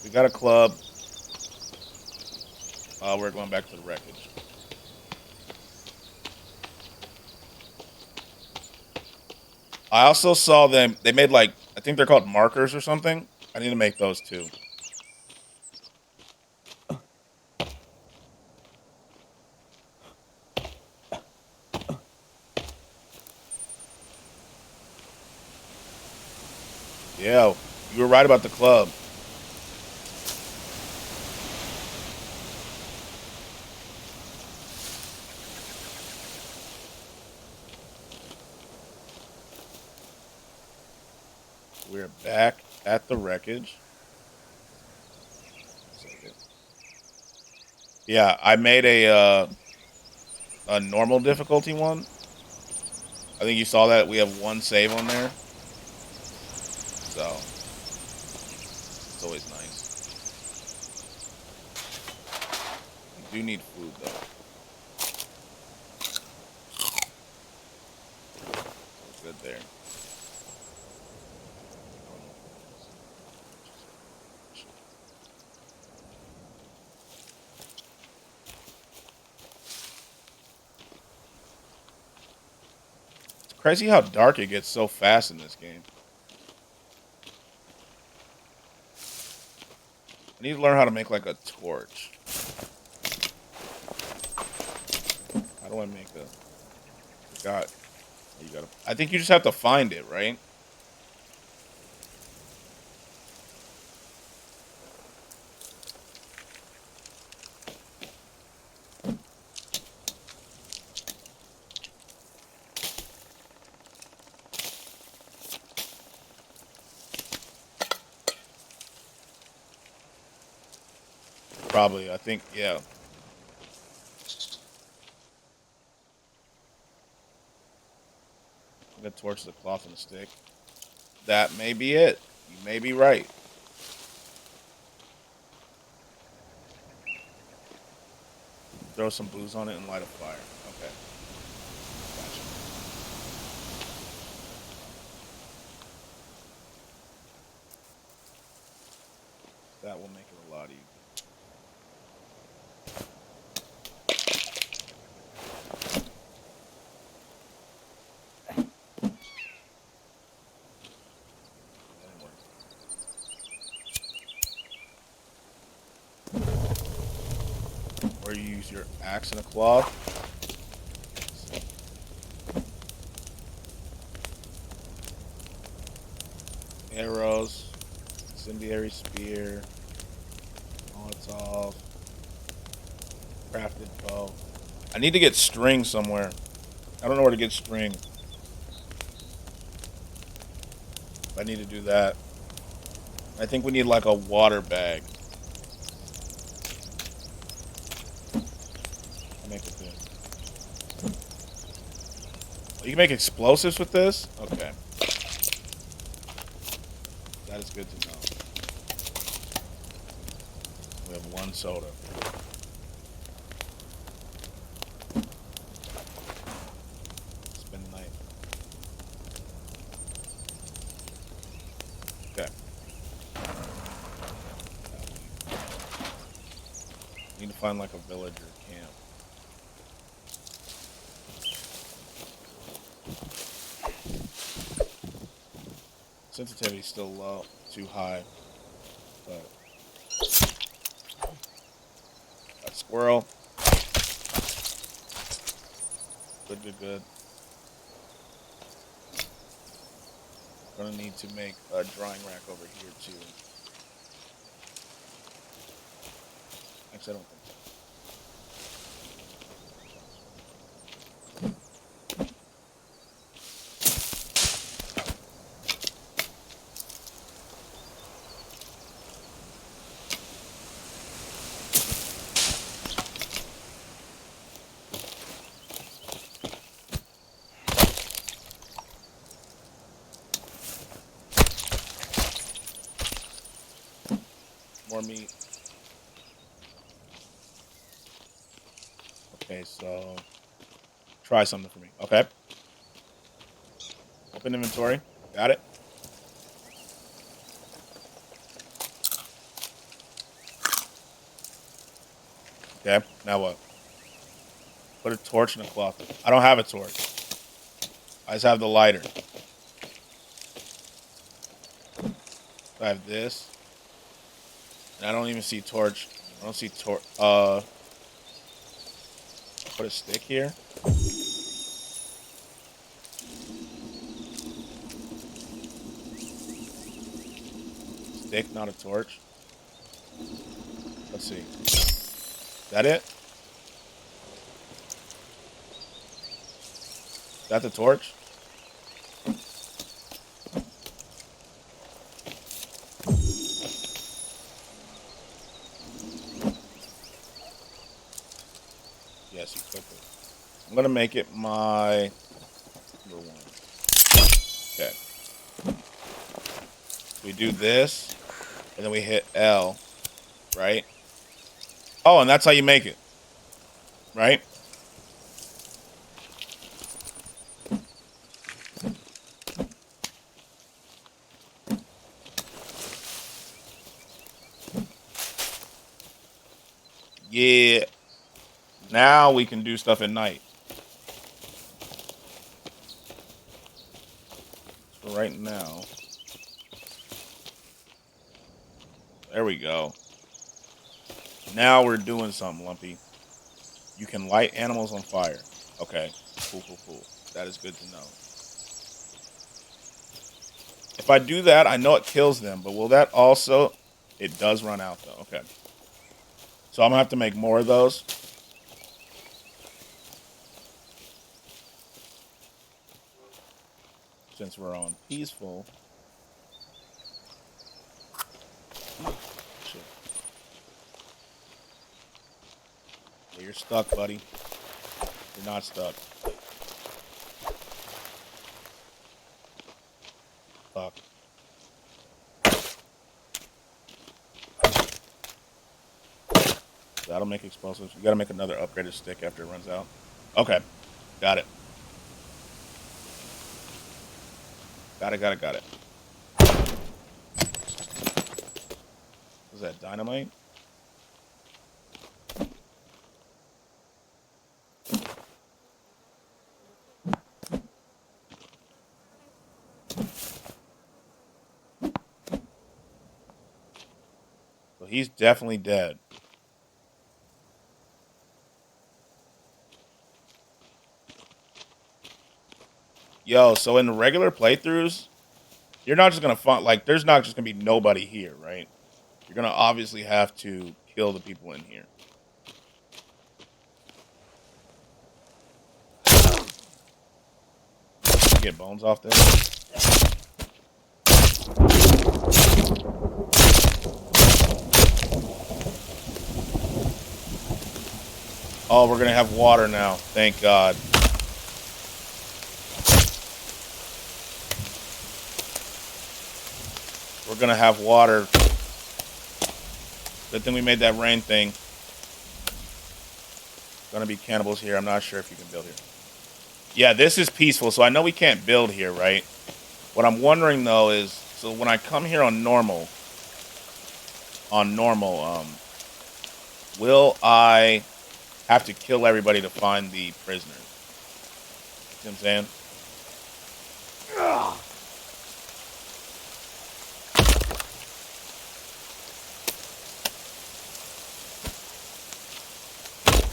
We got a club. We're going back to the wreckage. I also saw them. They made like, I think they're called markers or something. I need to make those too. Yeah, you were right about the club. We're back at the wreckage. Yeah, I made a normal difficulty one. I think you saw that we have one save on there. So it's always nice. We do need food though. We're good there. Crazy how dark it gets so fast in this game. I need to learn how to make like a torch. How do I make a... Forgot. You gotta... I think you just have to find it, right? Probably, I think, yeah. I'm gonna torch the cloth and the stick. That may be it. You may be right. Throw some booze on it and light a fire. Okay. Gotcha. That will make it a lot easier. you use your axe and a cloth. Arrows, incendiary spear, Molotov, crafted bow. I need to get string somewhere. I don't know where to get string. I need to do that. I think we need like a water bag. Make it good. You can make explosives with this? Okay. That is good to know. We have one soda. Spend the night. Okay. Need to find like a villager camp. Sensitivity's still low, too high. But got squirrel. Good. Gonna need to make a drying rack over here too. Actually, I don't think so. More meat. Okay, so try something for me. Okay. Open inventory. Got it. Okay, now what? Put a torch in a cloth. I don't have a torch. I just have the lighter. I have this. And I don't even see torch. I don't see torch. Put a stick here. Stick, not a torch. Let's see. Is that it? Is that the torch? Yes, equip it. I'm gonna make it my number one. Okay. We do this, and then we hit L, right? Oh, and that's how you make it, right? Yeah. Now we can do stuff at night. So right now. There we go. Now we're doing something, Lumpy. You can light animals on fire. Okay. Cool. That is good to know. If I do that, I know it kills them, but will that also... It does run out, though. Okay. So I'm going to have to make more of those. Since we're on peaceful. Shit. Yeah, you're stuck, buddy. You're not stuck. Fuck. That'll make explosives. You gotta make another upgraded stick after it runs out. Okay. Got it. Got it. Is that dynamite? So he's definitely dead. Yo, so in the regular playthroughs, you're not just gonna find like there's not just gonna be nobody here, right? You're gonna obviously have to kill the people in here. Get bones off there. Oh, we're gonna have water now. Thank God. We're gonna have water. Good thing we made that rain thing. Gonna be cannibals here. I'm not sure if you can build here. Yeah, this is peaceful, so I know we can't build here, right? What I'm wondering though is, so when I come here on normal, will I have to kill everybody to find the prisoners? You know what I'm saying? Ugh.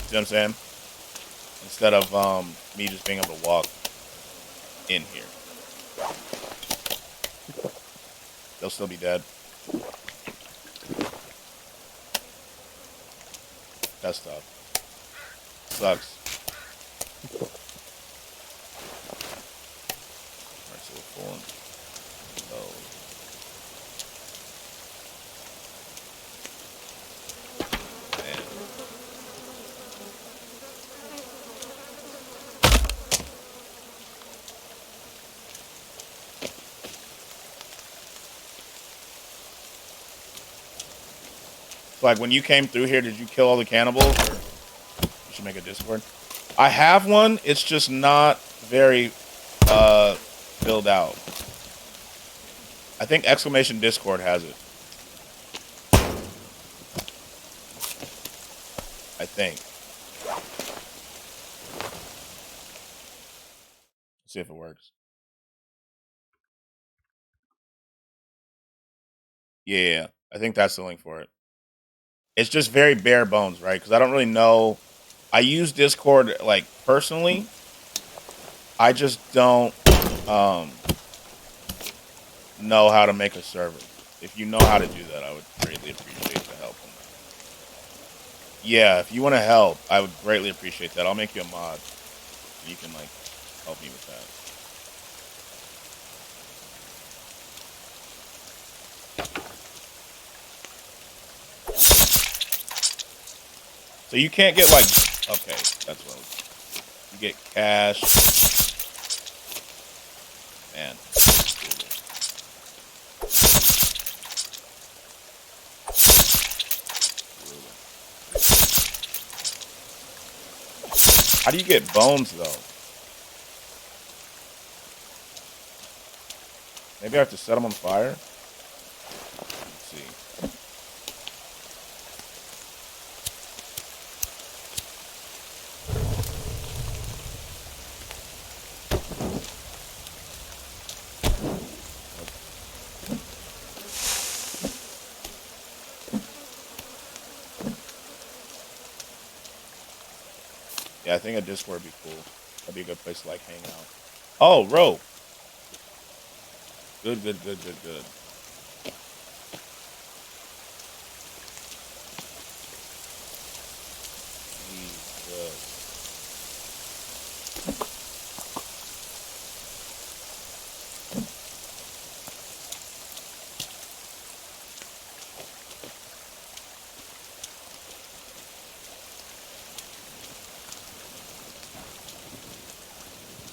See what I'm saying? Instead of me just being able to walk in here. They'll still be dead. That's tough. Sucks. Alright, so we're full. Like, when you came through here, did you kill all the cannibals? Or you should make a Discord. I have one. It's just not very filled out. I think exclamation Discord has it. I think. Let's see if it works. Yeah, I think that's the link for it. It's just very bare bones, right? Because I don't really know. I use Discord, like, personally. I just don't know how to make a server. If you know how to do that, I would greatly appreciate the help on that. Yeah, if you want to help, I would greatly appreciate that. I'll make you a mod. You can, like, help me with that. So you can't get, like, okay, that's what you get cash. Man. How do you get bones, though? Maybe I have to set them on fire? Let's see. Yeah, I think a Discord would be cool. That'd be a good place to, like, hang out. Oh, row. Good. Jesus.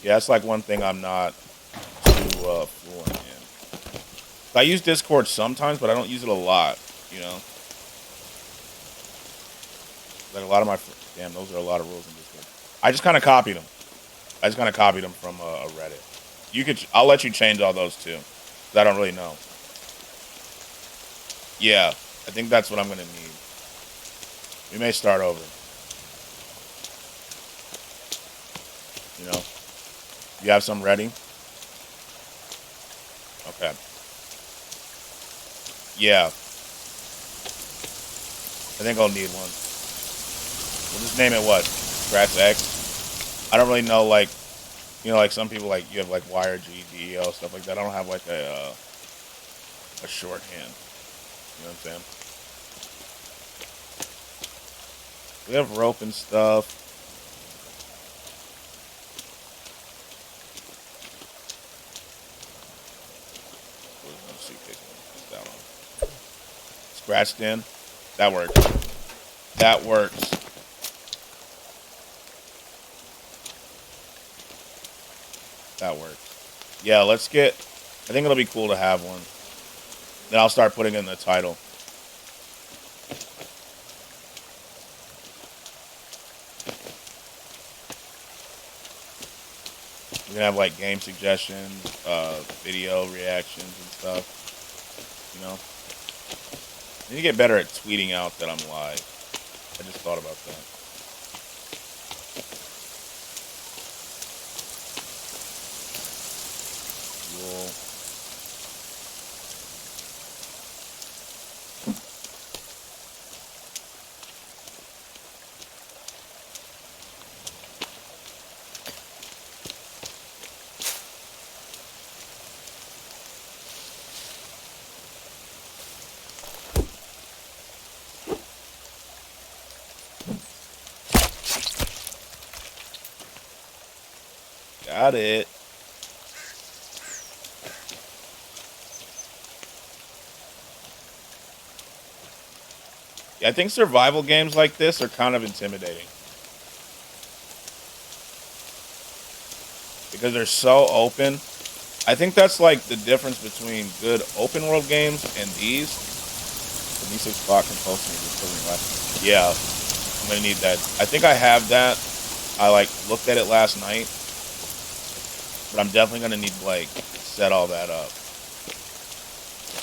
Yeah, that's like one thing I'm not too fluent in. I use Discord sometimes, but I don't use it a lot, you know? Like a lot of my... Damn, those are a lot of rules in Discord. I just kind of copied them. From a Reddit. You could... I'll let you change all those, too. Because I don't really know. Yeah, I think that's what I'm going to need. We may start over. You know? You have some ready? Okay. Yeah. I think I'll need one. We'll just name it what? Skratsx? I don't really know, like, You know, like some people, like you have like YRGDEO, stuff like that. I don't have like a shorthand. You know what I'm saying? We have rope and stuff. Let's see, that one. Scratched in. That works. That works. That works. Yeah, let's get... I think it'll be cool to have one. Then I'll start putting in the title. We're gonna have like game suggestions, video reactions and stuff. You know? I need to get better at tweeting out that I'm live. I just thought about that. Cool. Got it. Yeah, I think survival games like this are kind of intimidating. Because they're so open. I think that's like the difference between good open world games and these. The D6 spot can post me. Yeah, I'm gonna need that. I think I have that. I like looked at it last night. But I'm definitely gonna need to like set all that up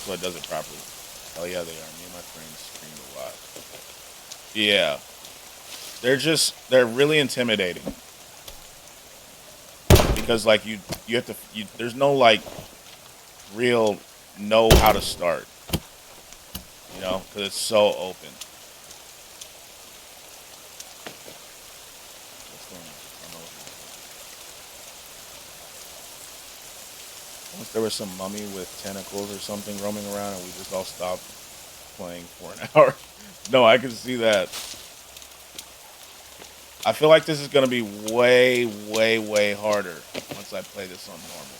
so it does it properly. Oh yeah, they are. Me and my friends stream a lot. Yeah, they're really intimidating because like you have to there's no like real know how to start, you know, because it's so open. Once there was some mummy with tentacles or something roaming around and we just all stopped playing for an hour. No, I can see that. I feel like this is going to be way, way, way harder once I play this on normal.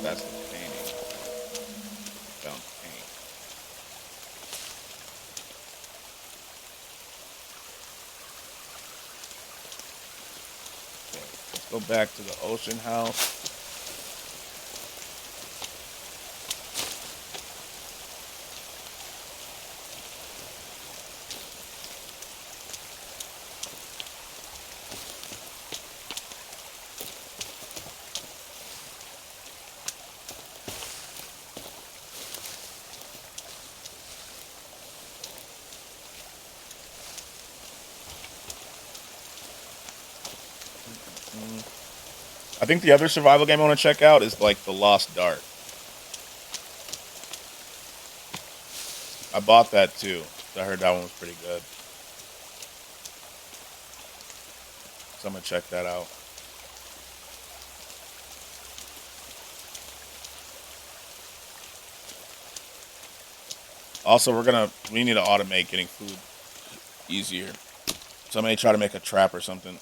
That's the painting. Found paint. Go back to the ocean house. I think the other survival game I want to check out is like The Lost Dart. I bought that too. I heard that one was pretty good. So I'm going to check that out. Also, we need to automate getting food easier. So I may try to make a trap or something.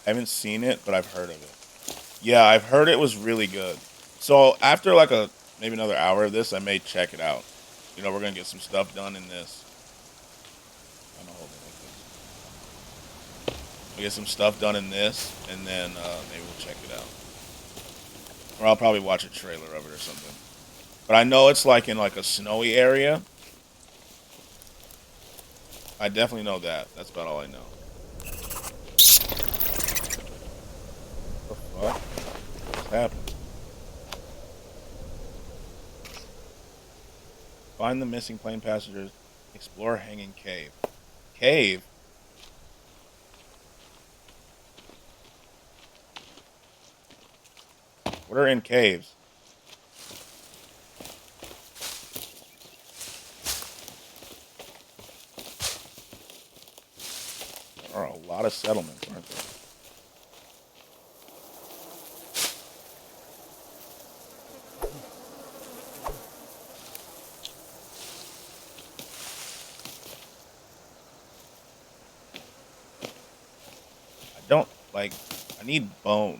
I haven't seen it, but I've heard of it. Yeah, I've heard it was really good. So after like maybe another hour of this, I may check it out. You know, we're going to get some stuff done in this. I'm going to hold it like this. We'll get some stuff done in this, and then maybe we'll check it out. Or I'll probably watch a trailer of it or something. But I know it's like in like a snowy area. I definitely know that. That's about all I know. What? What's happening? Find the missing plane passengers. Explore hanging cave. Cave? What are in caves? There are a lot of settlements, aren't there? I don't, like, I need bones.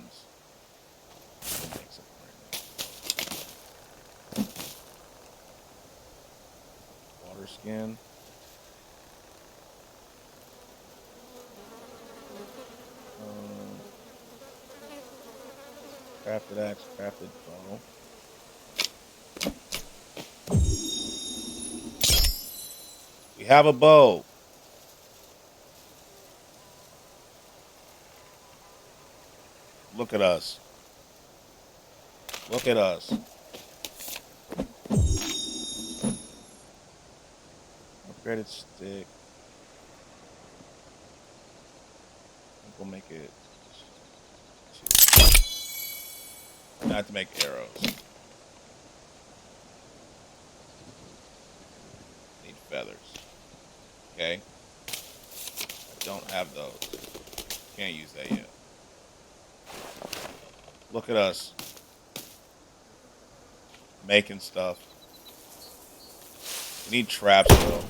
Water skin. Crafted axe, crafted bow. We have a bow. Look at us. Look at us. Upgraded stick. I think we'll make it. Not to make arrows. Need feathers. Okay. I don't have those. Can't use that yet. Look at us. Making stuff. We need traps though.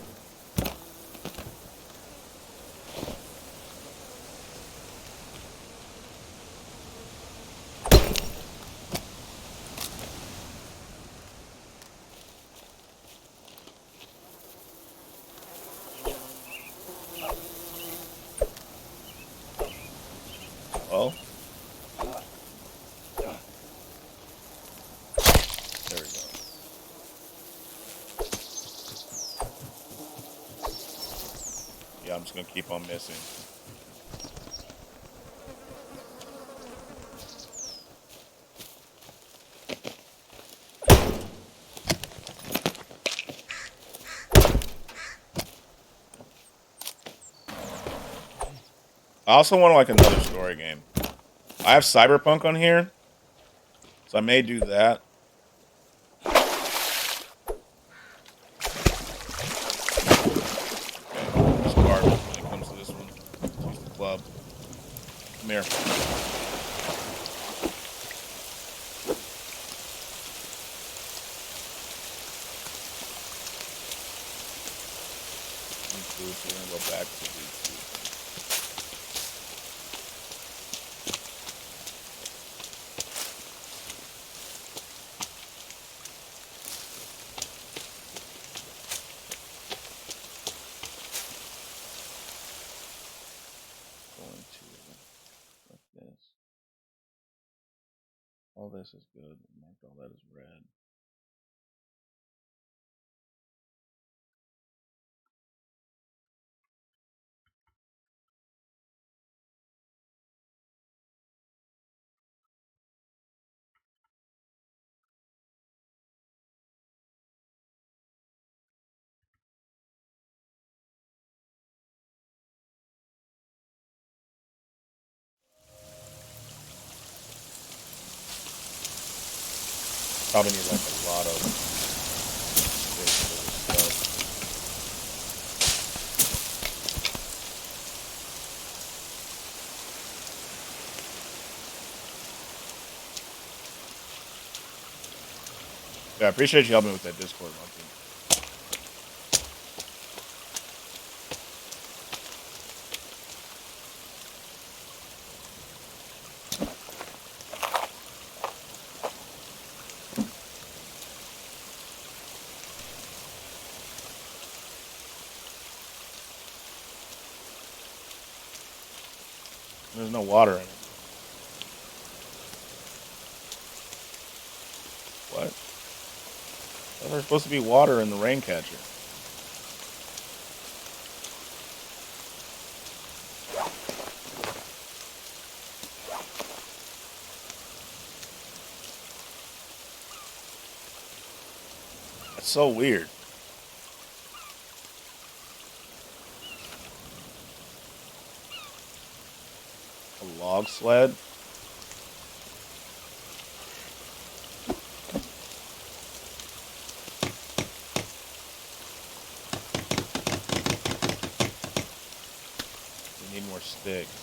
Oh. There we go. Yeah, I'm just gonna keep on missing. I also want like another story game. I have Cyberpunk on here, so I may do that. Okay, discard when it comes to this one. Let's use the club. Come here. We're gonna go back to the all this is good. Mark all that as red. Probably need like a lot of stuff. Yeah, I appreciate you helping with that Discord, Monkey. There's no water in it. What? There's supposed to be water in the rain catcher. That's so weird. A log sled? sticks.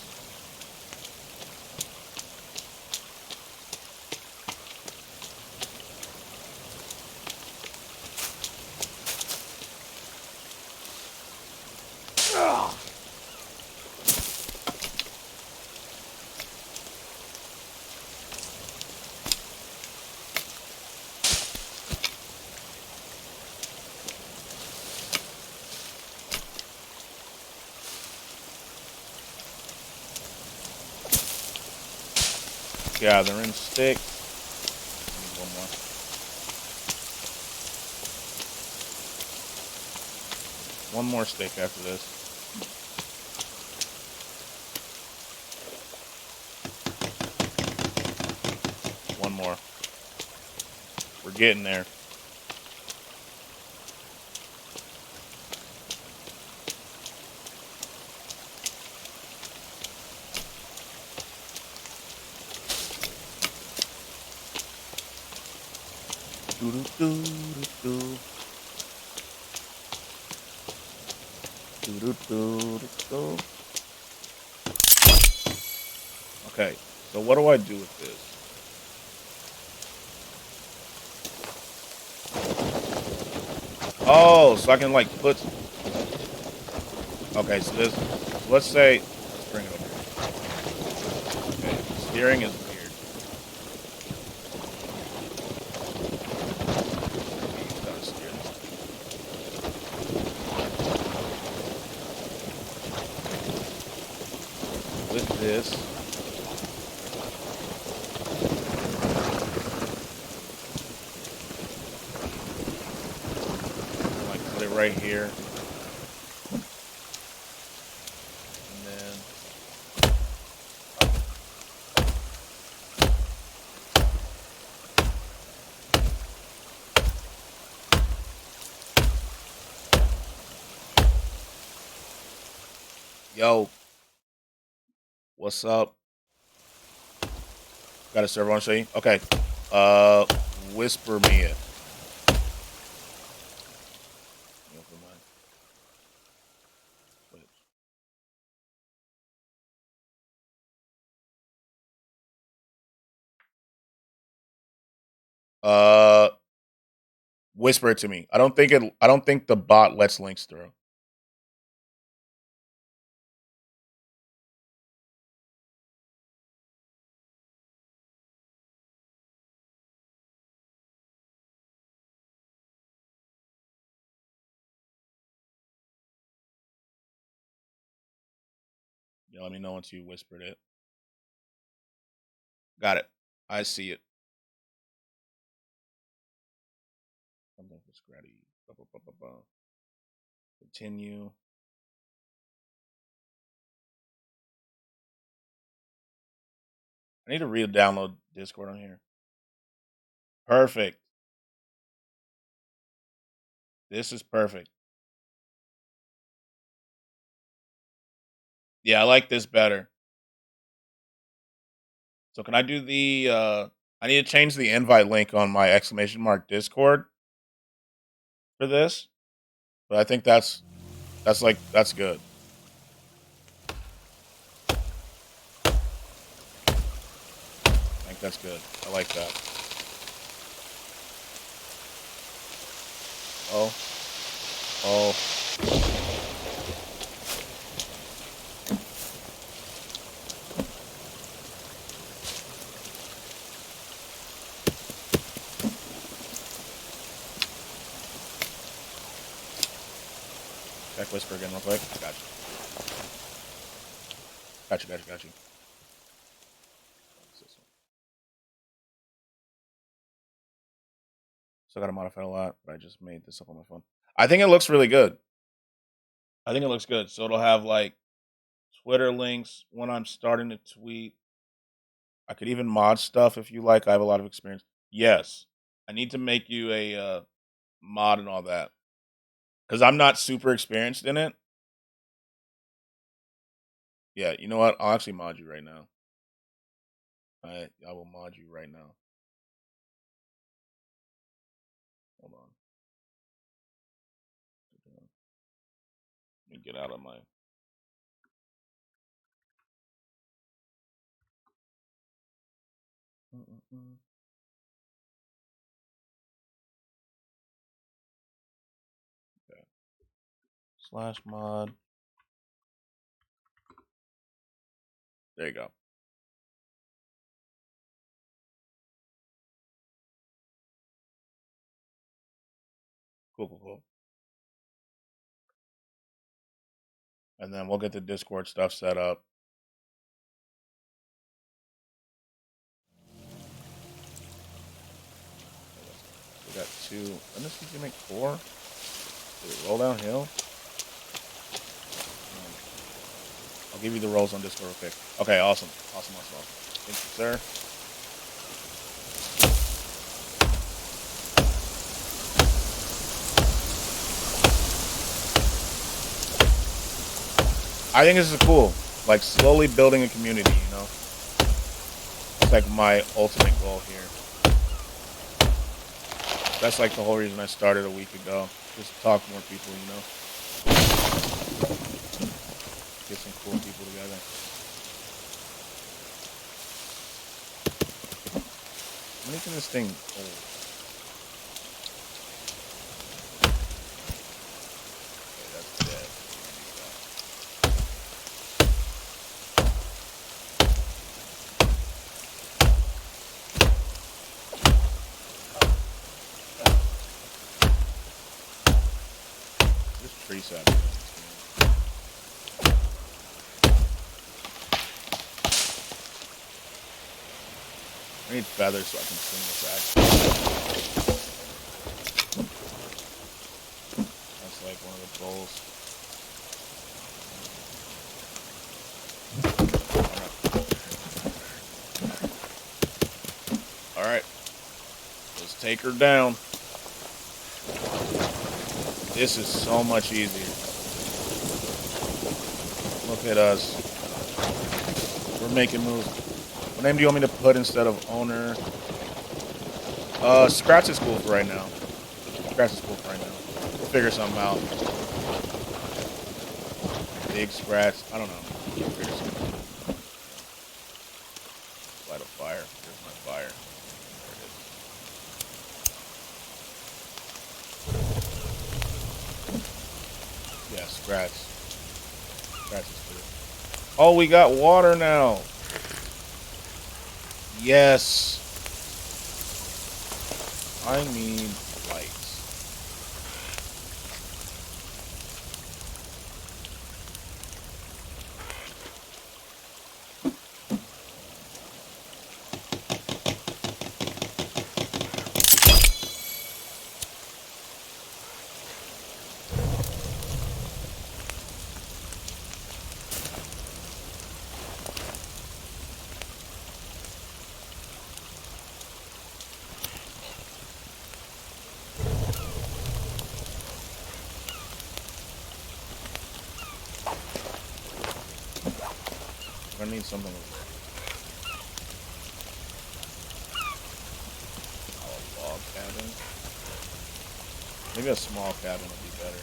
Gathering sticks. Need one more. One more stick after this. One more. We're getting there. Okay, so what do I do with this? Oh, so I can like put. Okay, so this. Let's say. Let's bring it over here. Okay, steering is weird. Gotta steer this. With this. Like put it right here. And then yo, what's up? Got a server on show you? Okay. Whisper me it. Never mind. Switch. Whisper it to me. I don't think the bot lets links through. Yeah, let me know once you whispered it. Got it. I see it. Something for Scratty. Continue. I need to re-download Discord on here. Perfect. This is perfect. Yeah, I like this better. So can I do the I need to change the invite link on my exclamation mark Discord for this. But I think that's good. I think that's good. I like that. Oh. Oh. Check whisper again real quick. Gotcha. Gotcha. What's this one? Still gotta modify a lot, but I just made this up on my phone. I think it looks really good. So it'll have like Twitter links when I'm starting to tweet. I could even mod stuff if you like. I have a lot of experience. Yes. I need to make you a mod and all that. Because I'm not super experienced in it. Yeah, you know what? I'll actually mod you right now. I will mod you right now. Hold on. Let me get out of my /mod. There you go. Cool. And then we'll get the Discord stuff set up. We got 2. And this is gonna make 4. Did it roll downhill? I'll give you the rolls on Discord real quick. Okay, awesome. Thank you, sir. I think this is cool. Like, slowly building a community, you know? It's like my ultimate goal here. That's like the whole reason I started a week ago. Just to talk to more people, you know? Get some cool people together. I'm making this thing old. Okay, that's dead. This tree sap. I need feathers so I can swing this axe. That's like one of the goals. Alright. Let's take her down. This is so much easier. Look at us. We're making moves. What name do you want me to put instead of owner? Skratsx is cool for right now. We'll figure something out. Big Skratsx. I don't know. We'll figure something out. Light a fire. There's my fire. There it is. Yeah, Skratsx. Skratsx is good. Oh, we got water now. Yes. I need lights. I need something with a log cabin. Maybe a small cabin would be better.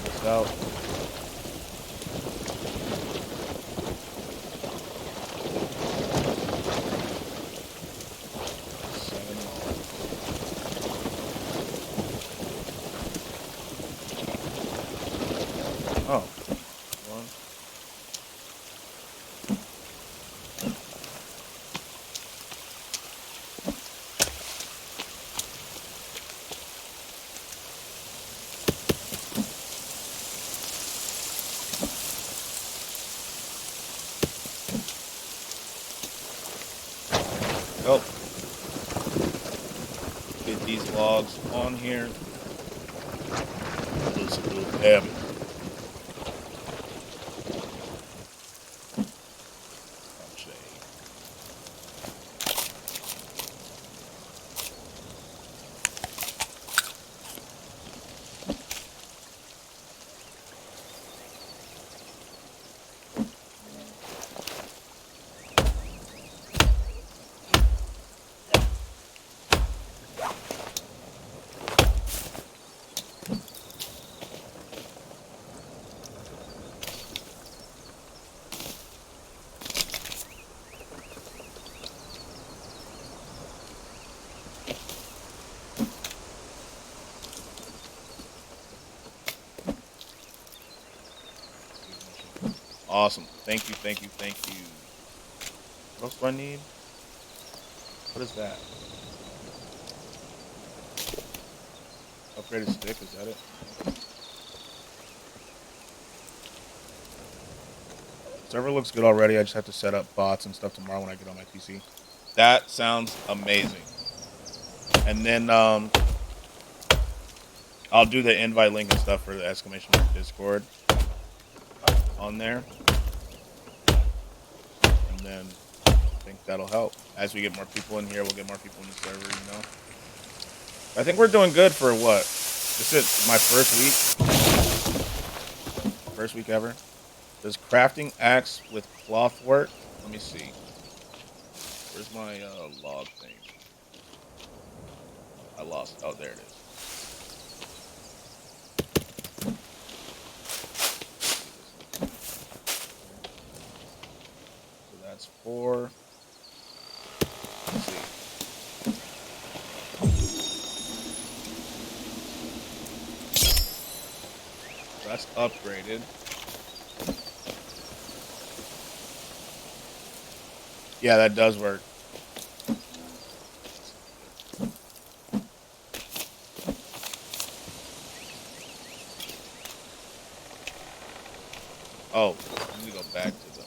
This out. Oh. One. logs on here. Let's do it. Awesome. Thank you, thank you, thank you. What else do I need? What is that? Upgraded stick, is that it? Server looks good already. I just have to set up bots and stuff tomorrow when I get on my PC. That sounds amazing. And then I'll do the invite link and stuff for the exclamation mark Discord on there. And then I think that'll help. As we get more people in here, we'll get more people in the server, you know. I think we're doing good for what? This is my first week. First week ever. Does crafting axe with cloth work? Let me see. Where's my log thing? I lost. Oh, there it is. So that's 4. Let's see. So that's upgraded. Yeah, that does work. Oh, we need to go back to the...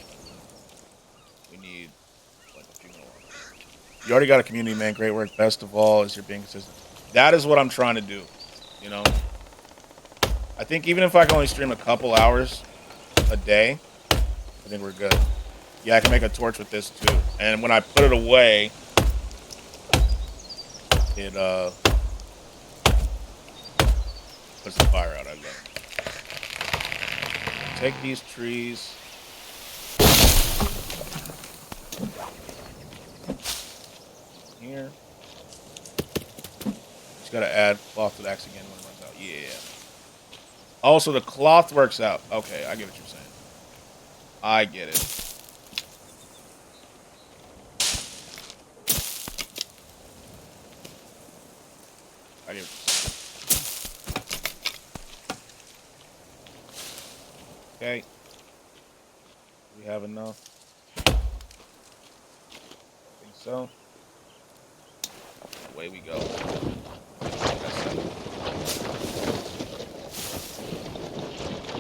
We need like a few more. You already got a community, man. Great work. Best of all is you're being consistent. That is what I'm trying to do, you know? I think even if I can only stream a couple hours a day, I think we're good. Yeah, I can make a torch with this too. And when I put it away, it puts the fire out. I love it. Take these trees. Here. Just gotta add cloth to the axe again when it runs out. Yeah. Also, the cloth works out. Okay, I get what you're saying. I get it. I get what you're saying. Okay. We have enough. I think so. Away we go.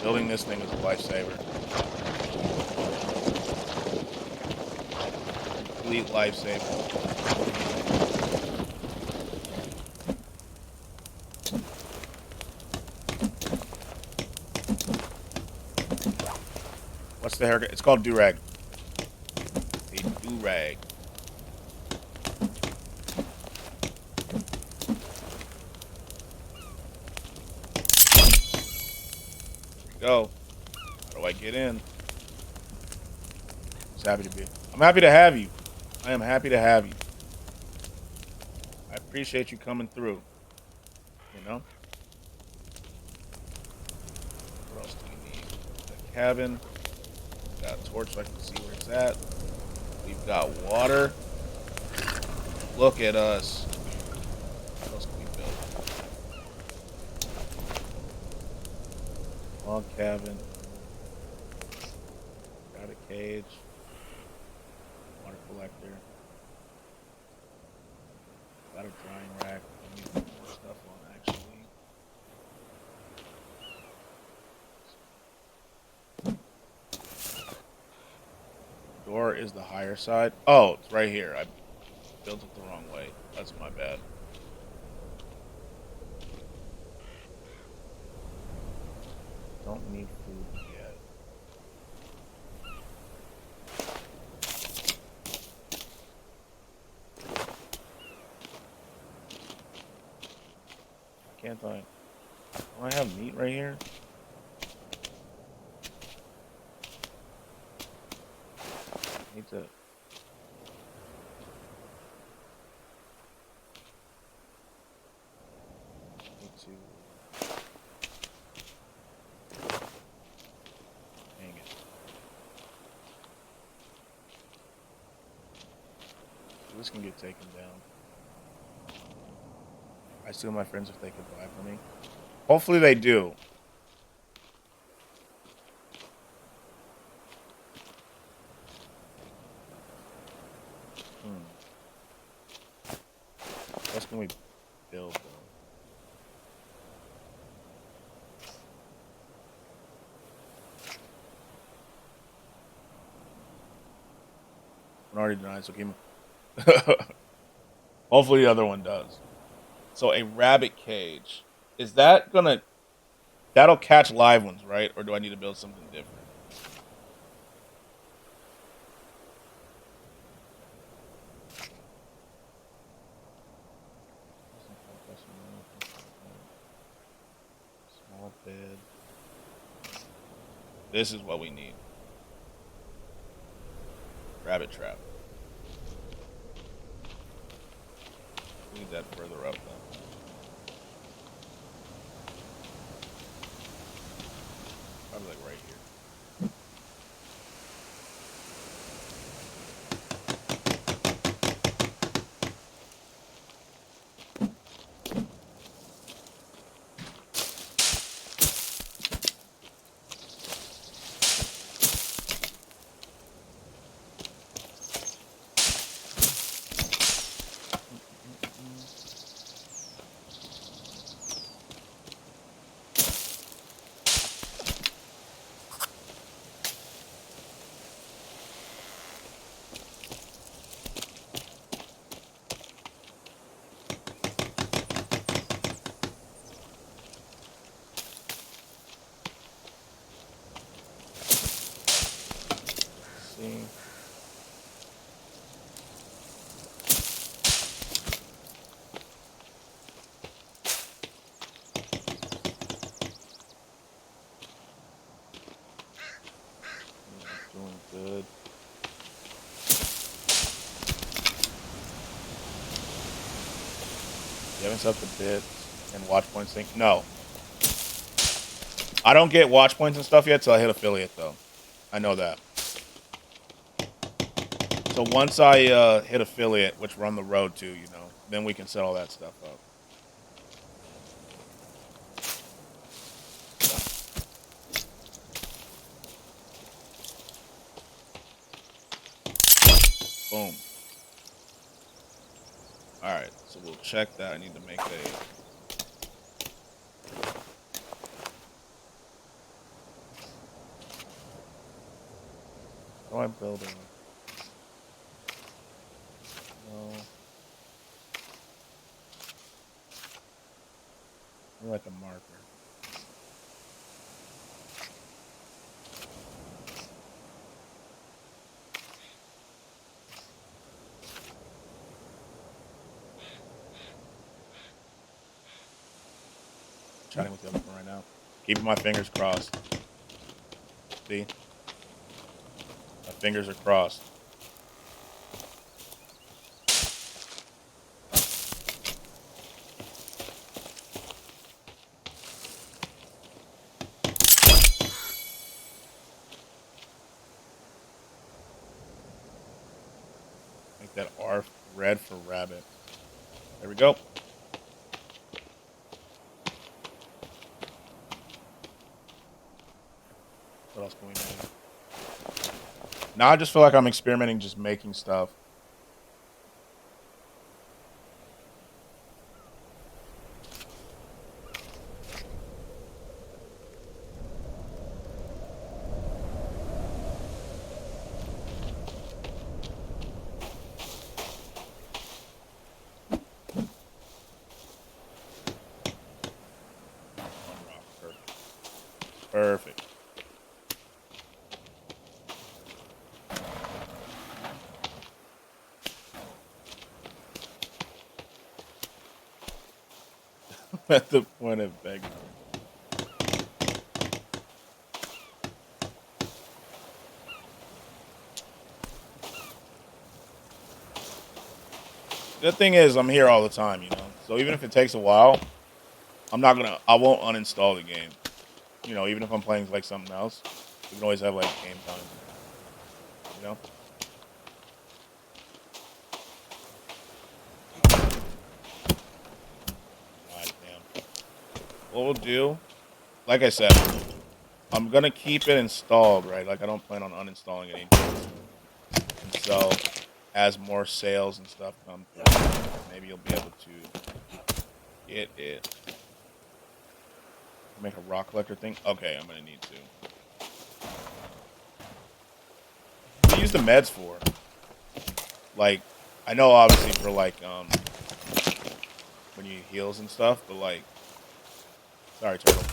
Building this thing is a lifesaver. Complete lifesaver. What's the haircut? It's called do-rag. A do-rag. Go. How do I get in? Just happy to be. I'm happy to have you. I am happy to have you. I appreciate you coming through. You know? What else do we need? The cabin. Got a torch so I can see where it's at. We've got water. Look at us. What else can we build? Log cabin. Got a cage. Water collector. Got a drying rack. I need more stuff on actually. Door is the higher side. Oh, it's right here. I built it the wrong way. That's my bad. don't need food yet. Can't I? Do I have meat right here? I need to. Dang it. This can get taken down. I assume my friends if they could buy for me. Hopefully they do. What else can we build though? One already denied, so keep him. Hopefully the other one does. So a rabbit cage. Is that gonna... That'll catch live ones, right? Or do I need to build something different? Small bed. This is what we need. Rabbit trap. We need that further up then. Probably like right here. See. Doing good. You haven't set up the bits and watch points thing? No. I don't get watch points and stuff yet till I hit affiliate though. I know that. So once I hit affiliate, which we're on the road to, you know, then we can set all that stuff up. Boom. Alright, so we'll check that. I need to make a... How do I build a... No. I like a marker. Chatting with the other one right now. Keeping my fingers crossed. See? My fingers are crossed. Make that R red for rabbit. There we go. What else can we make? Now I just feel like I'm experimenting, just making stuff. Perfect. At the point of begging. The thing is, I'm here all the time, you know. So even if it takes a while, I won't uninstall the game. You know, even if I'm playing like something else, we can always have like game time. You know. God damn. What we'll do, like I said, I'm gonna keep it installed, right? Like I don't plan on uninstalling it anytime soon. And so, as more sales and stuff come through, maybe you'll be able to get it. Make a rock collector thing? Okay, I'm gonna need to. What do you use the meds for? Like, I know obviously for like, when you need heals and stuff, but like, sorry, turtle.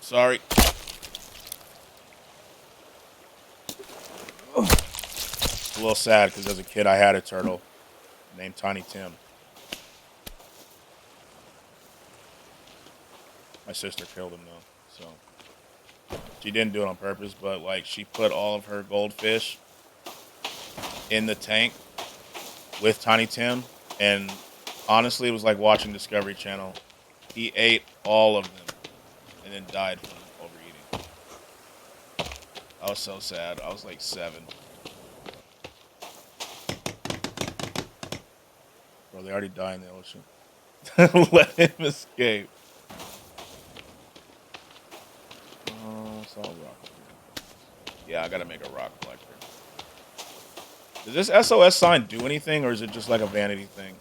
Sorry. It's a little sad because as a kid I had a turtle named Tiny Tim. My sister killed him though, so she didn't do it on purpose, but like she put all of her goldfish in the tank with Tiny Tim, and honestly, it was like watching Discovery Channel. He ate all of them and then died from overeating. I was so sad. I was like 7. Bro, they already died in the ocean. Let him escape. It's all rock. Yeah, I gotta make a rock collector. Does this SOS sign do anything, or is it just like a vanity thing?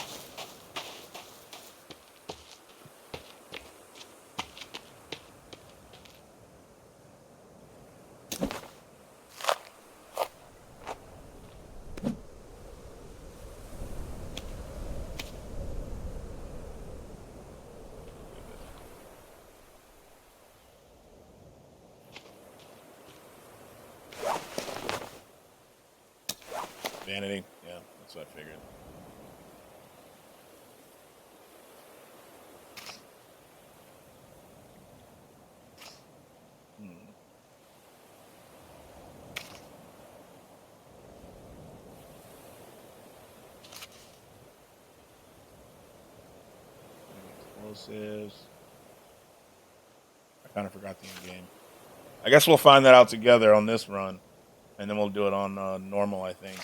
Vanity? Yeah, that's what I figured. Explosives. I kind of forgot the end game. I guess we'll find that out together on this run, and then we'll do it on normal, I think.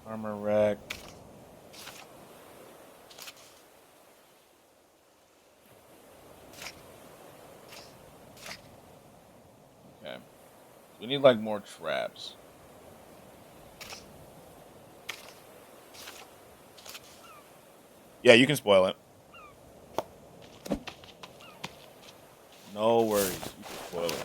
Armor rack. Okay. We need like more traps. Yeah, you can spoil it. No worries. You can spoil it.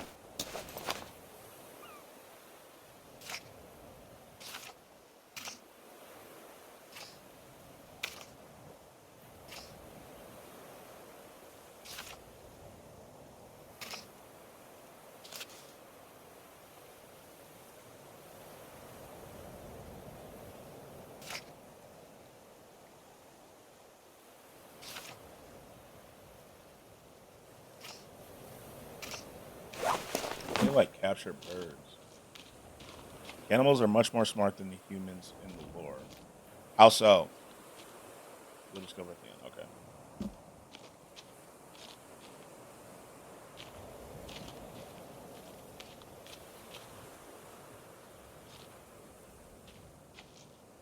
They like capture birds. Animals are much more smart than the humans in the lore. How so? We'll just go right at the end. Okay.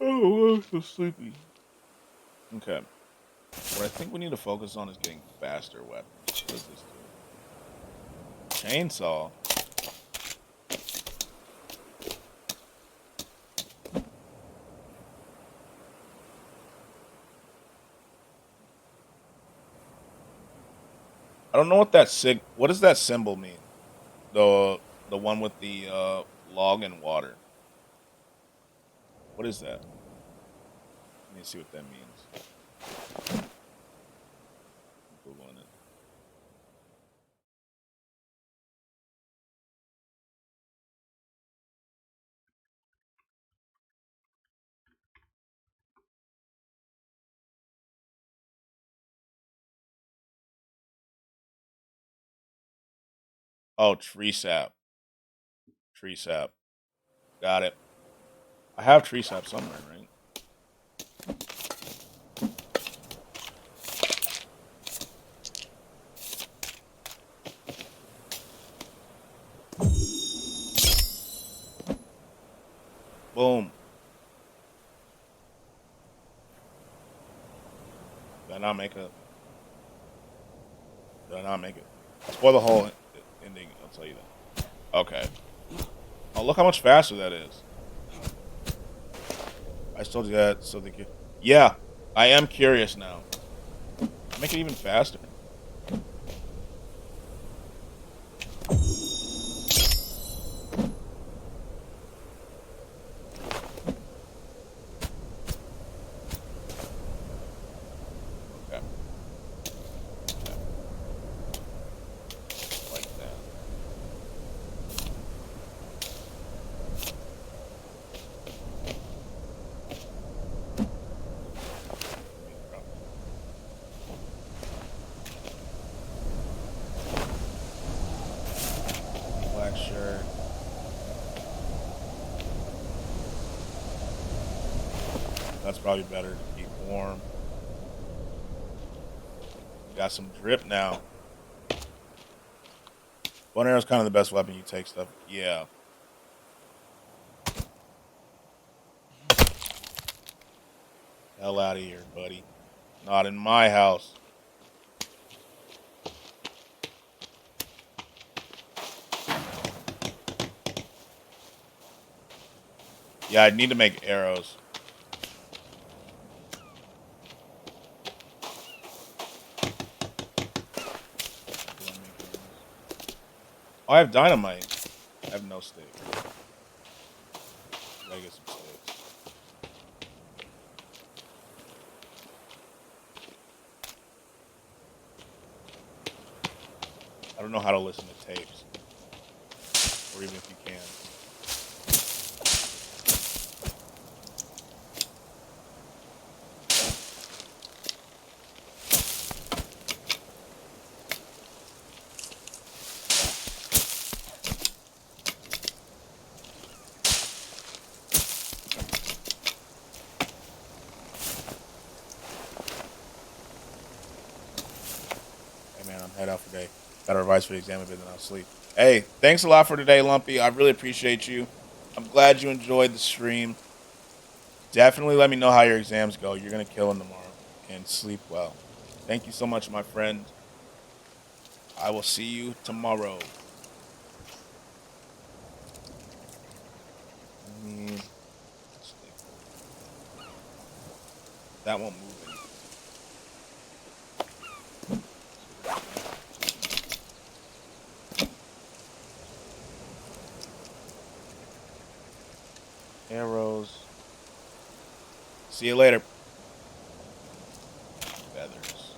Oh, I'm so sleepy. Okay. What I think we need to focus on is getting faster weapons. What does this do? Chainsaw. I don't know what that what does that symbol mean? The one with the log and water. What is that? Let me see what that means. Googling it. Oh, tree sap. Tree sap. Got it. I have tree sap somewhere, right? Boom. Did I not make it? Did I not make it? Spoil the whole ending, I'll tell you that. Okay. Oh, look how much faster that is. I still do that so they can... Yeah, I am curious now. Make it even faster. Okay. Like that. Black shirt. That's probably better to keep warm. Got some drip now. Bow and arrow is kind of the best weapon. You take stuff. Yeah. Hell out of here, buddy. Not in my house. Yeah, I need to make arrows. Oh, I have dynamite. I have no sticks. Gotta get some sticks. I don't know how to listen to tapes. Or even if you can. Head out for today. Got to revise for the exam a bit, then I'll sleep. Hey, thanks a lot for today, Lumpy. I really appreciate you. I'm glad you enjoyed the stream. Definitely let me know how your exams go. You're going to kill them tomorrow. And sleep well. Thank you so much, my friend. I will see you tomorrow. That won't move anything. Arrows. See you later. Feathers.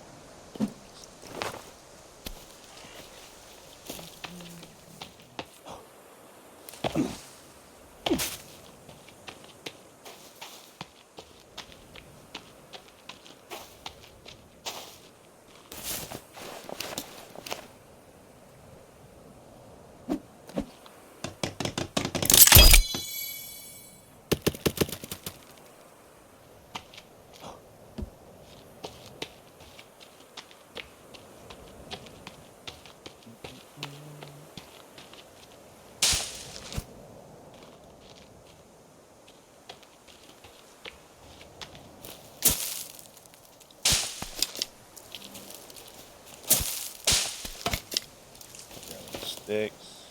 Sticks.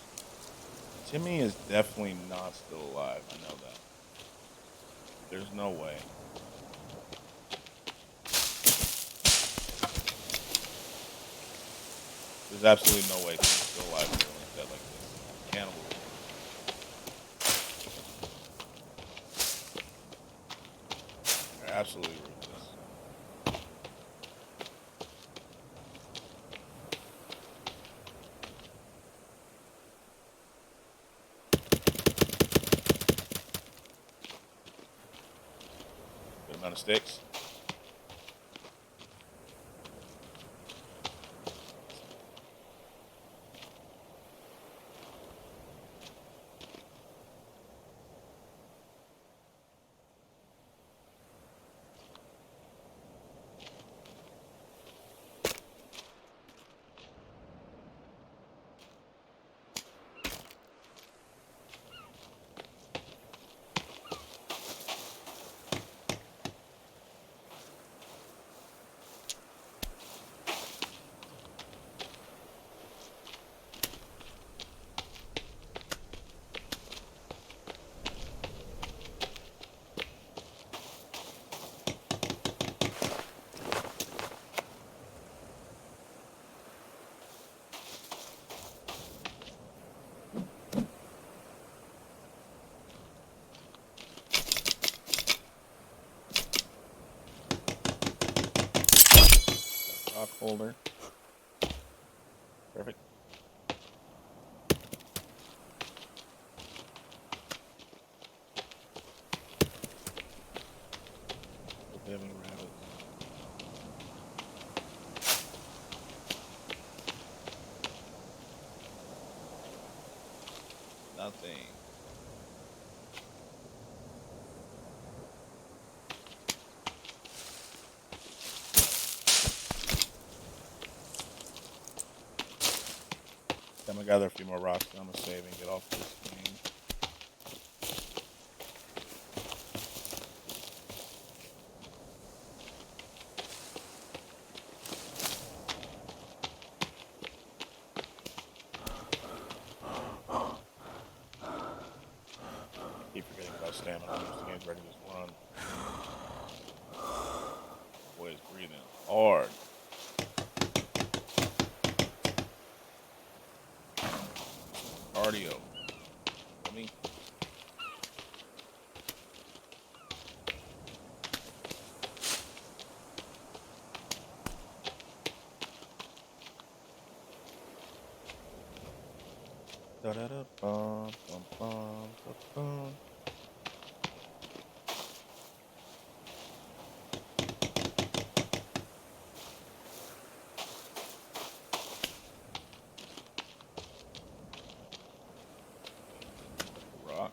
Timmy is definitely not still alive. I know that. There's no way. There's absolutely no way he's still alive and feeling dead like this. Cannibal. They're absolutely ruthless. Good amount of sticks. Rock holder. Perfect. Hope they have any rabbits. Nothing. I'm gonna gather a few more rocks. I'm gonna save and get off this game. Keep forgetting about stamina. The game's ready to just run. Boy is breathing hard. Cardio. I mean, da da da bum bum bum bum bum. Rock.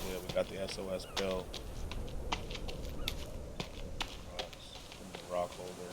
Yeah, we got the SOS belt. Rocks. Give me the rock holder.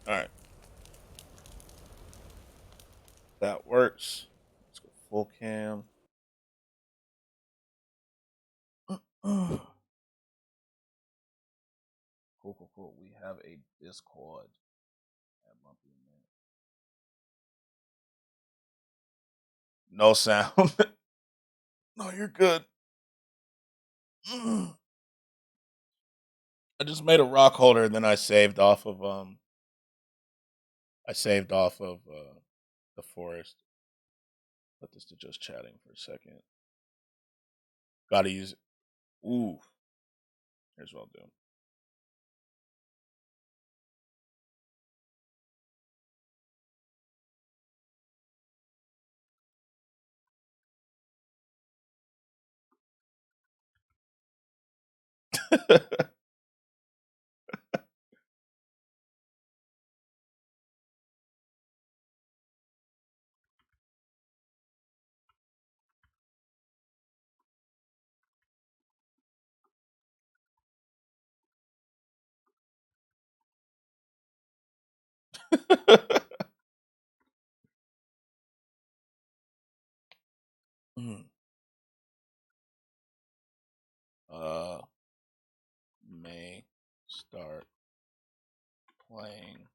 All right. That works. Let's go full cam. Cool, cool, cool. We have a Discord. Add Lumpy in there. No sound. No, you're good. I just made a rock holder and then I saved off of the forest. Put this to just chatting for a second. Gotta use it. Ooh. Here's what I'll do. May start playing.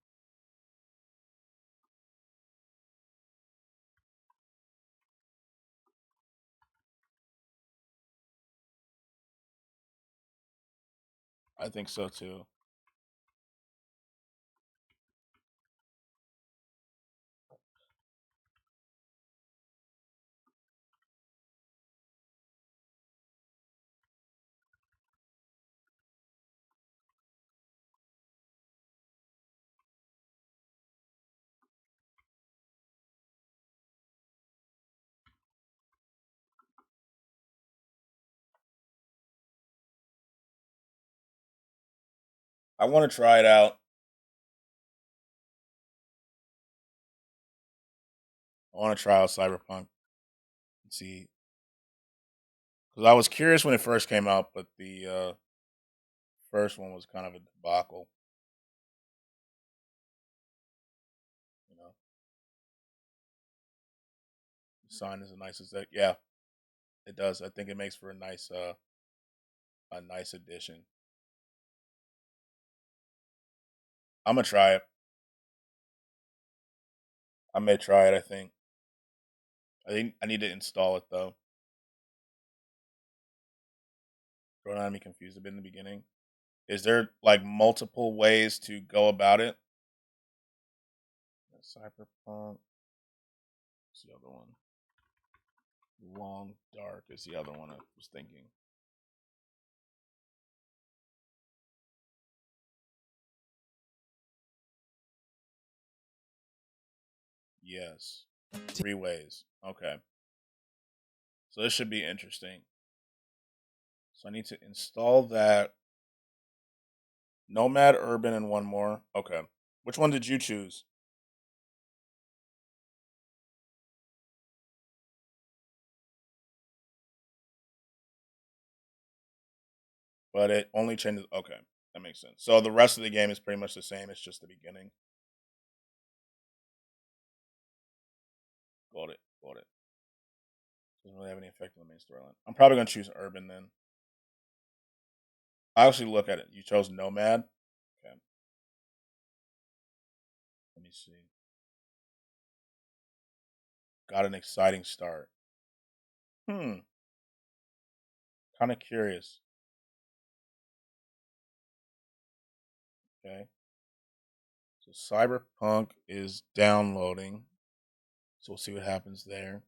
I think so too. I want to try it out. I want to try out Cyberpunk and see. Because I was curious when it first came out, but the first one was kind of a debacle. You know, the sign is as nice as that. Yeah, it does. I think it makes for a nice addition. I'm gonna try it. I may try it. I think I need to install it though. Don't have me confused a bit in the beginning. Is there like multiple ways to go about it? Cyberpunk. What's the other one? Long Dark is the other one I was thinking. Yes. 3 ways. Okay. So this should be interesting. So I need to install that. Nomad, Urban, and one more. Okay. Which one did you choose? But it only changes. Okay. That makes sense. So the rest of the game is pretty much the same. It's just the beginning. Got it. Got it. Doesn't really have any effect on the main storyline. I'm probably going to choose Urban then. I actually look at it. You chose Nomad. Okay. Let me see. Got an exciting start. Kind of curious. Okay. So Cyberpunk is downloading. So we'll see what happens there.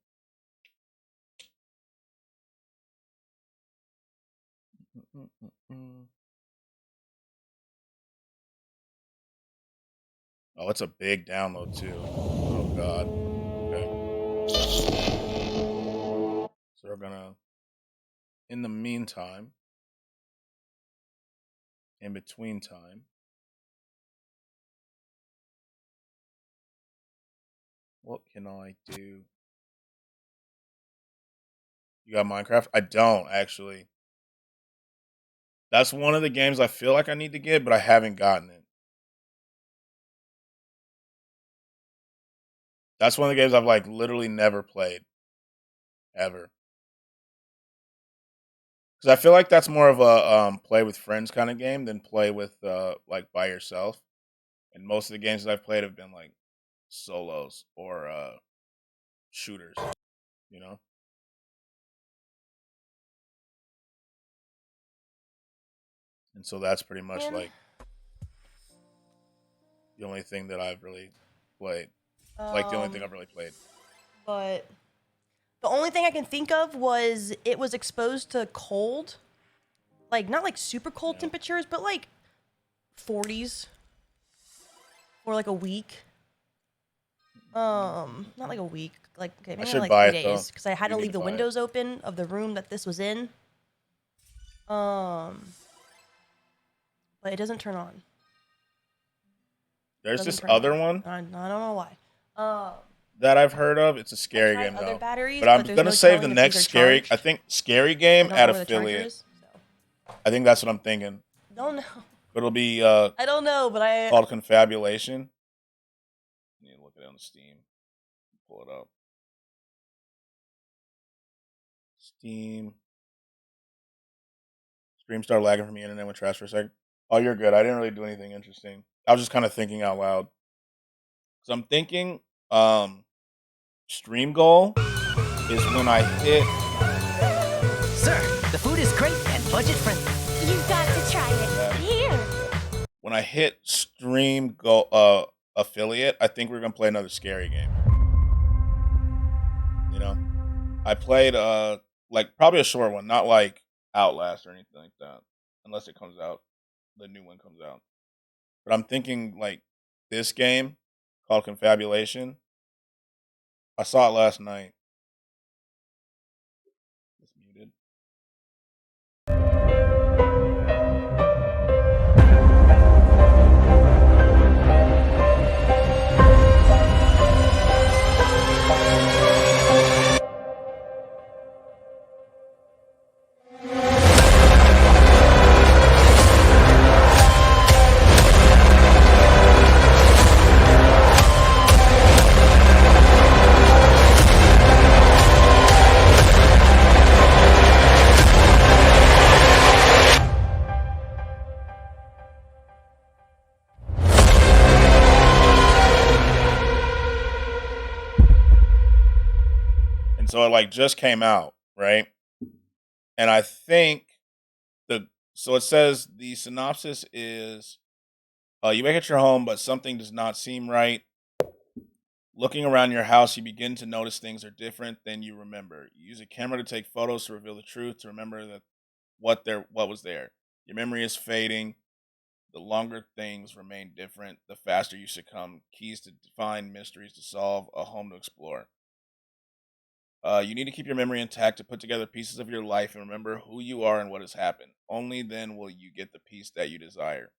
Oh, it's a big download too. Oh god. Okay. So we're gonna, in the meantime, in between time, what can I do? You got Minecraft? I don't actually. That's one of the games I feel like I need to get, but I haven't gotten it. That's one of the games I've like literally never played. Ever. Because I feel like that's more of a play with friends kind of game than play with like by yourself. And most of the games that I've played have been like solos or shooters, you know? And so that's pretty much Yeah. like the only thing that I've really played. Like the only thing I've really played. But the only thing I can think of was it was exposed to cold like not like super cold temperatures, but like 40s for like a week. Not like a week, like okay, maybe should like buy 3 it, though. days because I had You to need leave to the buy it. windows open of the room that this was in. But it doesn't turn on. There's Doesn't this turn other on. one I don't know why. that I've heard of. It's a scary tried game other though. batteries, But I'm but there's gonna no save the telling if these next are scary. charged. I think scary I game don't at know where the charger affiliate. is, so. I think that's what I'm thinking. Don't know. But it'll be I don't know, but I called Confabulation. You need to look at it on Steam. Pull it up. Steam. Stream started lagging for me. Internet went trash for a second. Oh, you're good. I didn't really do anything interesting. I was just kind of thinking out loud. So I'm thinking, stream goal is when I hit. Sir, the food is great and budget friendly. You've got to try it. Here. When I hit stream goal affiliate, I think we're gonna play another scary game. You know, I played like probably a short one, not like Outlast or anything like that, unless it comes out, the new one comes out. But I'm thinking like this game called Confabulation. I saw it last night. It's muted. And so it like just came out, right? And I think so it says the synopsis is you make it your home, but something does not seem right. Looking around your house, you begin to notice things are different than you remember. You use a camera to take photos to reveal the truth, to remember that what was there. Your memory is fading. The longer things remain different, the faster you succumb. Keys to find, mysteries to solve, a home to explore. You need to keep your memory intact to put together pieces of your life and remember who you are and what has happened. Only then will you get the peace that you desire.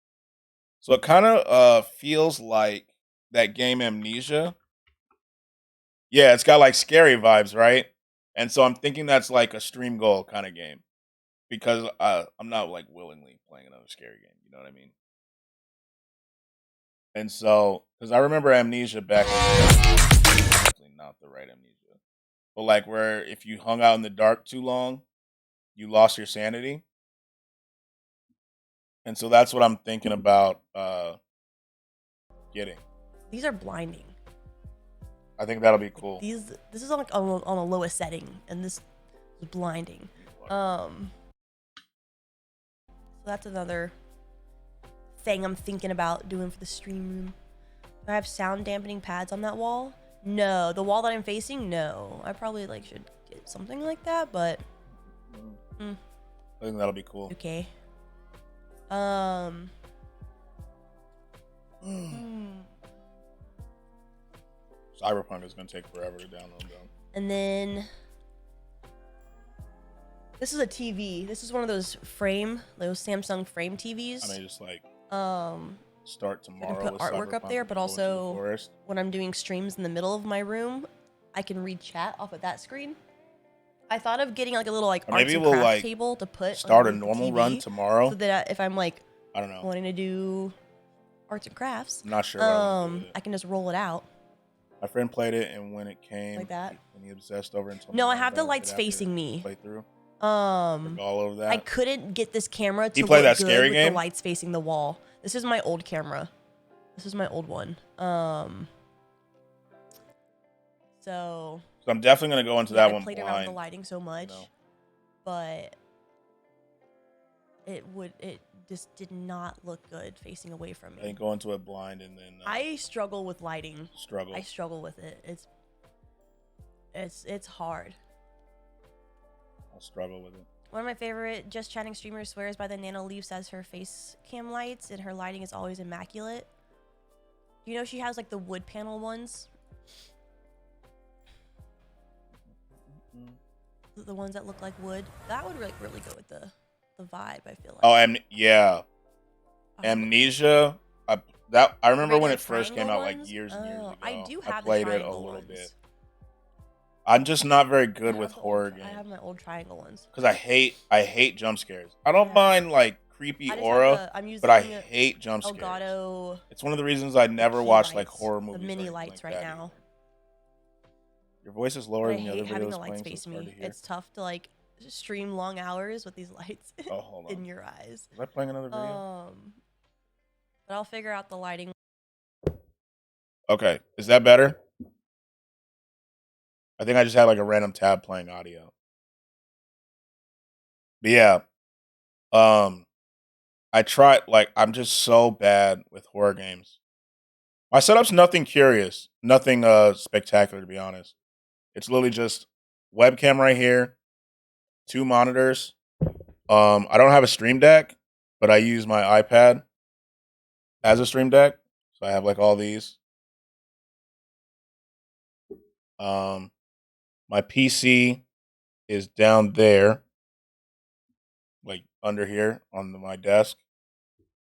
So it kind of feels like that game Amnesia. Yeah, it's got like scary vibes, right? And so I'm thinking that's like a stream goal kind of game because I'm not like willingly playing another scary game. You know what I mean? And so, because I remember Amnesia back in the day, actually not the right Amnesia. But like where if you hung out in the dark too long, you lost your sanity. And so that's what I'm thinking about getting. these are blinding. I think that'll be cool. This is on like on a lowest setting, and this is blinding. So that's another thing I'm thinking about doing for the stream room. Do I have sound dampening pads on that wall? No. The wall that I'm facing? No. I probably like should get something like that, but I think that'll be cool. okay. Cyberpunk is gonna take forever to download though. And then this is a TV. This is one of those Samsung frame TVs. I may just like start I tomorrow. can put with artwork up Cyberpunk there, and but go into the also forest. when I'm doing streams in the middle of my room, I can read chat off of that screen. I thought of getting like a little like Or arts maybe and we'll crafts like table to put start a underneath the normal TV, run tomorrow. so that if I'm like I don't know. wanting to do arts and crafts, I'm not sure what I would do with it. I can just roll it out. My friend played it, and when it came, Like that? and he obsessed over it and told me No, I all have the about it lights after facing me. Play through. All over that. I couldn't get this camera to You play look that good scary with game? the lights facing the wall. This is my old camera. This is my old one. So I'm definitely gonna go into yeah, that one I played blind. around with the lighting so much, but it just did not look good facing away from me. I think go into it blind and then I struggle with lighting. Struggle. I struggle with it. It's hard. I'll struggle with it. One of my favorite Just Chatting streamers swears by the Nano Leafs as her face cam lights, and her lighting is always immaculate. Do you know she has like the wood panel ones? The ones that look like wood. That would like really go with the vibe, I feel like. Oh, yeah. Amnesia. I remember when it first came out, like years and years ago. I do have played the it a triangle little ones. bit. I'm just not very good with horror games. I have my old triangle ones. Because I hate jump scares. I don't mind like creepy aura, but I hate jump scares. Elgato. It's one of the reasons I never watch like horror movies. The mini lights right now. Your voice is lower than the other videos having the lights playing, face so me. It's tough to like stream long hours with these lights in your eyes. Was I playing another video? But I'll figure out the lighting. Okay, is that better? I think I just had like a random tab playing audio. But yeah, I tried, like, I'm just so bad with horror games. My setup's nothing curious, nothing spectacular, to be honest. It's literally just webcam right here, 2 monitors. I don't have a Stream Deck, but I use my iPad as a Stream Deck. So I have like all these. My PC is down there, like under here on my desk.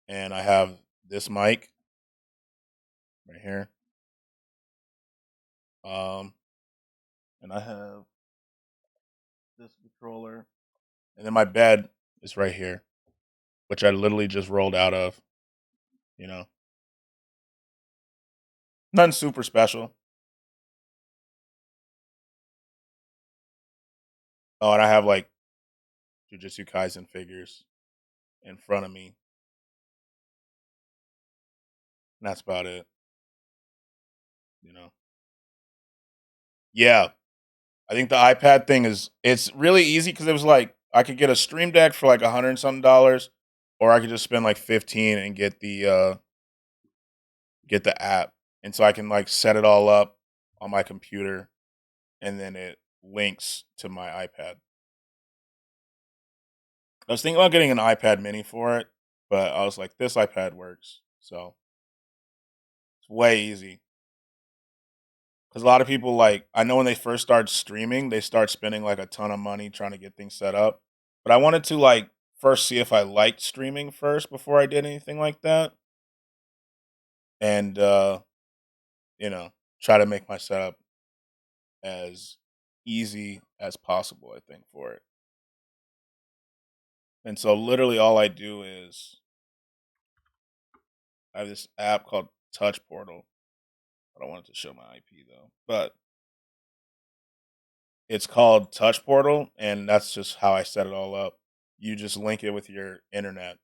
And I have this mic right here. And I have this controller. And then my bed is right here, which I literally just rolled out of, you know. Nothing super special. Oh, and I have like Jujutsu Kaisen figures in front of me. And that's about it. You know. Yeah. I think the iPad thing it's really easy because it was like I could get a Stream Deck for like $100 and something, or I could just spend like 15 and get the app. And so I can like set it all up on my computer and then it links to my iPad. I was thinking about getting an iPad mini for it, but I was like, this iPad works. So it's way easy. Because a lot of people, like, I know when they first start streaming, they start spending like a ton of money trying to get things set up. But I wanted to like first see if I liked streaming first before I did anything like that. And you know, try to make my setup as easy as possible, I think, for it. And so literally all I do is I have this app called Touch Portal. I don't want it to show my IP though. But it's called Touch Portal, and that's just how I set it all up. You just link it with your internet,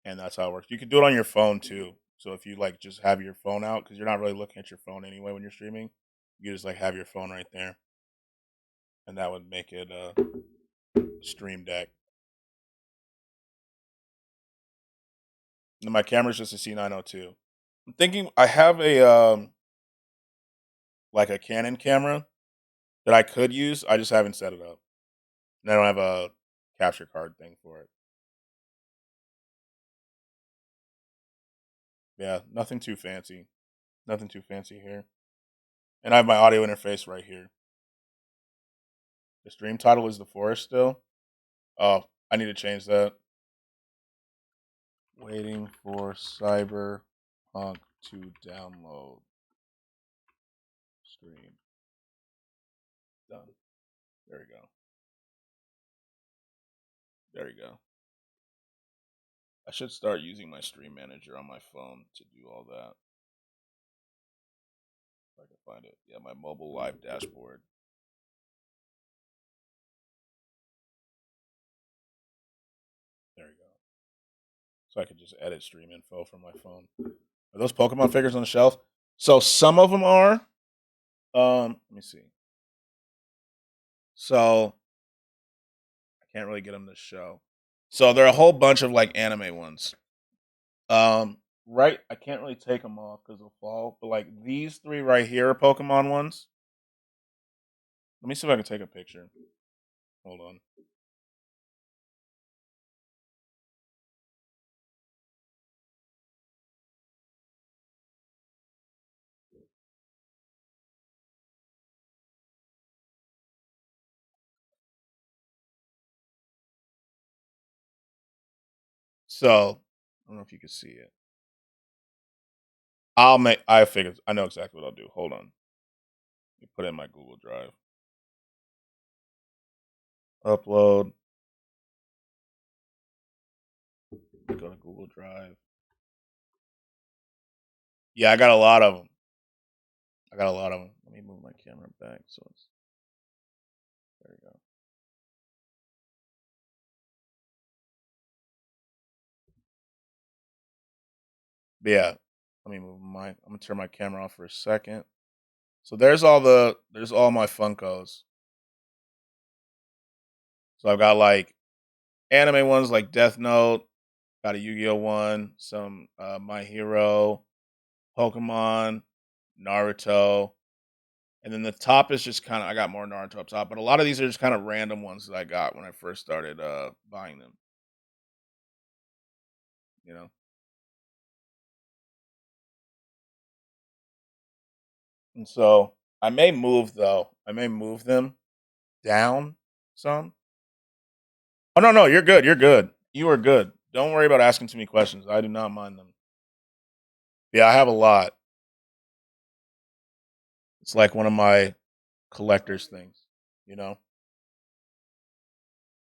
and that's how it works. You can do it on your phone too. So if you like just have your phone out, because you're not really looking at your phone anyway when you're streaming, you just like have your phone right there, and that would make it a Stream Deck. And my camera's just a C902. I'm thinking I have a like a Canon camera that I could use. I just haven't set it up. And I don't have a capture card thing for it. Yeah, nothing too fancy. Nothing too fancy here. And I have my audio interface right here. The stream title is The Forest still. Oh, I need to change that. Waiting for Cyberpunk to download. Stream. Done. There we go. There we go. I should start using my stream manager on my phone to do all that. If I can find it. Yeah, my mobile live dashboard. There we go. So I could just edit stream info from my phone. Are those Pokemon figures on the shelf? So some of them are. Let me see. So I can't really get them to show. So there are a whole bunch of like anime ones. Right, I can't really take them off because they'll fall. But like these 3 right here are Pokemon ones. Let me see if I can take a picture. Hold on. So I don't know if you can see it. I figured I know exactly what I'll do. Hold on. Let me put it in my Google Drive. Upload. Go to Google Drive. Yeah, I got a lot of them. Let me move my camera back so it's there you go. But yeah, I'm gonna turn my camera off for a second. So there's all my Funkos. So I've got like anime ones like Death Note, got a Yu-Gi-Oh one, some My Hero, Pokemon, Naruto, and then the top is just kind of I got more Naruto up top, but a lot of these are just kind of random ones that I got when I first started buying them. You know, and so I may move them down some. Oh no, you're good. You're good. You are good. Don't worry about asking too many questions. I do not mind them. Yeah, I have a lot. It's like one of my collector's things, you know?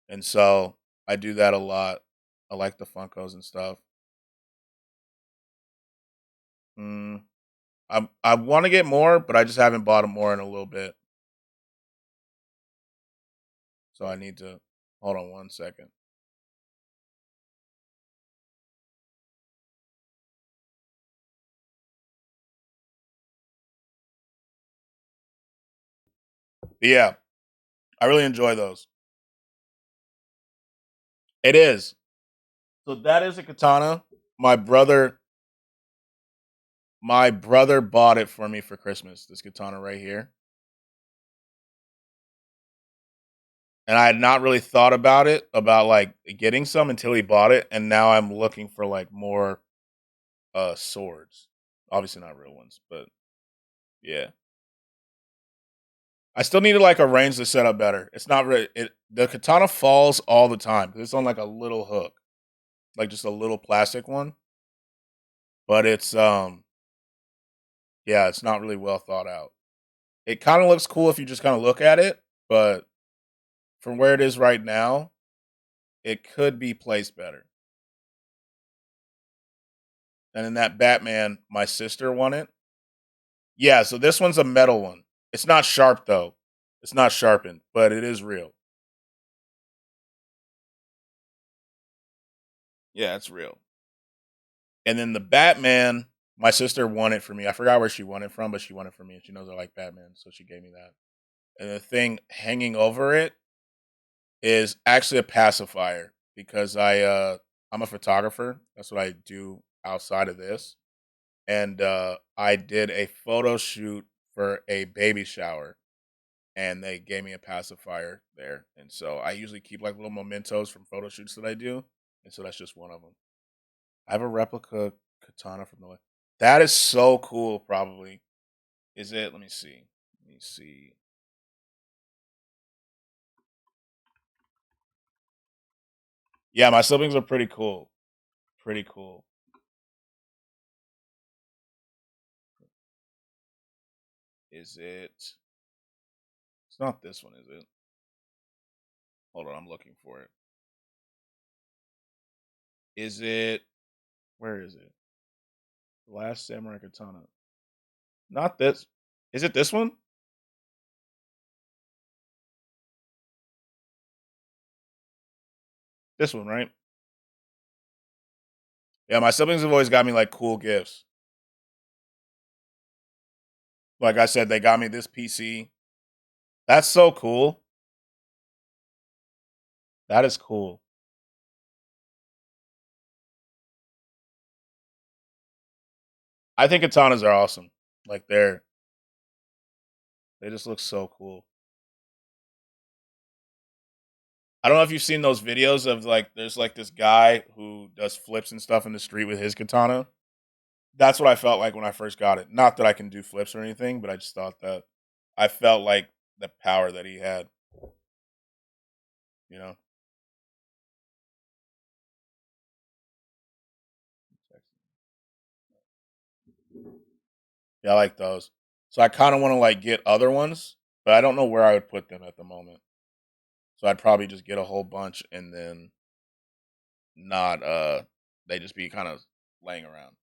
And so I do that a lot. I like the Funkos and stuff. Mm, I want to get more, but I just haven't bought them more in a little bit. So I need to hold on one second. But yeah, I really enjoy those. It is. So that is a katana. My brother bought it for me for Christmas. This katana right here. And I had not really thought about it, about like getting some until he bought it, and now I'm looking for like more swords. Obviously not real ones, but yeah. I still need to like arrange the setup better. It's not really the katana falls all the time because it's on like a little hook, like just a little plastic one. But it's yeah, it's not really well thought out. It kind of looks cool if you just kind of look at it, but from where it is right now, it could be placed better. And in that Batman, my sister won it. Yeah, so this one's a metal one. It's not sharp though. It's not sharpened, but it is real. Yeah, it's real. And then the Batman, my sister won it for me. I forgot where she won it from, but she won it for me. And she knows I like Batman, so she gave me that. And the thing hanging over it is actually a pacifier because I'm a photographer. That's what I do outside of this. And I did a photo shoot for a baby shower and they gave me a pacifier there. And so I usually keep like little mementos from photo shoots that I do. And so that's just one of them. I have a replica katana from the. That is so cool. Probably is it? Let me see. Let me see. Yeah, my siblings are pretty cool. Pretty cool. Is it? It's not this one, is it? Hold on, I'm looking for it. Is it? Where is it? The Last Samurai Katana. Not this. Is it this one? This one, right? Yeah, my siblings have always got me like cool gifts. Like I said, they got me this PC. That's so cool. That is cool. I think katanas are awesome. Like they just look so cool. I don't know if you've seen those videos of like there's like this guy who does flips and stuff in the street with his katana. That's what I felt like when I first got it. Not that I can do flips or anything, but I just thought that I felt like the power that he had, you know. Yeah, I like those. So I kind of want to like get other ones, but I don't know where I would put them at the moment. So I'd probably just get a whole bunch and then not they just be kind of laying around.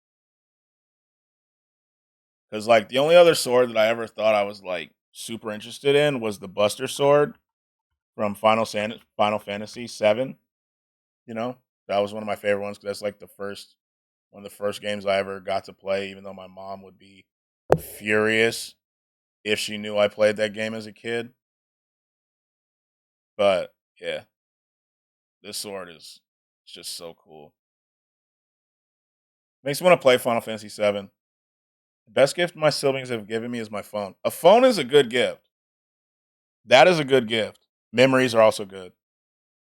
Cuz like the only other sword that I ever thought I was like super interested in was the Buster sword from Final Fantasy 7, you know? That was one of my favorite ones cuz that's like one of the first games I ever got to play, even though my mom would be furious if she knew I played that game as a kid. But yeah, this sword is just so cool. Makes me want to play Final Fantasy 7. The best gift my siblings have given me is my phone. A phone is a good gift. That is a good gift. Memories are also good.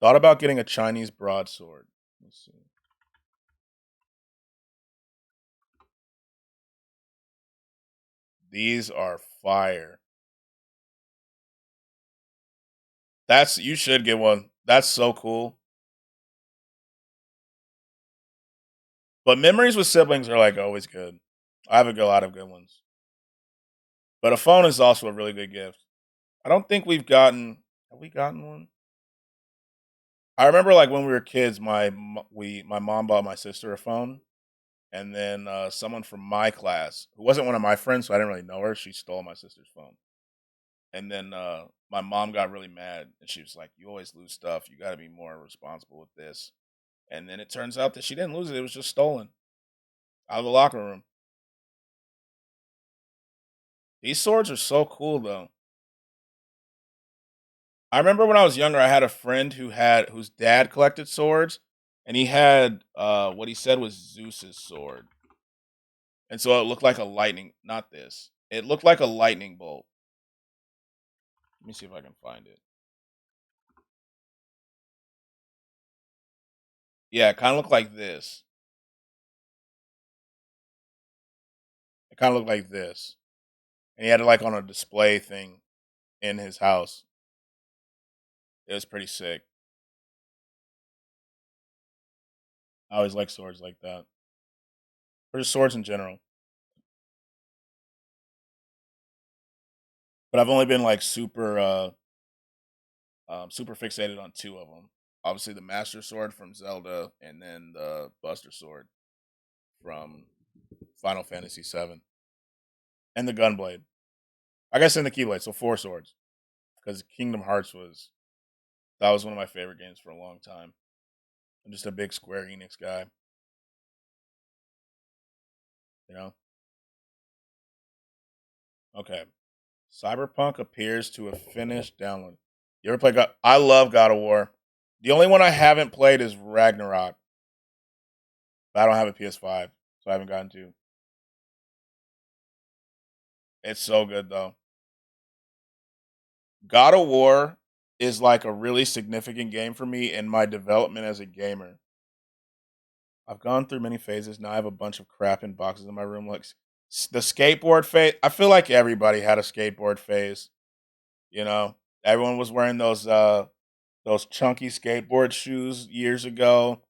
Thought about getting a Chinese broadsword. Let's see. These are fire. You should get one. That's so cool. But memories with siblings are like always good. I have a lot of good ones. But a phone is also a really good gift. I don't think have we gotten one? I remember like when we were kids, my mom bought my sister a phone, and then someone from my class who wasn't one of my friends, so I didn't really know her. She stole my sister's phone, and then my mom got really mad, and she was like, "You always lose stuff. You got to be more responsible with this." And then it turns out that she didn't lose it; it was just stolen out of the locker room. These swords are so cool, though. I remember when I was younger, I had a friend whose dad collected swords, and he had what he said was Zeus's sword, and so it looked like a lightning. Not this. It looked like a lightning bolt. Let me see if I can find it. Yeah, it kind of looked like this. It kind of looked like this, and he had it like on a display thing in his house. It was pretty sick. I always like swords like that, or just swords in general. But I've only been like super fixated on two of them. Obviously, the Master Sword from Zelda, and then the Buster Sword from Final Fantasy VII, and the Gunblade. I guess in the Keyblade, so 4 swords. Because Kingdom Hearts that was one of my favorite games for a long time. I'm just a big Square Enix guy, you know. Okay, Cyberpunk appears to have finished downloading. You ever play God? I love God of War. The only one I haven't played is Ragnarok. But I don't have a PS5, so I haven't gotten to. It's so good though. God of War is like a really significant game for me in my development as a gamer. I've gone through many phases. Now I have a bunch of crap in boxes in my room. Like the skateboard phase. I feel like everybody had a skateboard phase. You know, everyone was wearing those chunky skateboard shoes years ago,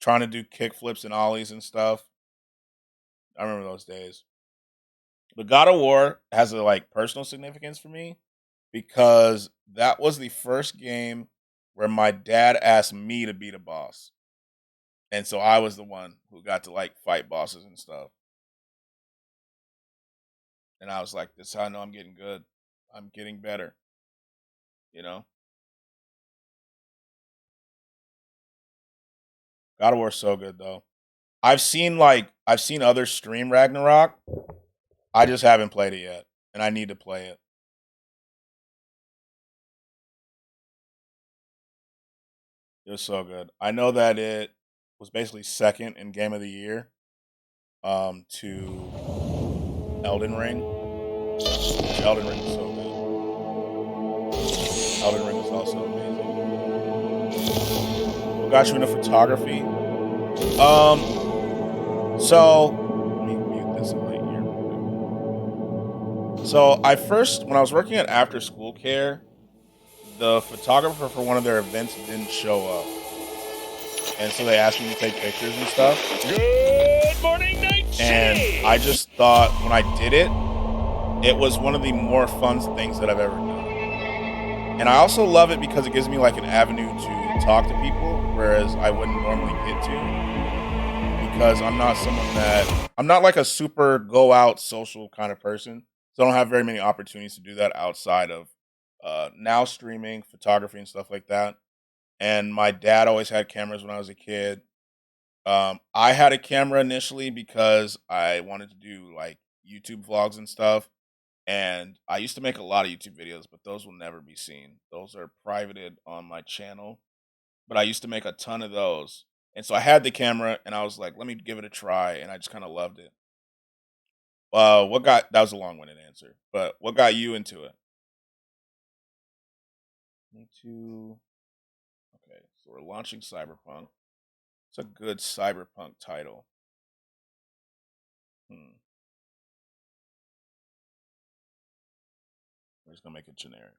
trying to do kick flips and ollies and stuff. I remember those days. But God of War has a like personal significance for me because that was the first game where my dad asked me to be the boss. And so I was the one who got to like fight bosses and stuff. And I was like, this is how I know I'm getting good. I'm getting better. You know? God of War's so good though. I've seen other stream Ragnarok. I just haven't played it yet. And I need to play it. It was so good. I know that it was basically second in Game of the Year to Elden Ring. Elden Ring is so good. Elden Ring is also amazing. What got you into photography? So let me mute this in my ear. So when I was working at After School Care, the photographer for one of their events didn't show up. And so they asked me to take pictures and stuff. Good morning, Night And I just thought when I did it, it was one of the more fun things that I've ever done. And I also love it because it gives me like an avenue to talk to people, whereas I wouldn't normally get to. Because I'm not like a super go out social kind of person. So I don't have very many opportunities to do that outside of now streaming, photography, and stuff like that. And my dad always had cameras when I was a kid. I had a camera initially because I wanted to do like YouTube vlogs and stuff. And I used to make a lot of YouTube videos, but those will never be seen. Those are privated on my channel. But I used to make a ton of those. And so I had the camera and I was like, let me give it a try. And I just kind of loved it. That was a long-winded answer, but what got you into it? Me too. Okay, so we're launching Cyberpunk. It's a good Cyberpunk title. We're just gonna make it generic.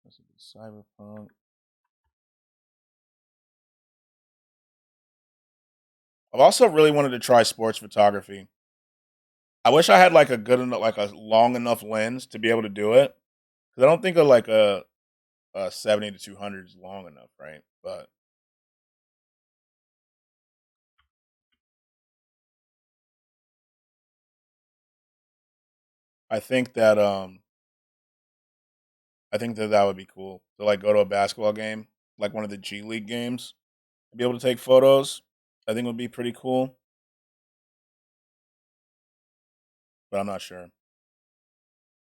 This will be Cyberpunk. I've also really wanted to try sports photography. I wish I had like a good enough, like a long enough lens to be able to do it. Because I don't think like a 70 to 200 is long enough, right? But I think that that would be cool to like go to a basketball game, like one of the G League games, to be able to take photos. I think would be pretty cool. But I'm not sure. I'm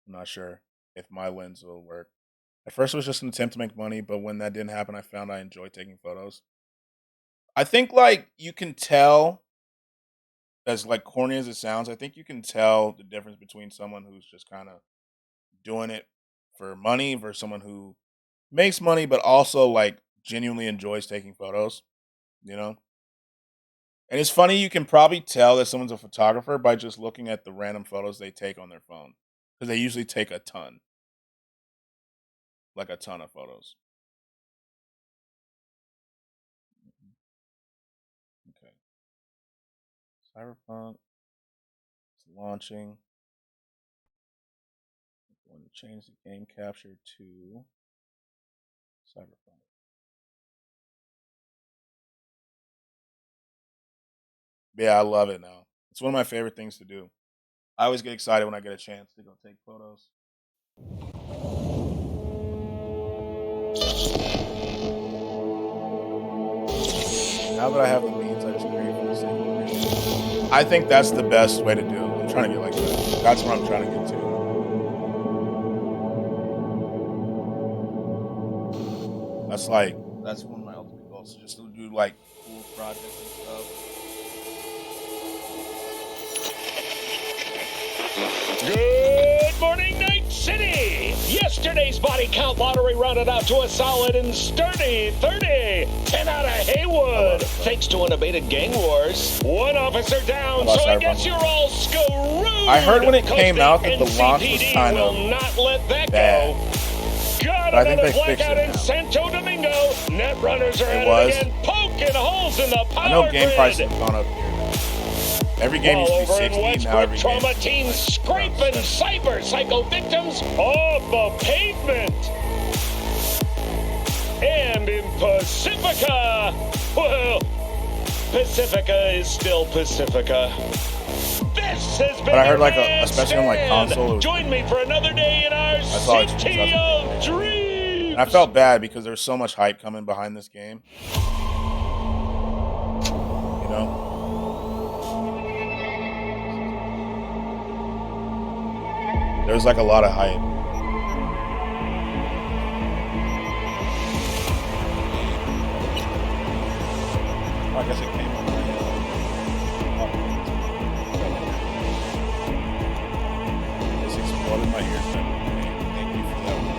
not sure if my lens will work. At first, it was just an attempt to make money, but when that didn't happen, I found I enjoy taking photos. I think like you can tell, as like corny as it sounds, I think you can tell the difference between someone who's just kind of doing it for money versus someone who makes money but also like genuinely enjoys taking photos, you know? And it's funny, you can probably tell that someone's a photographer by just looking at the random photos they take on their phone. Because they usually take a ton. Like a ton of photos. Okay. Cyberpunk. It's launching. I'm going to change the game capture to Cyberpunk. Yeah, I love it now. It's one of my favorite things to do. I always get excited when I get a chance to go take photos. Now that I have the means, I just create for the sake of creating. I think that's the best way to do it. I'm trying to get like that. That's what I'm trying to get to. That's one of my ultimate goals. Just to do like cool projects and stuff. Good morning, Night City! Yesterday's body count lottery rounded out to a solid and sturdy 30. 10 out of Haywood. Thanks to unabated gang wars. One officer down, so I guess you're all screwed. I heard when it came out that the launch was kind of not let that bad. go. Got But I think another they fixed blackout it in now. Santo Domingo. Net runners are at was. it again, poking holes in the power I know game grid. prices have gone up here. Every game used to be 60, now every trauma game teens scraping cyber psycho victims off the pavement. And in Pacifica, well, Pacifica is still Pacifica. This has been But I heard your like man especially on like Stan. console, it was Join me for another day in our saw it city of dreams. And I felt bad because there was so much hype coming behind this game. You know? There was like a lot of hype. I guess it came on this exploded my ears. Thank you for that one.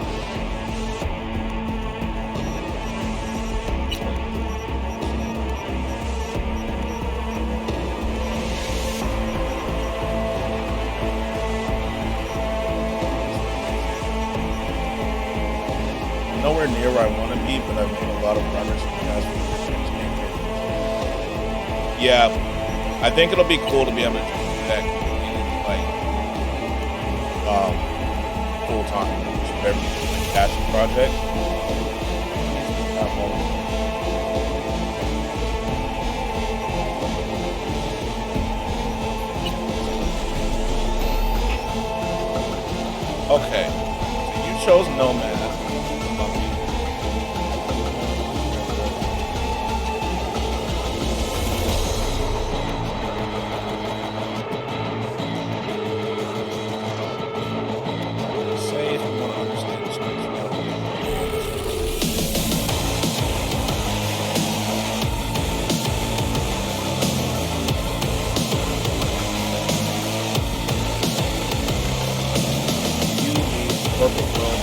nowhere near where I want to be, but I've made a lot of progress in the past few years. Yeah, I think it'll be cool to be able to do that like full time, just a passion project. Okay, so you chose Nomad. Say if you want to understand this next Perfect world.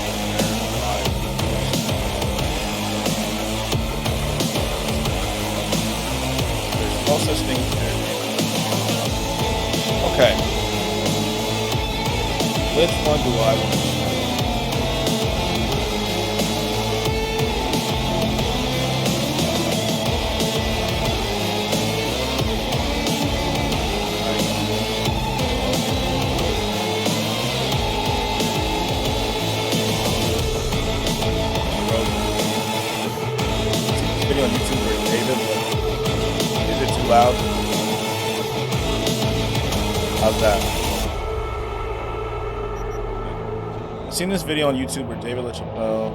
There's no such thing as there. Okay. Which one do I want to see? Video on YouTube where David, is it too loud? How's that? I've seen this video on YouTube where David LaChapelle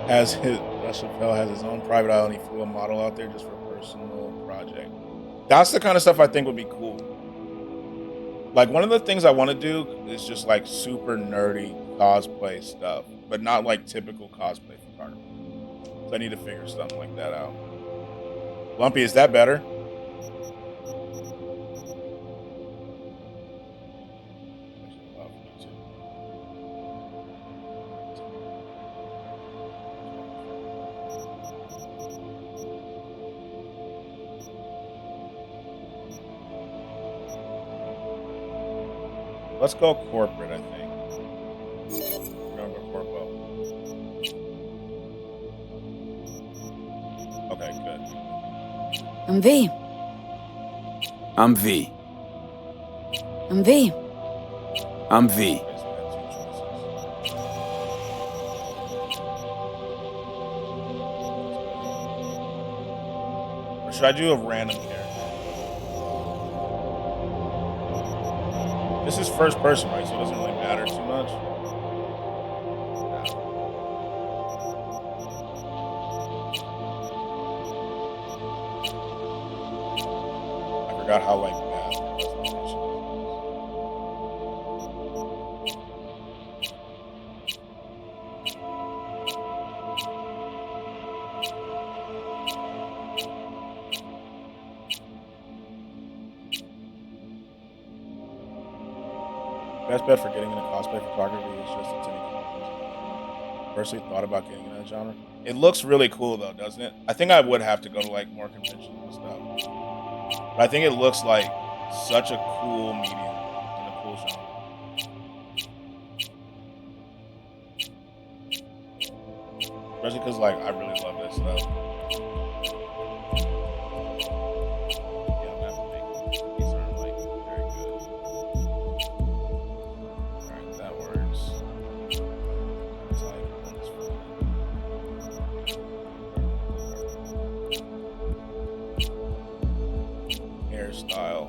has his own private island. He flew a model out there just for a personal project. That's the kind of stuff I think would be cool. Like, one of the things I want to do is just like super nerdy cosplay stuff, but not like typical cosplay photography. So I need to figure something like that out. Lumpy, is that better? Let's go corporate, I think. Remember corpo. Okay, good. I'm V. I'm V. I'm V. I'm V. Or should I do a random character? This is first person, right? So it doesn't really matter too much. I forgot how like bad the presentation is. Best bet for getting into cosplay photography is just to take it. Personally thought about getting into that genre. It looks really cool though, doesn't it? I think I would have to go to like more conventions and stuff. But I think it looks like such a cool medium and a cool genre. Especially because like I really love this stuff. Yeah, I'm gonna have to make these are like very good. Alright, that works. That's like almost hairstyle.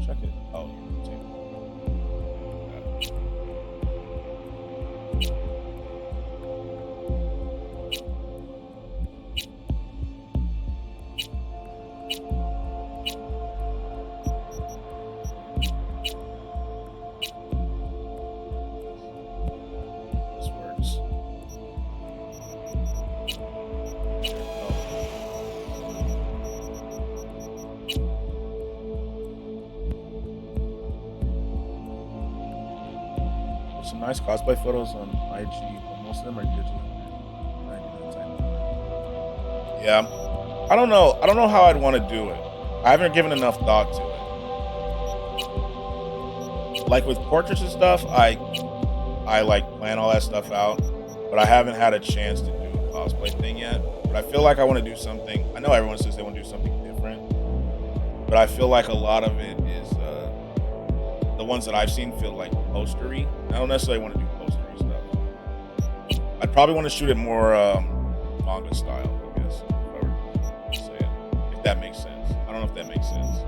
Check it. Oh, you can take this works. There's some nice cosplay photos on IG, but most of them are digital. 99 cents. Yeah. I don't know how I'd want to do it. I haven't given enough thought to it. like with portraits and stuff, I like plan all that stuff out, but I haven't had a chance to do a cosplay thing yet. But I feel like I want to do something. I know everyone says they want to do something different, but I feel like a lot of it is the ones that I've seen feel like postery. I don't necessarily want to do postery stuff. I'd probably want to shoot it more manga style, I guess, if I were to say it. If that makes sense. I don't know if that makes sense.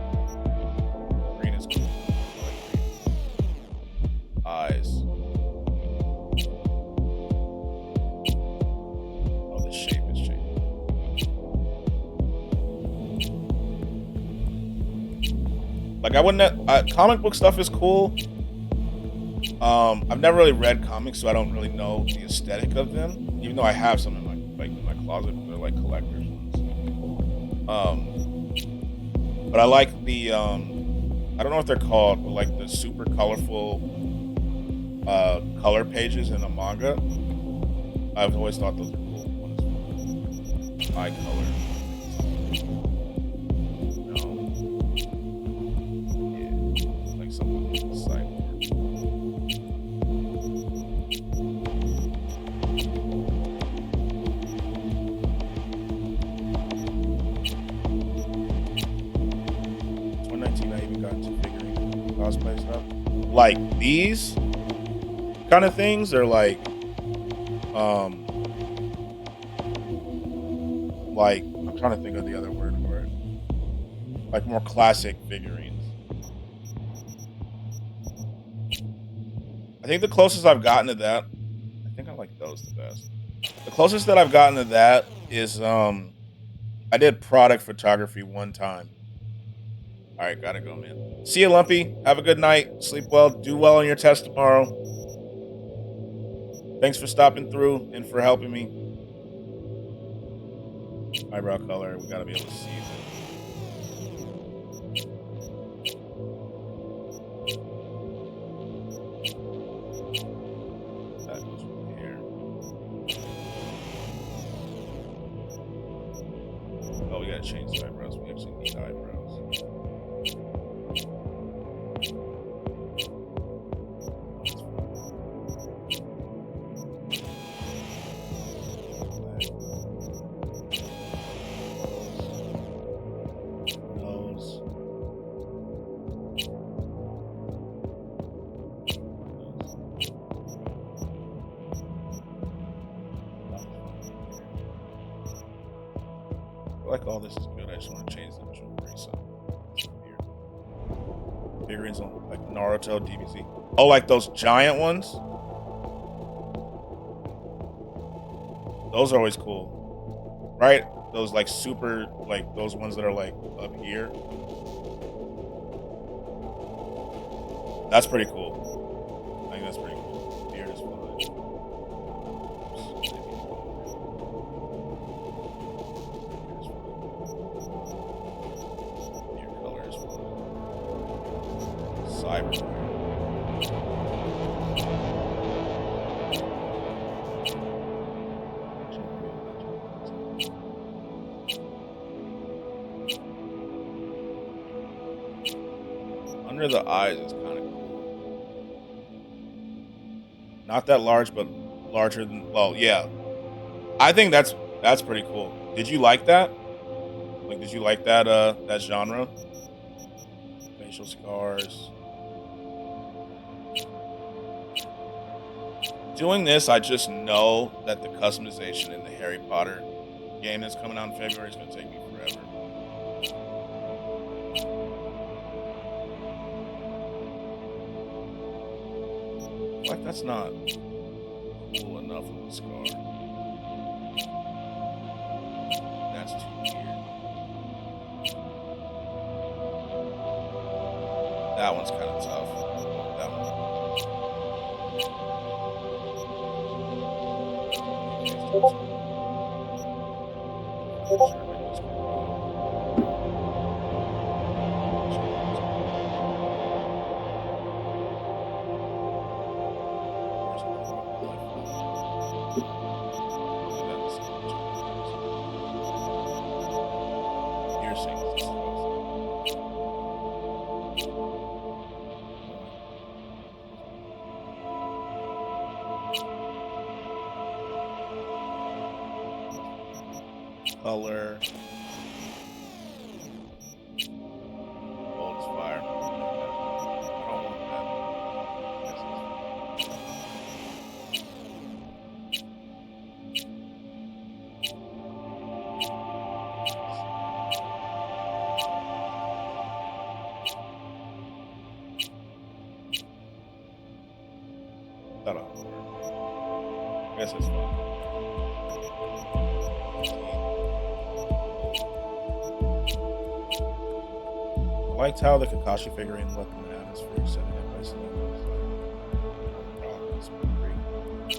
Green is cool. I like green. Eyes. Oh, the shape is changing. Like I wouldn't. Comic book stuff is cool. I've never really read comics, so I don't really know the aesthetic of them. Even though I have some in my closet, they're like collector's ones. But I like the I don't know what they're called, but like the super colorful color pages in a manga. I've always thought those are cool. One is eye color. Yeah, like something on the side. Cosplay stuff like these kind of things are like I'm trying to think of the other word for it, like more classic figurines. I think the closest I've gotten to that, I think I like those the best. The closest that I've gotten to that is I did product photography one time. All right, gotta go, man. See you, Lumpy. Have a good night. Sleep well. Do well on your test tomorrow. Thanks for stopping through and for helping me. Eyebrow color. We gotta be able to see it. That goes from here. Oh, we gotta change the eyebrows. We actually need eyebrows. Like all this is good. I just want to change the jewelry. So figurines on like Naruto, DBZ. Oh, like those giant ones. Those are always cool, right? Those like super, like those ones that are like up here. That's pretty cool. I think that's pretty cool. Beard is fine. Under the eyes is kind of cool. Not that large, but larger than. Well, yeah. I think that's pretty cool. Did you like that? Like, did you like that that genre? Facial scars. Doing this, I just know that the customization in the Harry Potter game that's coming out in February is going to take me forever. Like, that's not cool enough of a scar. That's too weird. That one's kind of tough. That one. color. Old as fire. I don't want that. That'll work. I guess it's fine. I liked how the Kakashi figurine looked in the atmosphere, setting it by cinema.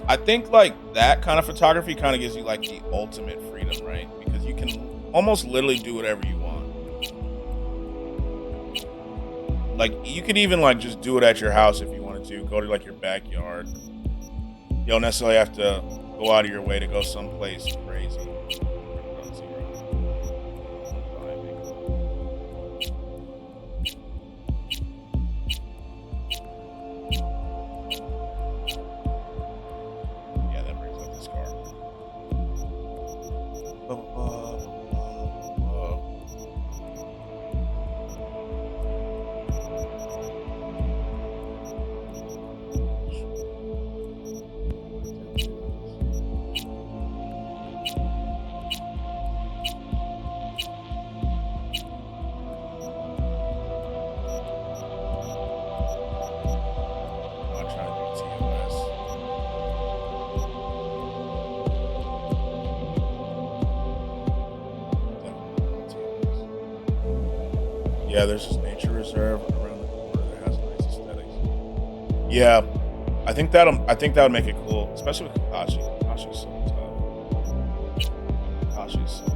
I think like that kind of photography kind of gives you like the ultimate freedom, right? Because you can almost literally do whatever you want. Like you could even like just do it at your house if you wanted to. Go to like your backyard. You don't necessarily have to go out of your way to go someplace crazy. Yeah, there's this nature reserve around the corner that has nice aesthetics. Yeah, I think that would make it cool, especially with Kakashi. Kakashi's so tough. Kakashi's so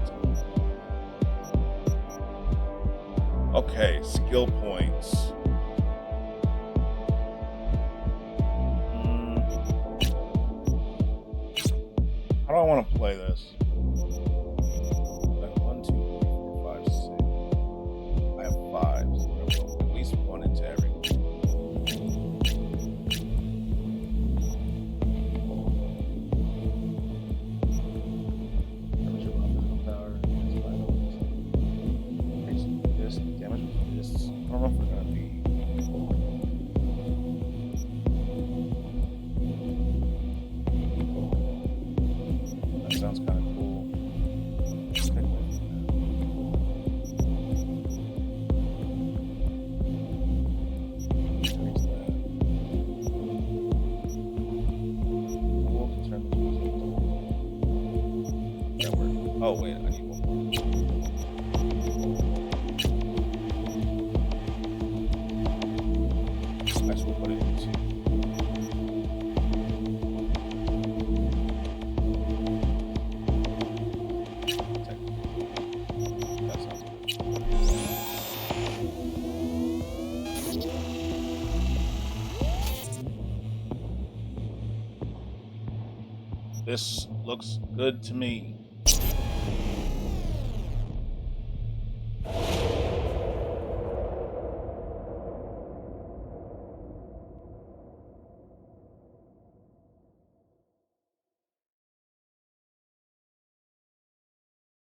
tough. Okay, skill points. How do I want to play this? Like 1, 2, 3, 4, 5, 6. I have 5, so at least 1 into every. Damage with fists. I don't know if we're gonna be. That sounds kind of cool. Oh wait, I need one more. That's what it is. That sounds good. This looks good to me.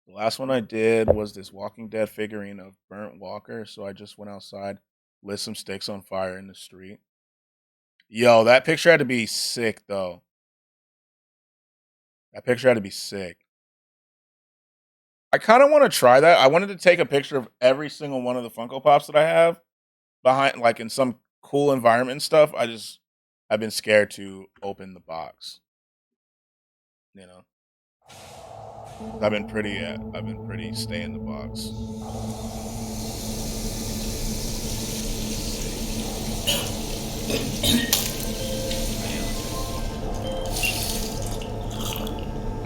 The last one I did was this Walking Dead figurine of Burnt Walker, so I just went outside, lit some sticks on fire in the street. Yo, that picture had to be sick, though. That picture had to be sick. I kind of want to try that. I wanted to take a picture of every single one of the Funko Pops that I have behind, like in some cool environment and stuff. I've been scared to open the box. You know, I've been pretty stay in the box.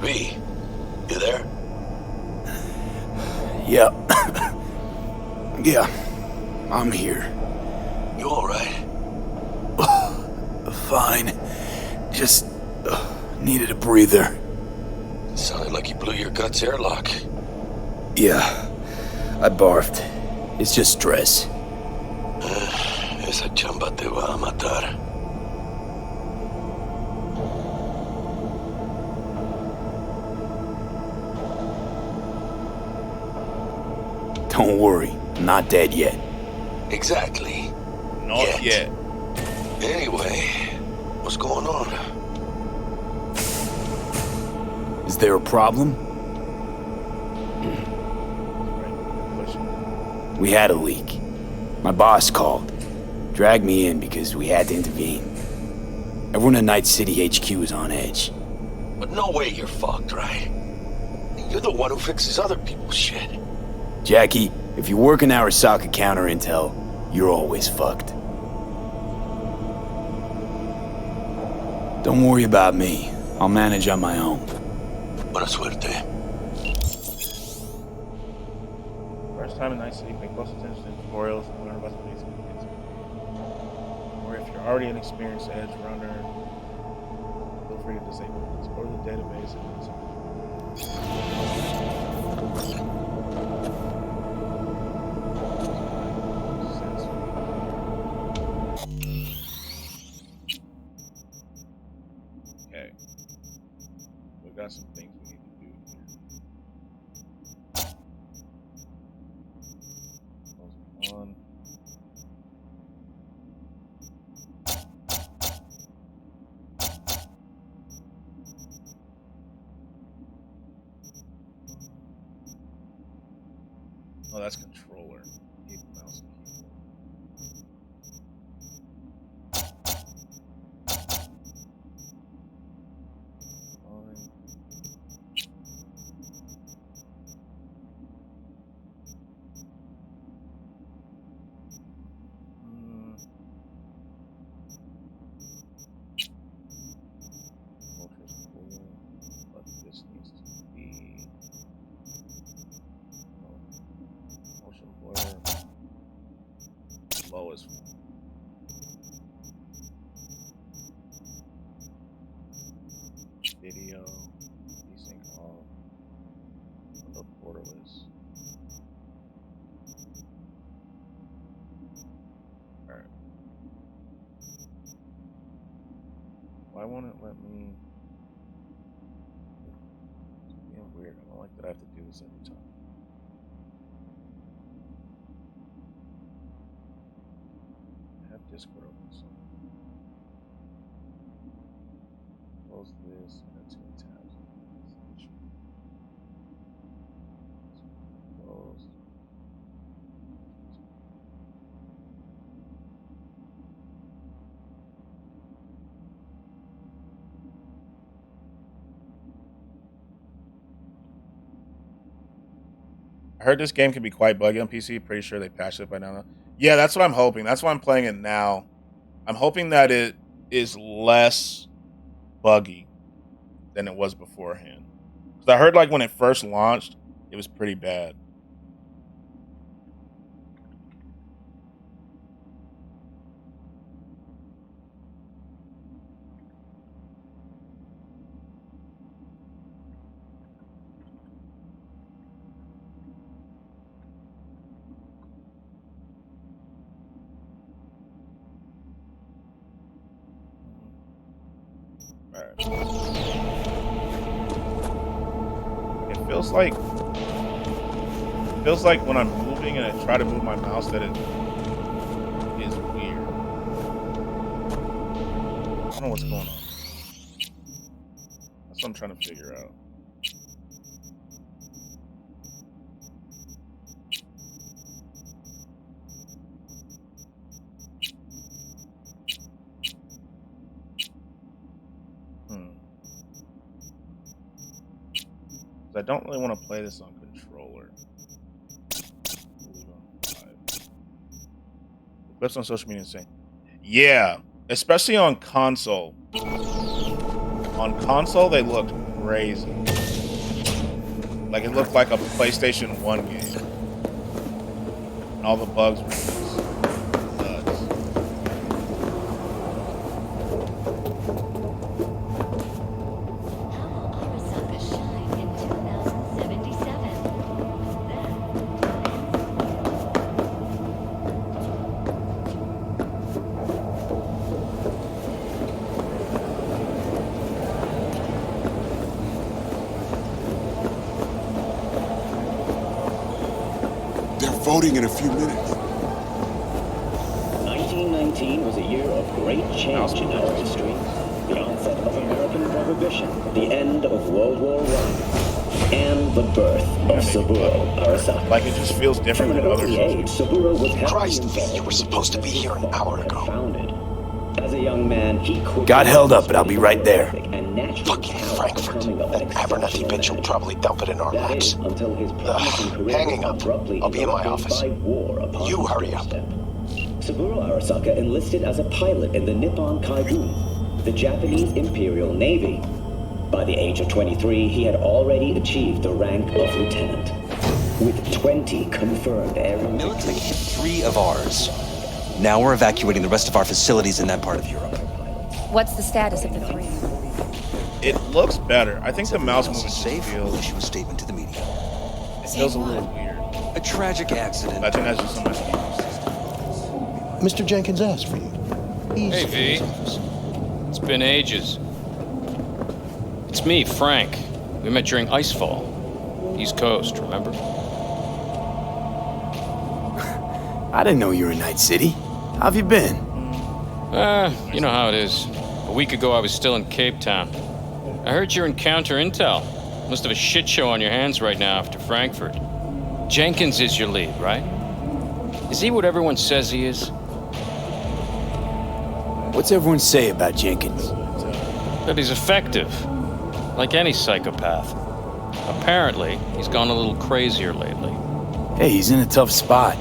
V, you there? Yeah. Yeah, I'm here. You alright? Fine. Just needed a breather. Sounded like you blew your guts airlock. Yeah, I barfed. It's just stress. Esa chamba te va a matar. Don't worry, I'm not dead yet. Exactly. Not yet. Anyway, what's going on? Is there a problem? We had a leak. My boss called. Dragged me in because we had to intervene. Everyone in Night City HQ is on edge. But no way you're fucked, right? You're the one who fixes other people's shit. Jackie, if you work in Arasaka counter intel, you're always fucked. Don't worry about me. I'll manage on my own. Buena suerte. First time in Night City, pay close attention to tutorials and learn about the basic things. Or if you're already an experienced edge runner, feel free to disable this. Go to the database and do something. Okay. We've got some things we need to do here. One. Oh, that's controller. Need mouse and keyboard. But this needs to be motion blur lowest one. Video desync off. Window borderless. Alright. Why won't it let me? It's being weird. I don't like that I have to do this every time. I have Discord open, so close this and then 2 tabs. Close. I heard this game can be quite buggy on PC. Pretty sure they patched it by now. Yeah, that's what I'm hoping. That's why I'm playing it now. I'm hoping that it is less buggy than it was beforehand. Because I heard like when it first launched, it was pretty bad. It feels like when I'm moving and I try to move my mouse that it is weird. I don't know what's going on. That's what I'm trying to figure out. I don't really want to play this on controller. The clips on social media saying, yeah, especially on console. On console, they looked crazy. Like it looked like a PlayStation 1 game. And all the bugs were just nuts. voting in a few minutes. 1919 was a year of great change in our history. The onset of American Prohibition, the end of World War I, and the birth of Saburo Arasaka. Like it just feels different than other age, Saburo was Christ, you were supposed to be here an hour ago. Founded. As a young man, he Got held up, but I'll be right there. Fucking Frankfurt. That Abernathy bitch will probably dump it in our laps. Hanging up. I'll be in my office. You hurry up. Saburo Arasaka enlisted as a pilot in the Nippon Kaigun, the Japanese Imperial Navy. By the age of 23, he had already achieved the rank of lieutenant, with 20 confirmed air Military hit 3 of ours. Now we're evacuating the rest of our facilities in that part of Europe. What's the status of the 3? It looks better. I think the mouse movement safe. feels. Issue a statement to the media. It feels a little weird. A tragic accident. I think that's just something. Mr. Jenkins asked for you. Hey, V. It's been ages. It's me, Frank. We met during Icefall. East Coast, remember? I didn't know you were in Night City. How have you been? You know how it is. A week ago, I was still in Cape Town. I heard you're in counter intel. Must have a shit show on your hands right now after Frankfurt. Jenkins is your lead, right? Is he what everyone says he is? What's everyone say about Jenkins? That he's effective. Like any psychopath. Apparently, he's gone a little crazier lately. Hey, he's in a tough spot.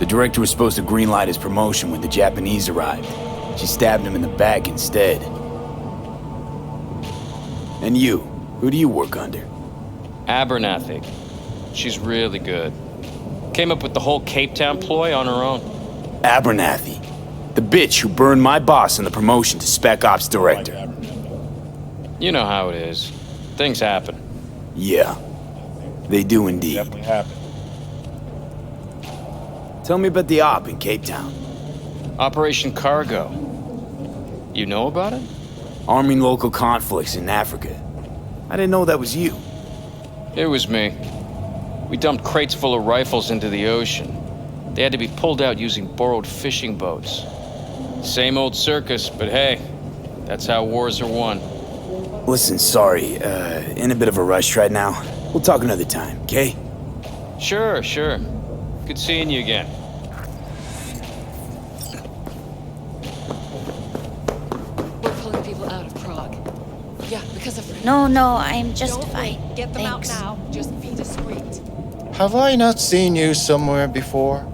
The director was supposed to greenlight his promotion when the Japanese arrived. She stabbed him in the back instead. And you? Who do you work under? Abernathy. She's really good. Came up with the whole Cape Town ploy on her own. Abernathy. The bitch who burned my boss in the promotion to Spec Ops Director. You know how it is. Things happen. Yeah. They do indeed. Definitely happen. Tell me about the op in Cape Town. Operation Cargo. You know about it? Arming local conflicts in Africa. I didn't know that was you. It was me. We dumped crates full of rifles into the ocean. They had to be pulled out using borrowed fishing boats. Same old circus, but hey, that's how wars are won. Listen, sorry, in a bit of a rush right now. We'll talk another time, okay? Sure. Good seeing you again. We're pulling people out of Prague. Yeah, because of... No, I'm justified. Don't wait. Get them Thanks. out now. Just be discreet. Have I not seen you somewhere before?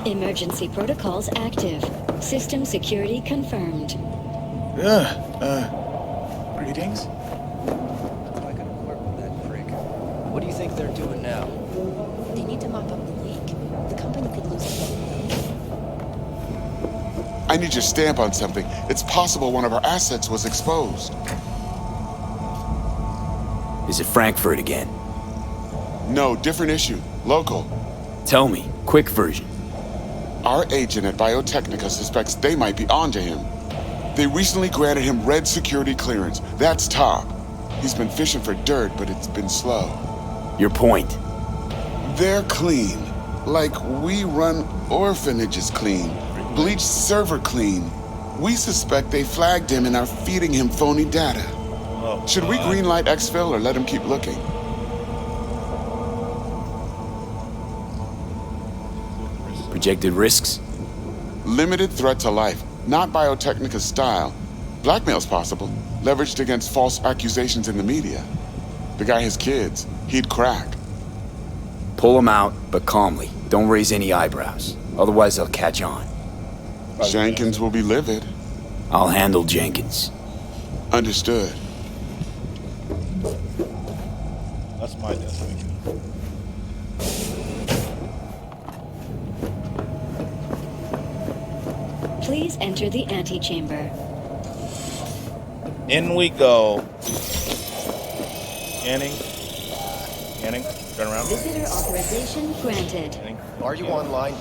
Emergency protocols active. System security confirmed. Greetings. I gotta work with that prick. What do you think they're doing now? They need to mop up the leak. The company could lose it. I need your stamp on something. It's possible one of our assets was exposed. Is it Frankfurt again? No, different issue. Local. Tell me, quick version. Our agent at Biotechnica suspects they might be onto him. They recently granted him red security clearance. That's top. He's been fishing for dirt, but it's been slow. Your point? They're clean. Like we run orphanages clean. Bleach server clean. We suspect they flagged him and are feeding him phony data. Should we greenlight exfil or let him keep looking? Projected risks? Limited threat to life. Not Biotechnica's style. Blackmail's possible. Leveraged against false accusations in the media. The guy has kids. He'd crack. Pull him out, but calmly. Don't raise any eyebrows. Otherwise they'll catch on. Jenkins will be livid. I'll handle Jenkins. Understood. That's my destination. Please enter the antechamber. In we go. Scanning. Turn around. Visitor authorization granted. Are you online?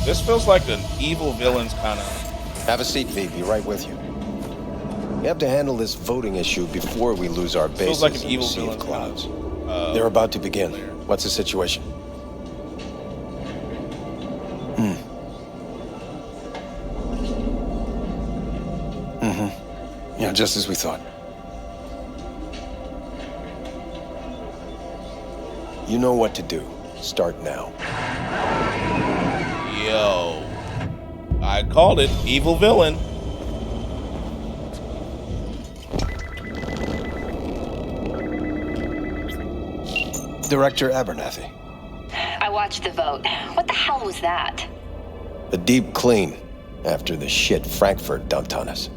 This feels like an evil villain's kind of. Have a seat, V. Be right with you. We have to handle this voting issue before we lose our bases Feels like an in evil the Sea of villain's Clouds. They're about to begin. What's the situation? Yeah, just as we thought. You know what to do. Start now. Yo. I called it. Evil villain. Director Abernathy. I watched the vote. What the hell was that? A deep clean after the shit Frankfurt dumped on us.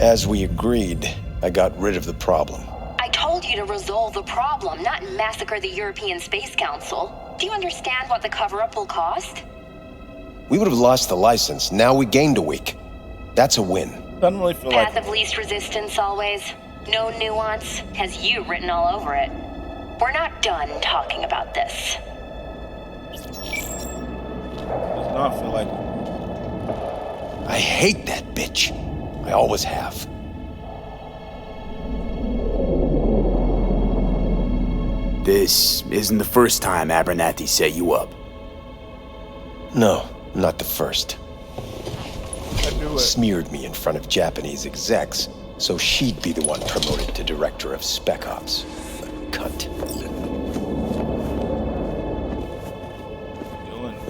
As we agreed, I got rid of the problem. I told you to resolve the problem, not massacre the European Space Council. Do you understand what the cover-up will cost? We would have lost the license. Now we gained a week. That's a win. Doesn't really feel Path like of least resistance always. No nuance. Has you written all over it. We're not done talking about this. Does not feel like it. I hate that bitch. I always have. This isn't the first time Abernathy set you up. No, not the first. I knew it. Smeared me in front of Japanese execs, so she'd be the one promoted to director of Spec Ops. The cunt.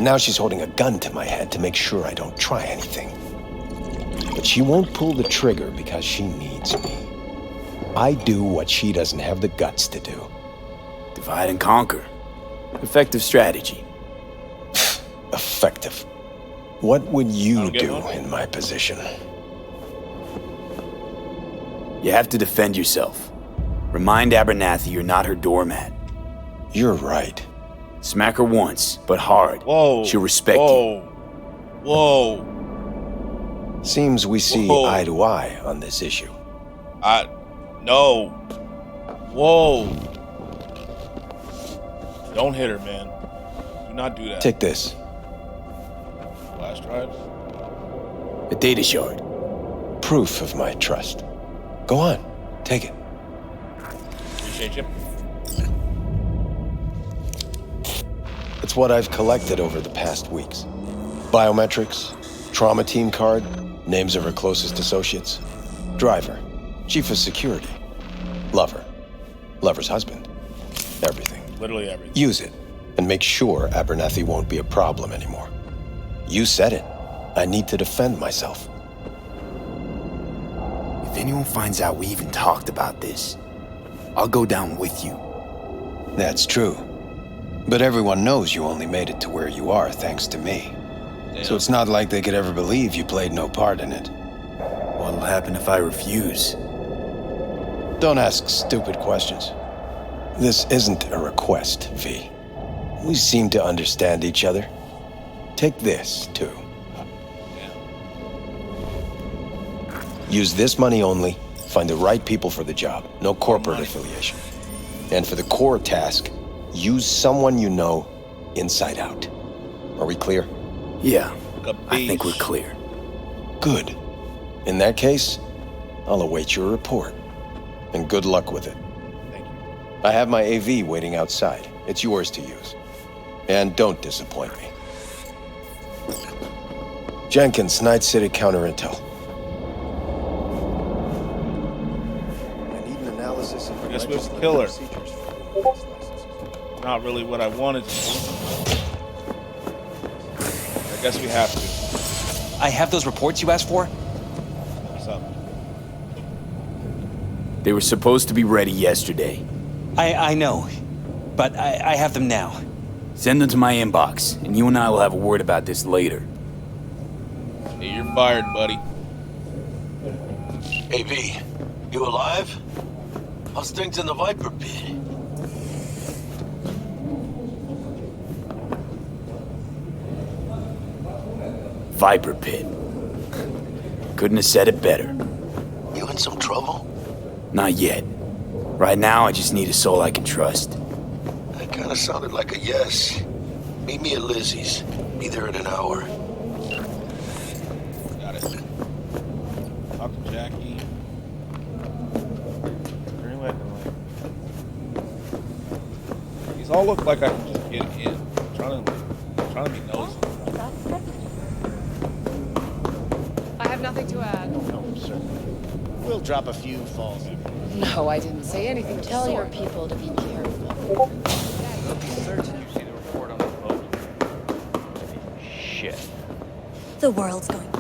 Now she's holding a gun to my head to make sure I don't try anything. But she won't pull the trigger because she needs me. I do what she doesn't have the guts to do. Divide and conquer. Effective strategy. Effective. What would you do in my position? You have to defend yourself. Remind Abernathy you're not her doormat. You're right. Smack her once, but hard. Whoa. She'll respect you. Whoa. Seems we see eye to eye on this issue. No. Whoa. Don't hit her, man. Do not do that. Take this. Flash drive. A data shard. Proof of my trust. Go on. Take it. Appreciate you. It's what I've collected over the past weeks. Biometrics, trauma team card, names of her closest associates, driver, chief of security, lover, lover's husband, everything. Literally everything. Use it, and make sure Abernathy won't be a problem anymore. You said it. I need to defend myself. If anyone finds out we even talked about this, I'll go down with you. That's true. But everyone knows you only made it to where you are thanks to me. Damn. So it's not like they could ever believe you played no part in it. What'll happen if I refuse? Don't ask stupid questions. This isn't a request, V. We seem to understand each other. Take this, too. Use this money only. Find the right people for the job. No corporate affiliation. And for the core task, use someone you know inside out. Are we clear? Yeah, I think we're clear. Good. In that case, I'll await your report. And good luck with it. Thank you. I have my AV waiting outside. It's yours to use. And don't disappoint me. Jenkins, Night City Counter Intel. I need an analysis of I guess we have to kill her. Not really what I wanted to do. I guess we have to. I have those reports you asked for. What's up? They were supposed to be ready yesterday. I know, but I have them now. Send them to my inbox, and you and I will have a word about this later. Hey, you're fired, buddy. Hey, V, you alive? How's things in the Viper pit? Viper pit. Couldn't have said it better. You in some trouble? Not yet. Right now, I just need a soul I can trust. That kind of sounded like a yes. Meet me at Lizzie's. Be there in an hour. Got it. Talk to Jackie. He's all look like I can just get in. I'm trying to be nosy. I have nothing to add. No, sir. We'll drop a few falls. No, I didn't say anything. Tell your people to be careful. They'll be certain you see the report on the boat. Shit. The world's going.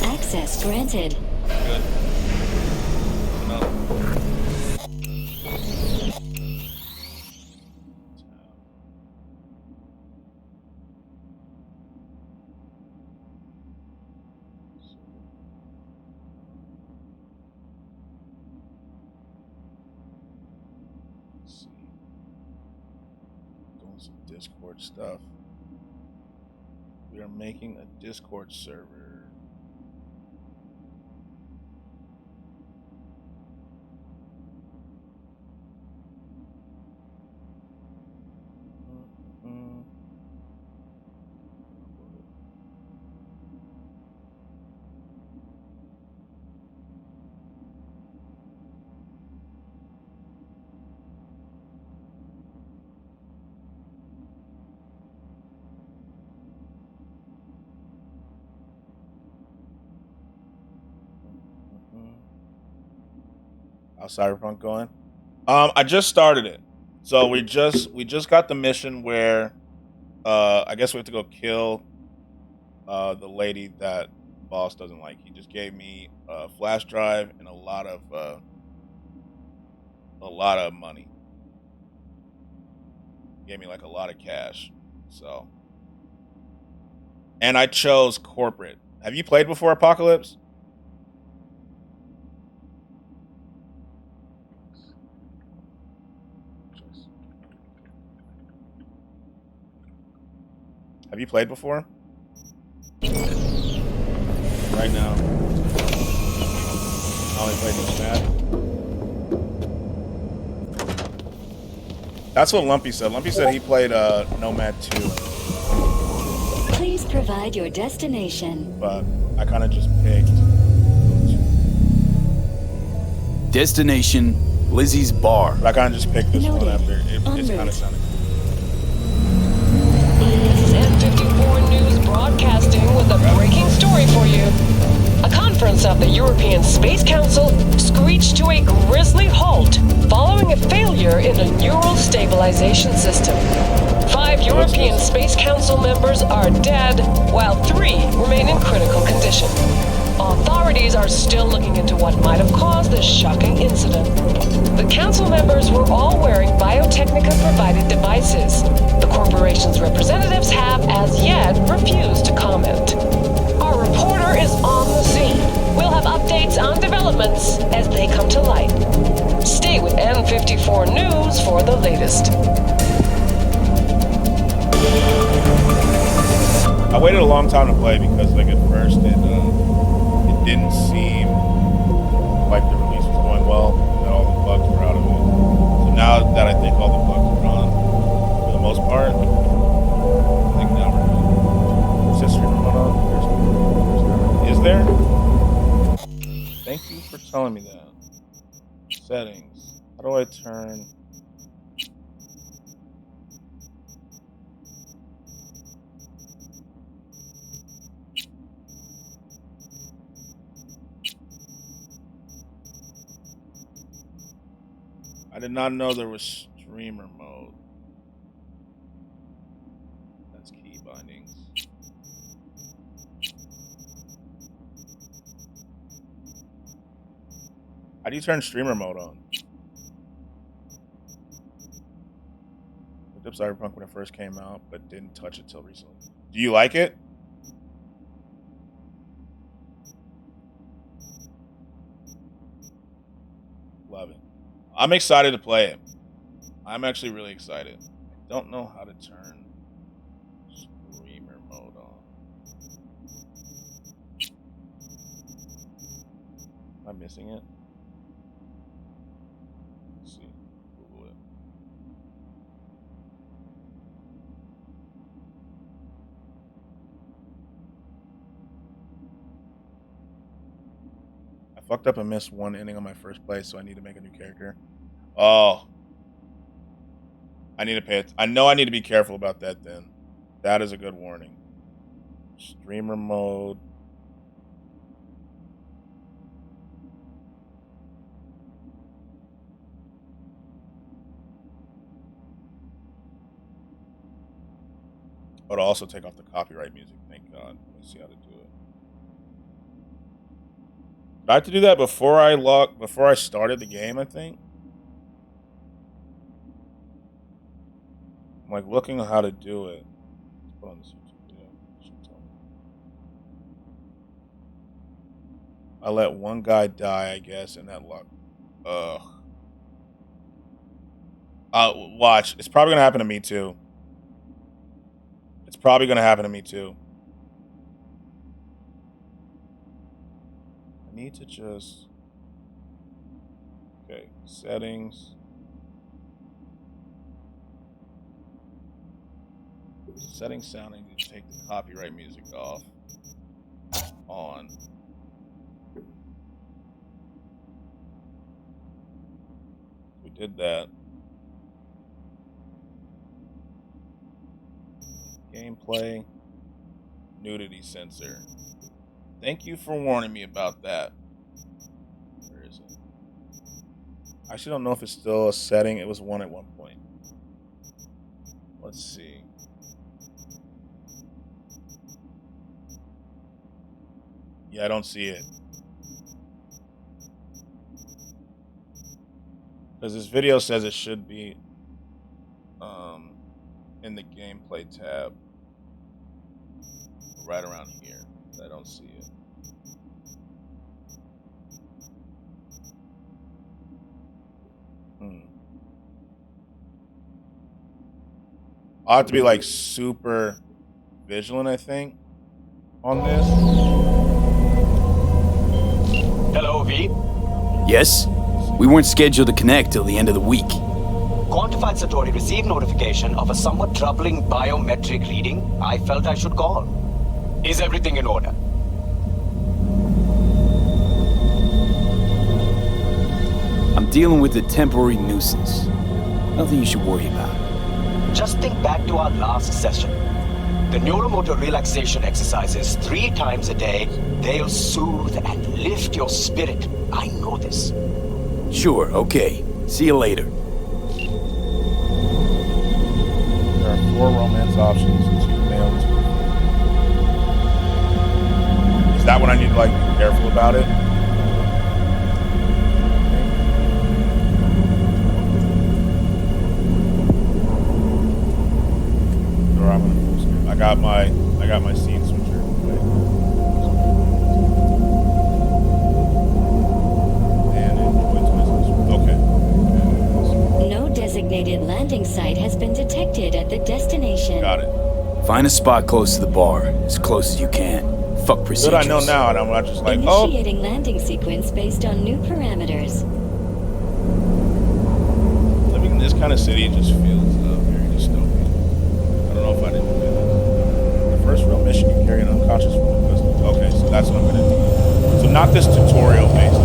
Access granted. Good. No. Let's see. Doing some Discord stuff. We are making a Discord server. How's Cyberpunk going? I just started it. So we just got the mission where I guess we have to go kill the lady that the boss doesn't like. He just gave me a flash drive and a lot of money. Gave me like a lot of cash. So, and I chose corporate. Have you played before Apocalypse? Have you played before? Right now. I only played Nomad. That's what Lumpy said. Lumpy said he played Nomad 2. Please provide your destination. But I kind of just picked. Destination, Lizzie's Bar. But I kind of just picked this one after. It's kind of sounded. This is N54 News broadcasting with a breaking story for you. A conference of the European Space Council screeched to a grisly halt following a failure in a neural stabilization system. 5 European Space Council members are dead, while 3 remain in critical condition. Authorities are still looking into what might have caused this shocking incident. The council members were all wearing Biotechnica-provided devices. The corporation's representatives have, as yet, refused to comment. Our reporter is on the scene. We'll have updates on developments as they come to light. Stay with N54 News for the latest. I waited a long time to play because, like, at first it didn't seem like the release was going well, that all the bugs were out of it. So now that I think all the bugs are gone, for the most part, I think now we're good. Is this streamer mode on? Is there? Thank you for telling me that. Settings. How do I turn... I did not know there was streamer mode. That's key bindings. How do you turn streamer mode on? Looked up Cyberpunk when it first came out, but didn't touch it till recently. Do you like it? Love it. I'm excited to play it. I'm actually really excited. I don't know how to turn streamer mode on. Am I missing it? Let's see. Google it. I fucked up and missed one inning on my first play, so I need to make a new character. Oh. I need to pay it. I know I need to be careful about that then. That is a good warning. Streamer mode. It'll also take off the copyright music, thank God. Let me see how to do it. Did I have to do that before I started the game, I think? I'm like looking at how to do it. Let's put on this YouTube video. It should tell me. I let one guy die, I guess, and that luck. Ugh. Watch. It's probably gonna happen to me too. It's probably gonna happen to me too. I need to just. Okay, settings. Settings sounding to take the copyright music off. On. We did that. Gameplay. Nudity sensor. Thank you for warning me about that. Where is it? I actually don't know if it's still a setting. It was one at one point. Let's see. Yeah, I don't see it. Because this video says it should be in the gameplay tab. Right around here. I don't see it. I'll have to be like super vigilant, I think, on this. Hello, V. Yes? We weren't scheduled to connect till the end of the week. Quantified Satori received notification of a somewhat troubling biometric reading. I felt I should call. Is everything in order? I'm dealing with a temporary nuisance. Nothing you should worry about. Just think back to our last session. The neuromotor relaxation exercises 3 times a day, they'll soothe and lift your spirit. I know this. Sure, okay. See you later. There are 4 romance options, 2 male, 2 female. Is that what I need to like be careful about it? Or I'm gonna full screen. I got my scene switcher. Okay. No designated landing site has been detected at the destination. Got it. Find a spot close to the bar, as close as you can. Fuck procedures. Good, I know now, and I'm not just like, Initiating landing sequence based on new parameters. Living in this kind of city just feels very dystopian. I don't know if I didn't do that. The first real mission, you carry an unconscious woman with us. Okay, so that's what I'm gonna do. So not this tutorial based.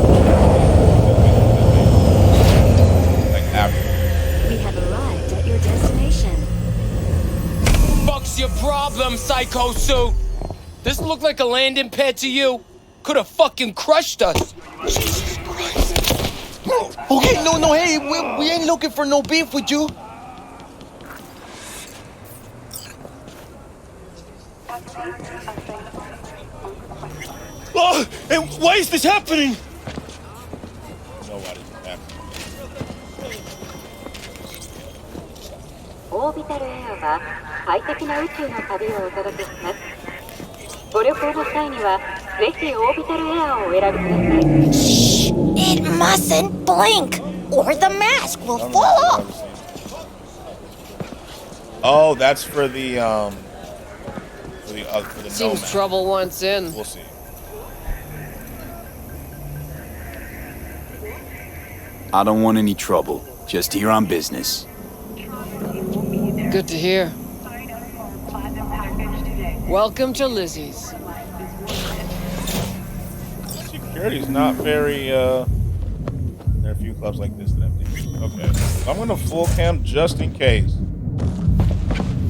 Like after. We have arrived at your destination. Fuck's your problem, Psycho Suit? This look like a landing pad to you? Could have fucking crushed us. Jesus Christ. Okay, no, hey, we ain't looking for no beef with you. Oh, and why is this happening? No, why does it happen? オービタルエアは快適な宇宙の旅をお届けします。ご旅行の際にはぜひオービタルエアをお選びください。Shh! It mustn't blink, or the mask will fall off. Oh, that's for the Seems nomad. trouble once in. We'll see. I don't want any trouble. Just here on business. Good to hear. Welcome to Lizzie's. Security's not very, there are a few clubs like this that have these. Okay. I'm gonna full cam just in case.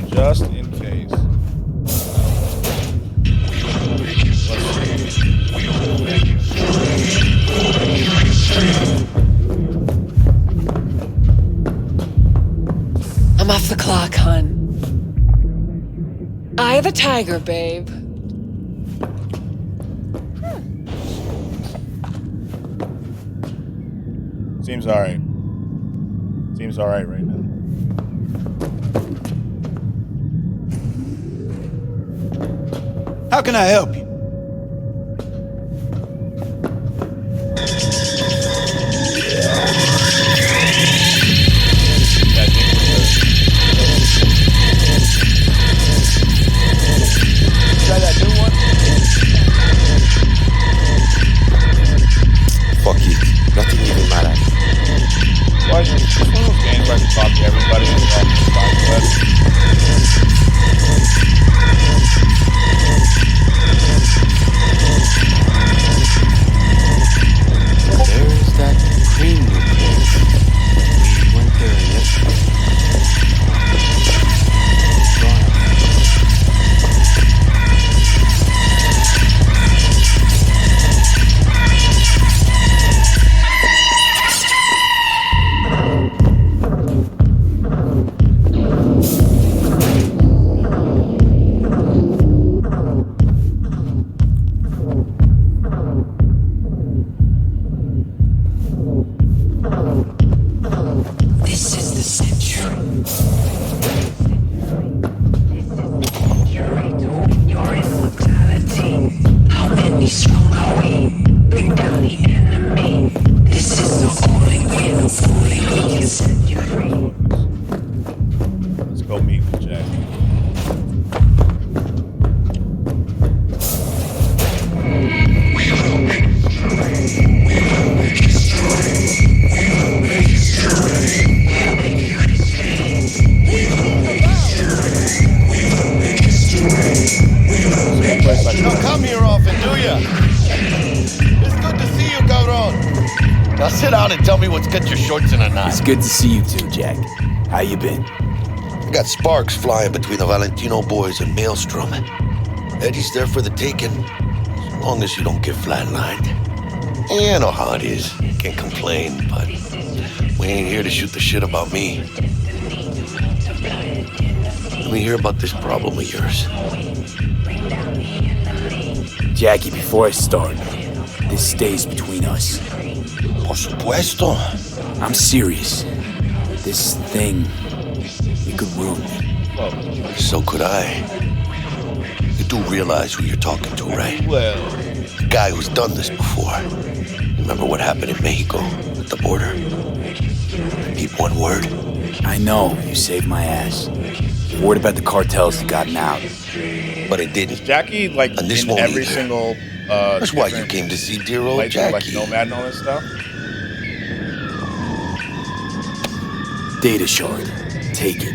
Just in case. I'm off the clock, hon. Eye the tiger, babe. Seems alright. Seems alright right now. How can I help you? Try that new one? Fuck you. Nothing even matters. Why is this one of those games where I can talk to everybody and they're all in the There's that cream place. We went there yesterday. This is the century. Your immortality. How many strong are we? Bring down the enemy. This is the only way, the only we can set you free. Let's go meet with Jack. You don't come here often, do ya? It's good to see you, cabron. Now sit down and tell me what's got your shorts in a knot. It's good to see you too, Jack. How you been? I got sparks flying between the Valentino boys and Maelstrom. Eddie's there for the taking, as long as you don't get flatlined. Yeah, I know how it is. Can't complain, but we ain't here to shoot the shit about me. Let me hear about this problem of yours. Jackie, before I start, this stays between us. Por supuesto. I'm serious. This thing, it could ruin me. So could I. You do realize who you're talking to, right? Well, the guy who's done this before. Remember what happened in Mexico at the border? Keep one word. I know, you saved my ass. Word about the cartels had gotten out. But it didn't. Jackie, like, and this in won't every either. single That's why you came to see dear old Jackie. Like Nomad and all this stuff. Data shard. Take it.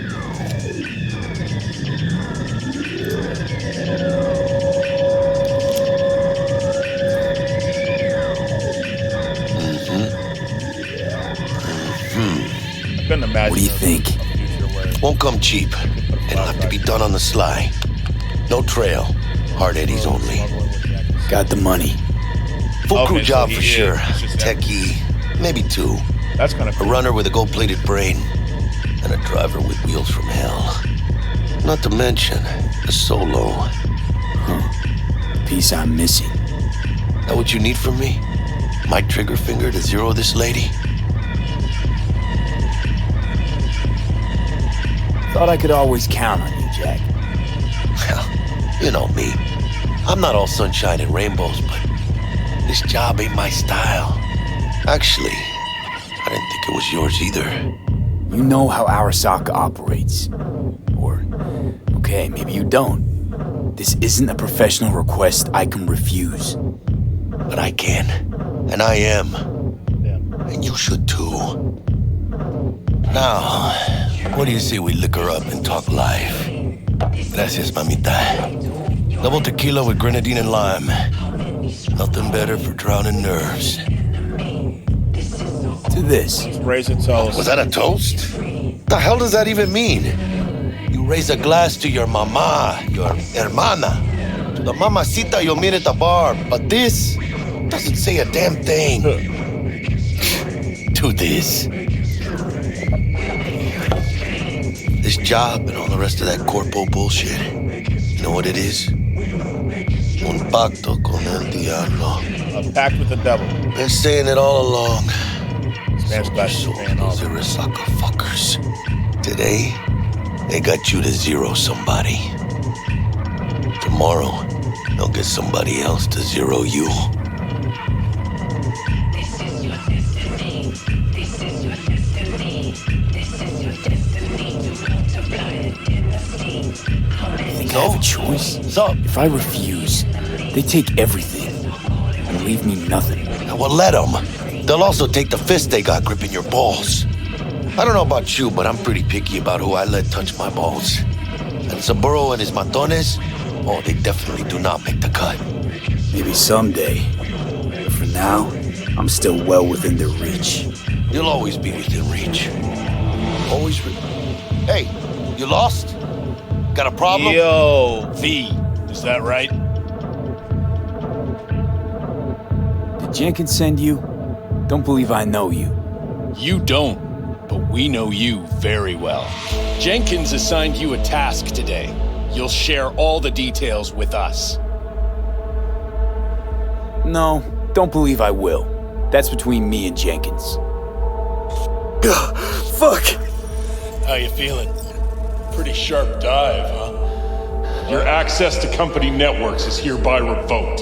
I couldn't imagine. What do you think? Won't come cheap. It'll have to be done on the sly. No trail. Hard eddies only. Got the money. Full crew Okay, so job he for is. sure. It's just Techie, maybe two. That's kind of A runner with a gold-plated brain, and a driver with wheels from hell. Not to mention a solo. The piece I'm missing. That what you need from me? My trigger finger to zero this lady? Thought I could always count on you, Jack. Well, you know me. I'm not all sunshine and rainbows, but this job ain't my style. Actually, I didn't think it was yours either. You know how Arasaka operates. Or, okay, maybe you don't. This isn't a professional request I can refuse. But I can. And I am. And you should too. Now, what do you say we liquor up and talk live? Gracias, mamita. Double tequila with grenadine and lime. Nothing better for drowning nerves. To this. Raise a toast. Was that a toast? The hell does that even mean? You raise a glass to your mama, your hermana, to the mamacita you'll meet at the bar. But this doesn't say a damn thing. To this. This job and all the rest of that corpo bullshit. You know what it is? Un pacto con el diablo. A pact with the devil. Been saying it all along. Man's got those Arasaka fuckers. Today, they got you to zero somebody. Tomorrow, they'll get somebody else to zero you. This is your destiny. This is your destiny. This is your destiny to multiply the dynasty. Think I have a choice? If I refuse, they take everything and leave me nothing. Well, let them. They'll also take the fist they got gripping your balls. I don't know about you, but I'm pretty picky about who I let touch my balls. And Saburo and his matones, oh, they definitely do not make the cut. Maybe someday. But for now, I'm still well within their reach. You'll always be within reach. Always Hey, you lost? Got a problem? Yo, V, is that right? Did Jenkins send you? Don't believe I know you. You don't, but we know you very well. Jenkins assigned you a task today. You'll share all the details with us. No, don't believe I will. That's between me and Jenkins. Fuck! How you feeling? Pretty sharp dive, huh? Your access to company networks is hereby revoked.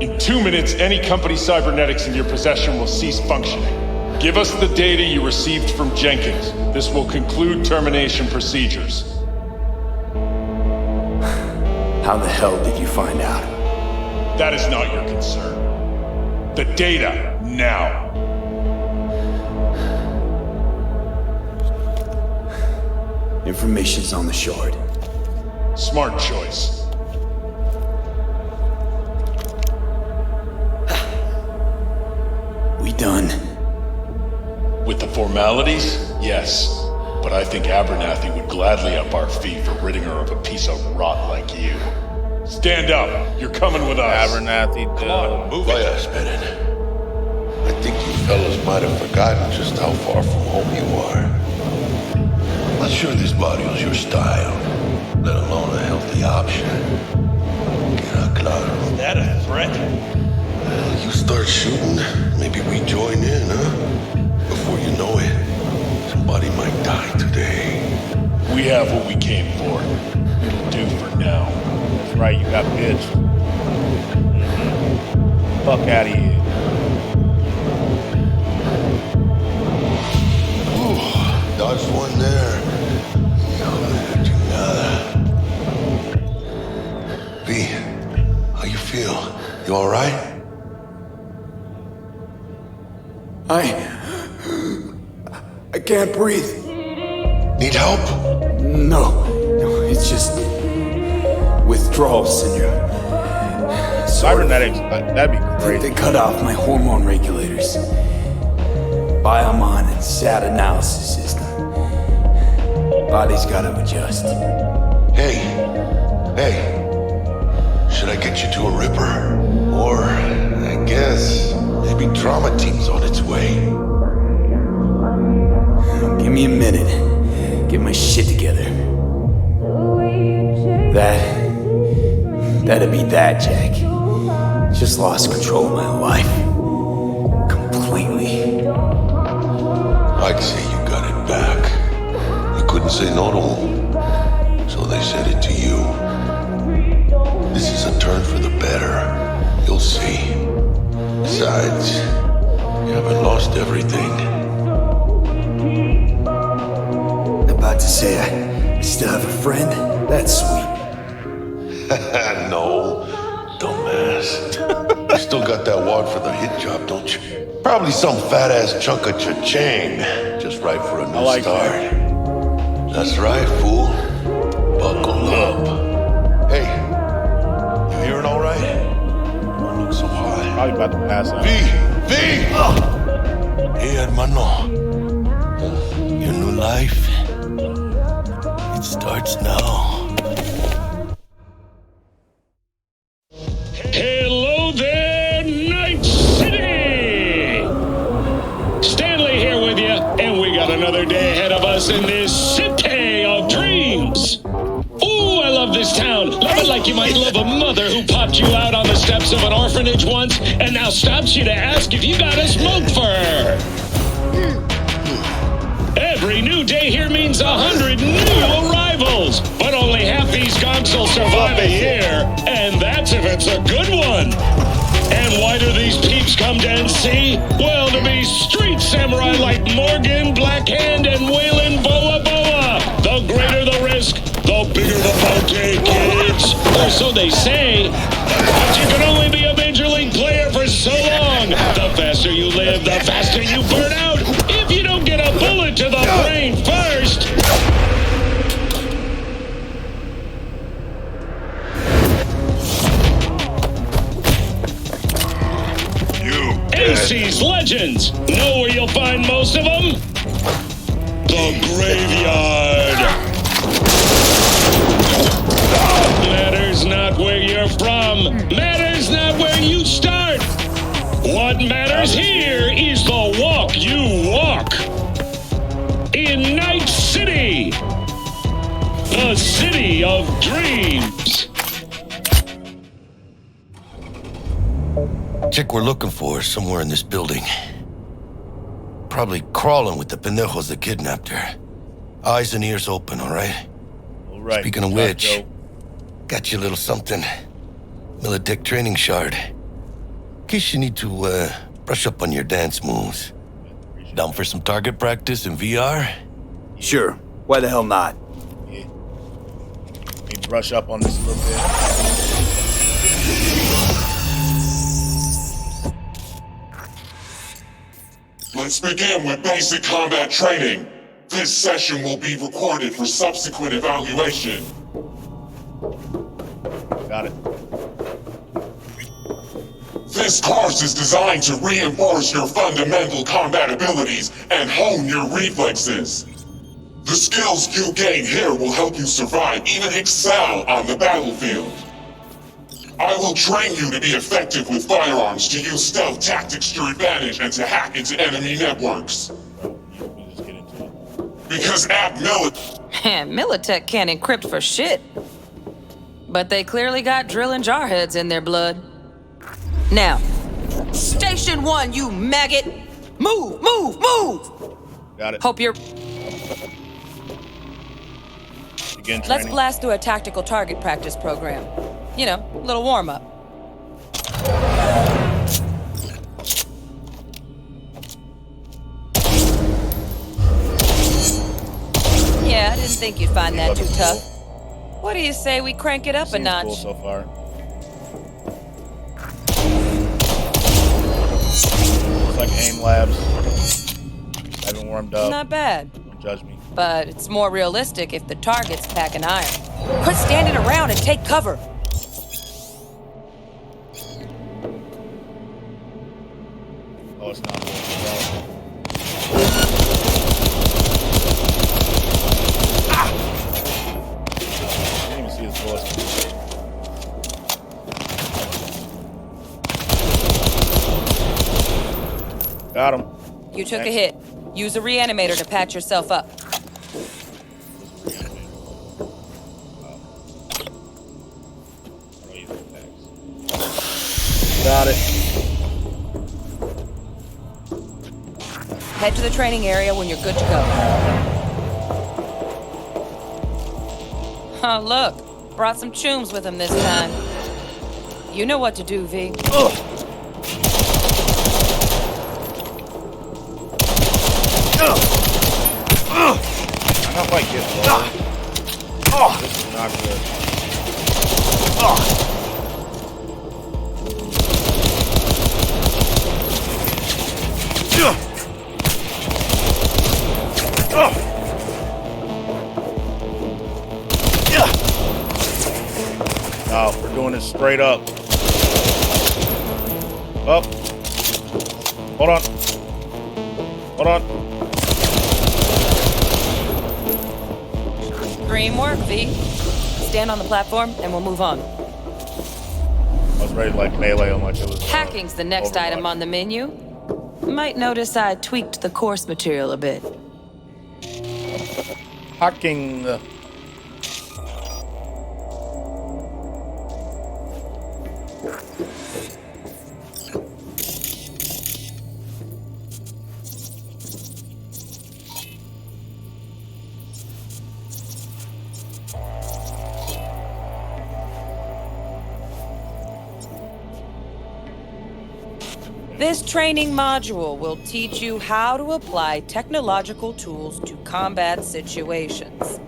In 2 minutes, any company cybernetics in your possession will cease functioning. Give us the data you received from Jenkins. This will conclude termination procedures. How the hell did you find out? That is not your concern. The data, now. Information's on the shard. Smart choice. We done? With the formalities, yes. But I think Abernathy would gladly up our fee for ridding her of a piece of rot like you. Stand up. You're coming with us. Abernathy, come on, move it. Spinning. I think you fellas might have forgotten just how far from home you are. Not sure this barrio's your style, let alone a healthy option. Claro. Is that a threat? You start shooting, maybe we join in, huh? Before you know it, somebody might die today. We have what we came for. It'll do for now. That's right, you got bitched. Fuck out of here. Ooh, dodged one there. V, how you feel? You all right? I can't breathe. Need help? No, it's just withdrawal syndrome. Cybernetics, that'd be crazy. They cut off my hormone regulators. Biomon and SAT analysis system. Body's gotta adjust. Hey, should I get you to a Ripper? Or, I guess, maybe trauma team's on its way. Give me a minute. Get my shit together. That'd be that, Jack. Just lost control of my life. Completely. I'd say you got it back. You couldn't say no to them, so they said it to you. This is a turn for the better. You'll see. Besides, you haven't lost everything. About to say I still have a friend? That's sweet. No, dumbass. You still got that wad for the hit job, don't you? Probably some fat-ass chunk of cha-ching. Just right for a new start. That's right, fool. Buckle up. Hey, you hearing all right? Don't look so high. Probably about to pass out. Hey, hermano. Your new life, it starts now. Hello there, Night City! Stanley here with you, and we got another day ahead of us in this city of dreams. Ooh, I love this town. Love it like you might love a mother who popped you out on the steps of an orphanage once and now stops you to ask if you got a smoke for her. Every new day here means 100 new arrivals, but only half these gonks will survive a year, and that's if it's a good one. And why do these peeps come to NC? Well, to be street samurai like Morgan, Blackhand, and Waylon Boa Boa. The greater the risk, the bigger the bounty, kids. Or so they say. But you can only be a major league player for so long. The faster you live, the faster you burn out. If you don't get a bullet to the brain first. NC's legends. Know where you'll find most of them? The graveyard. Matters not where you're from. Matters not where you start. What matters here is the walk you walk. In Night City. The city of dreams. Chick we're looking for is somewhere in this building. Probably crawling with the pendejos that kidnapped her. Eyes and ears open, all right? All right. Speaking of which, got you a little something. Militech training shard. In case you need to brush up on your dance moves. Down for some target practice in VR? Sure. Why the hell not? Yeah. Let me brush up on this a little bit. Let's begin with basic combat training. This session will be recorded for subsequent evaluation. Got it. This course is designed to reinforce your fundamental combat abilities and hone your reflexes. The skills you gain here will help you survive, even excel on the battlefield. I will train you to be effective with firearms, to use stealth tactics to your advantage, and to hack into enemy networks. Because at Militech can't encrypt for shit. But they clearly got drill and jar heads in their blood. Now, Station 1, you maggot! Move, move, move! Got it. Hope you're... Begin Let's training. blast through a tactical target practice program. You know, a little warm-up. Yeah, I didn't think you'd find that too tough. What do you say we crank it up a notch? Cool so far. Looks like aim labs. I haven't warmed up. Not bad. Don't judge me. But it's more realistic if the target's packing iron. Quit standing around and take cover. Oh, it's not moving. I didn't even see his bullets. Got him. You took a hit. Use a reanimator to patch yourself up. Got it. Head to the training area when you're good to go. Oh, look. Brought some chooms with him this time. You know what to do, V. How if I get lower? This is not good. No, we're doing it straight up. Oh. Hold on. Hold on. Scream work, V. Stand on the platform and we'll move on. I was ready to like melee him like it was. Hacking's the next item on the menu. Might notice I tweaked the course material a bit. Hacking. This training module will teach you how to apply technological tools to combat situations.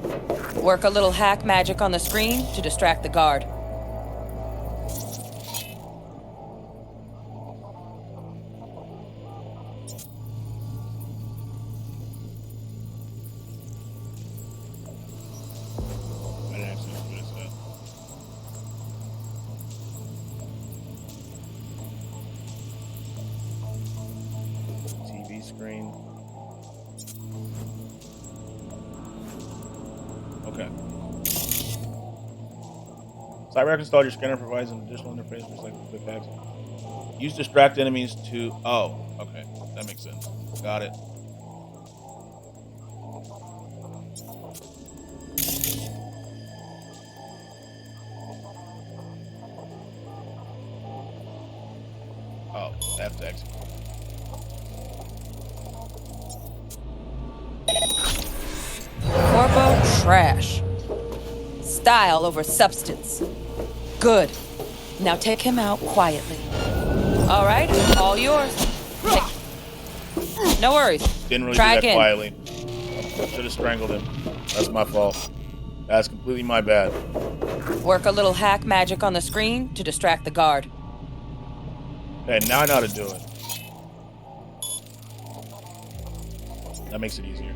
Work a little hack magic on the screen to distract the guard. Screen. Okay. CyberArk installed your scanner provides an additional interface for selecting quick hacks. Use distract enemies to. Oh, okay. That makes sense. Got it. Oh, I have to execute. Corpo trash. Style over substance. Good. Now take him out quietly. All right, all yours. No worries. Didn't really Try do that again. quietly. Should have strangled him. That's my fault. That's completely my bad. Work a little hack magic on the screen to distract the guard. Okay, now I know how to do it. That makes it easier.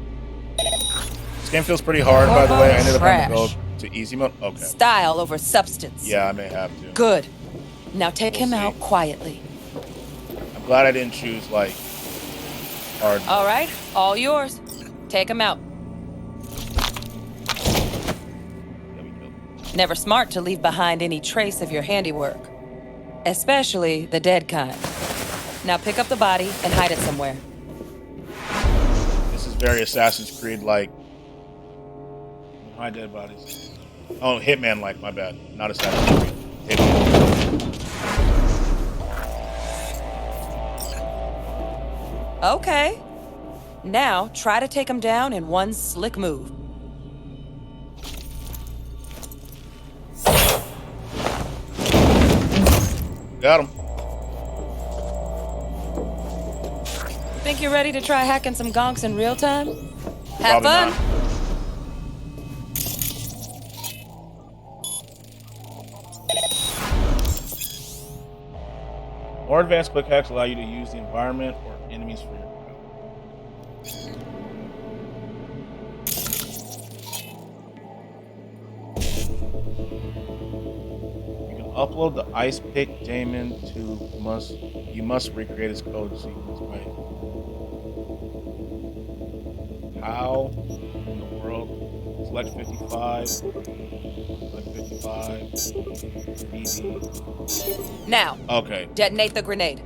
This game feels pretty hard, by the way. I ended up having to go to easy mode. Okay. Style over substance. Yeah, I may have to. Good. Now take him out quietly. I'm glad I didn't choose, like, hard. All right, all yours. Take him out. Never smart to leave behind any trace of your handiwork. Especially the dead kind. Now pick up the body and hide it somewhere. This is very Assassin's Creed-like. Hide dead bodies. Oh, Hitman-like, my bad. Not Assassin's Creed. Hitman. Okay. Now try to take him down in one slick move. Got him. Think you're ready to try hacking some gonks in real time? Have Probably fun. not. More advanced quick hacks allow you to use the environment or enemies for your power. You can upload the ice pick daemon to you must recreate his code sequence, right? How in the world? Select 55. Select 55. BD. Now. Okay. Detonate the grenade.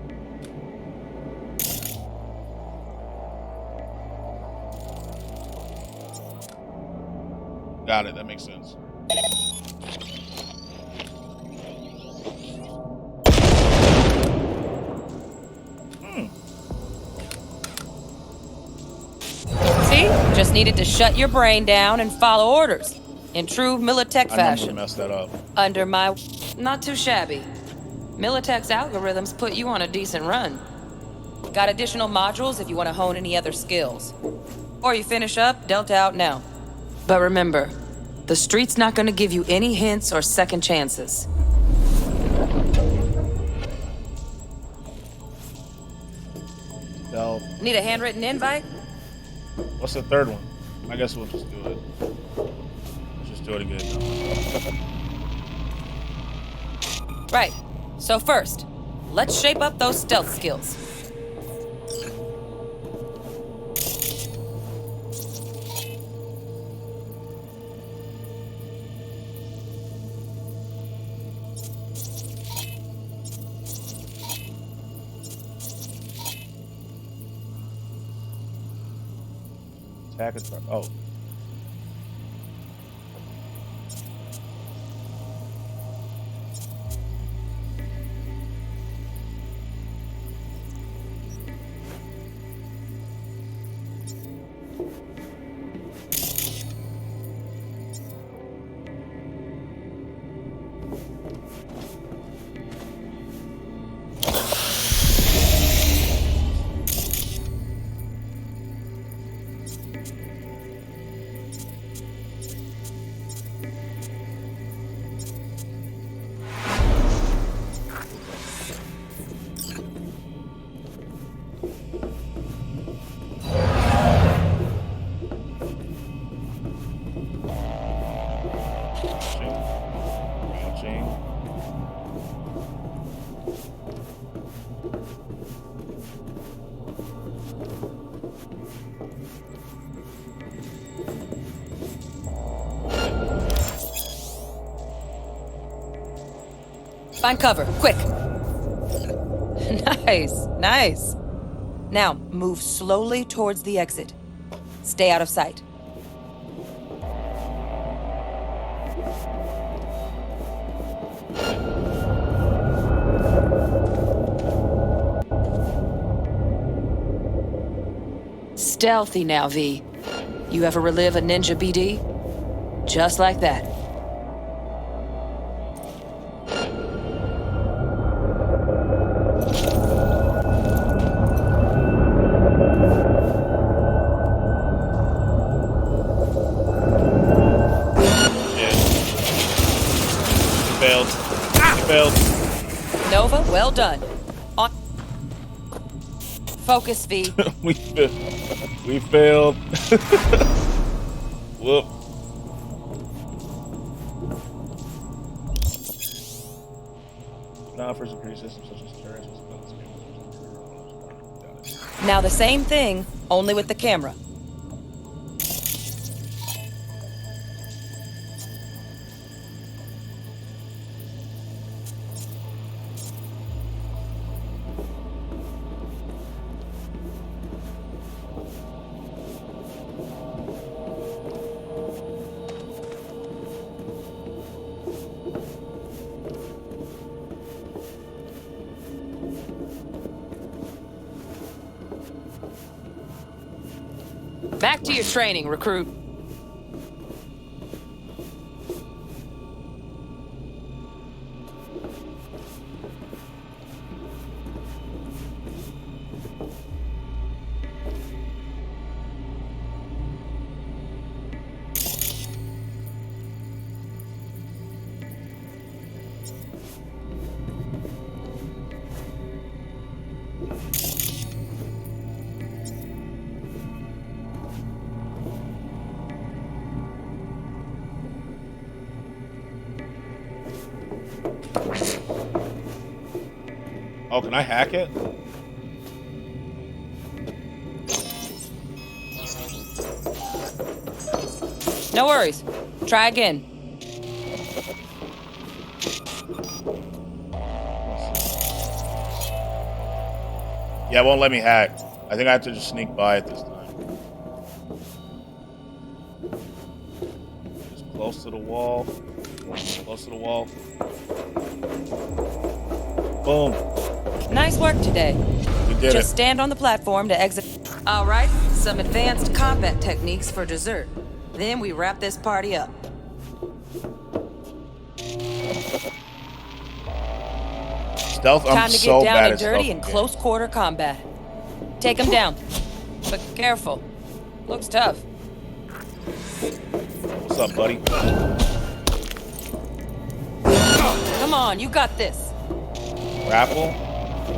Got it. That makes sense. See? Just needed to shut your brain down and follow orders. In true Militech I fashion. would mess that up. Under my... Not too shabby. Militech's algorithms put you on a decent run. Got additional modules if you want to hone any other skills. Or you finish up, Delta out now. But remember, the street's not going to give you any hints or second chances. Delta. Need a handwritten invite? What's the third one? I guess we'll just do it. Let's just do it again. Right. So first, let's shape up those stealth skills. Attack and start. Oh. Find cover, quick. Nice. Now, move slowly towards the exit. Stay out of sight. Stealthy now, V. You ever relive a ninja BD? Just like that. Failed. Nova, well done. On. Focus, V. We failed. Whoop. Now for security systems such as turrets. Now the same thing, only with the camera. Back to your training, recruit. Oh, can I hack it? No worries. Try again. Yeah, it won't let me hack. I think I have to just sneak by it this time. Just close to the wall. Close to the wall. Boom. Nice work today. We did Just it. stand on the platform to exit. All right, some advanced combat techniques for dessert. Then we wrap this party up. Stealth, Time I'm to so get down bad and at dirty stealth in game. close quarter combat. Take them down. But careful. Looks tough. What's up, buddy? Come on, you got this. Grapple?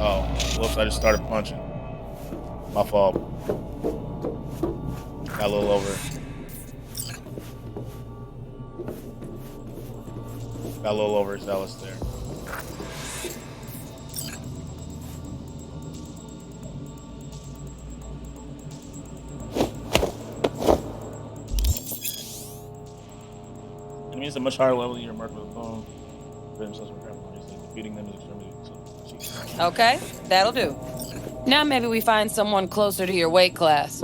Oh, whoops, I just started punching. My fault. Got a little over. Got a little overzealous there. means a much higher level you're marked with a phone. Defeating them is extremely so. Okay, that'll do. Now maybe we find someone closer to your weight class.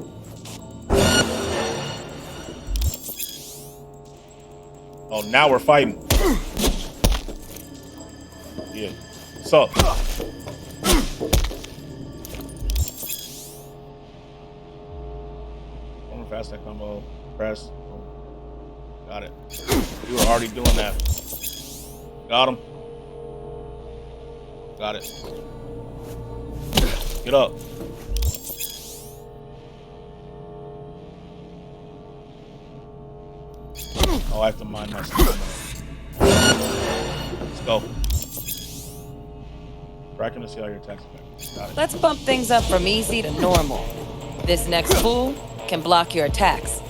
Oh, now we're fighting. Yeah. What's up? One fast that combo. Press. Got it. We were already doing that. Got him. Got it. Get up. Oh, I have to mind myself. Let's go. Tracking to see how your attacks affect. Got it. Let's bump things up from easy to normal. This next fool can block your attacks.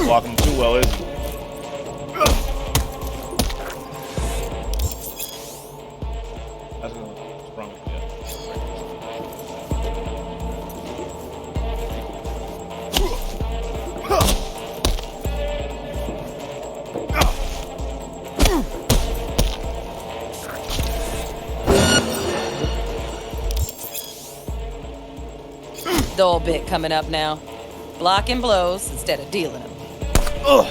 Blocking too well, is he? That's gonna sprung it, yeah. Dull bit coming up now. Blocking blows instead of dealing them. Go.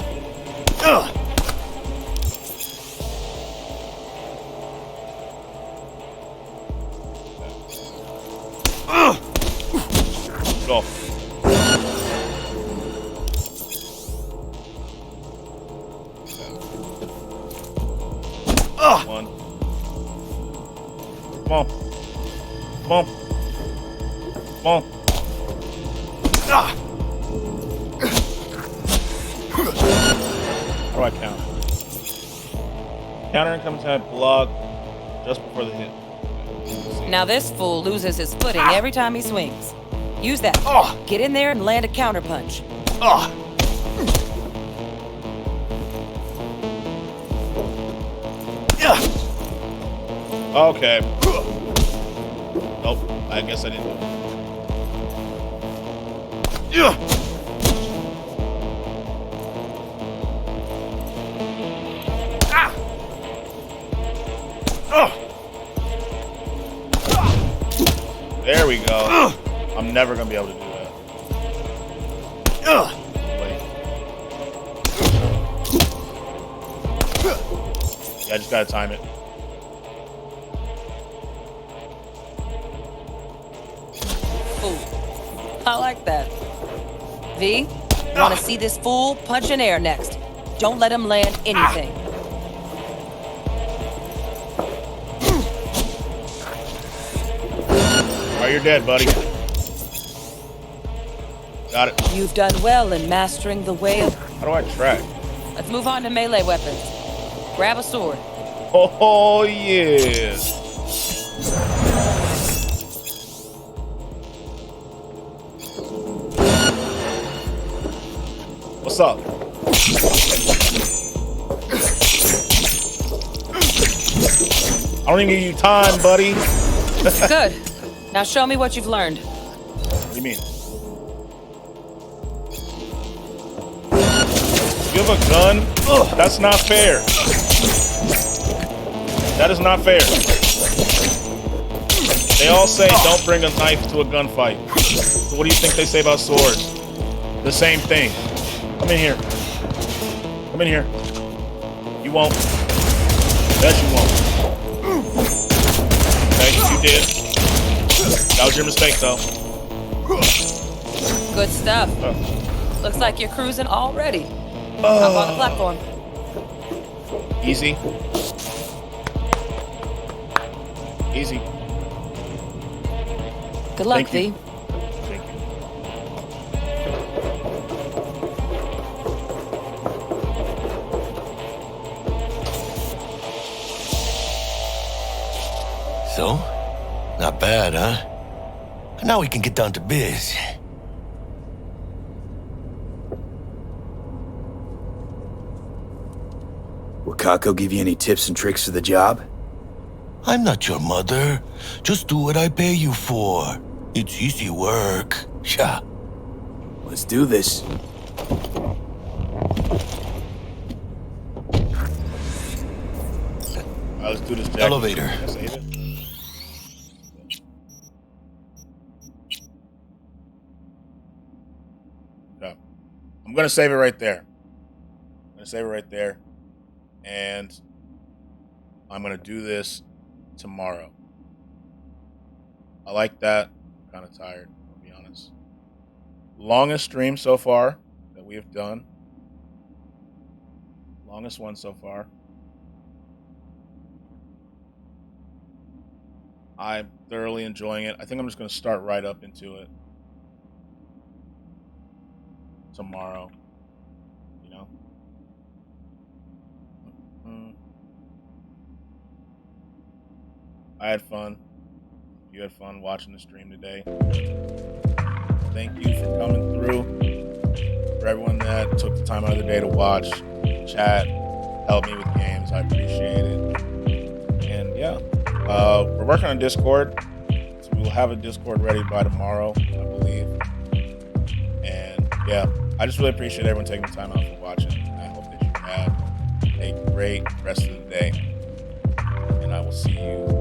One. Come on. Come on. Come on. How do I count? Counter income type block just before the hit. Now this fool loses his footing every time he swings. Use that. Get in there and land a counter punch. Okay. Nope. I guess I didn't do it. There we go. I'm never gonna be able to do that. Wait. Yeah, I just gotta time it. Ooh, I like that. V, want to see this fool punch in air next. Don't let him land anything. Alright, you're dead, buddy. Got it. You've done well in mastering the way of... How do I track? Let's move on to melee weapons. Grab a sword. Oh, yeah. What's up? I don't even give you time, buddy. Good. Now show me what you've learned. What do you mean? You have a gun? Ugh, that's not fair. That is not fair. They all say don't bring a knife to a gunfight. So what do you think they say about swords? The same thing. Come in here. Come in here. You won't. Bet you won't. Okay, you did. That was your mistake, though. Good stuff. Looks like you're cruising already. Up on the platform. Easy. Easy. Good luck, Thank you. V. Thank you. So, not bad, huh? Now we can get down to biz. Will Kako give you any tips and tricks for the job? I'm not your mother. Just do what I pay you for. It's easy work. Yeah. Let's do this. Let's do this, Jack. Elevator. Save it. Okay. I'm gonna save it right there. And I'm gonna do this tomorrow. I like that. I'm kind of tired, I'll be honest. Longest stream so far that we have done. Longest one so far. I'm thoroughly enjoying it. I think I'm just going to start right up into it tomorrow. You know? I had fun. You had fun watching the stream today. Thank you for coming through. For everyone that took the time out of the day to watch, chat, help me with games. I appreciate it. And yeah, we're working on Discord. So we will have a Discord ready by tomorrow, I believe. And yeah, I just really appreciate everyone taking the time out for watching. I hope that you have a great rest of the day. And I will see you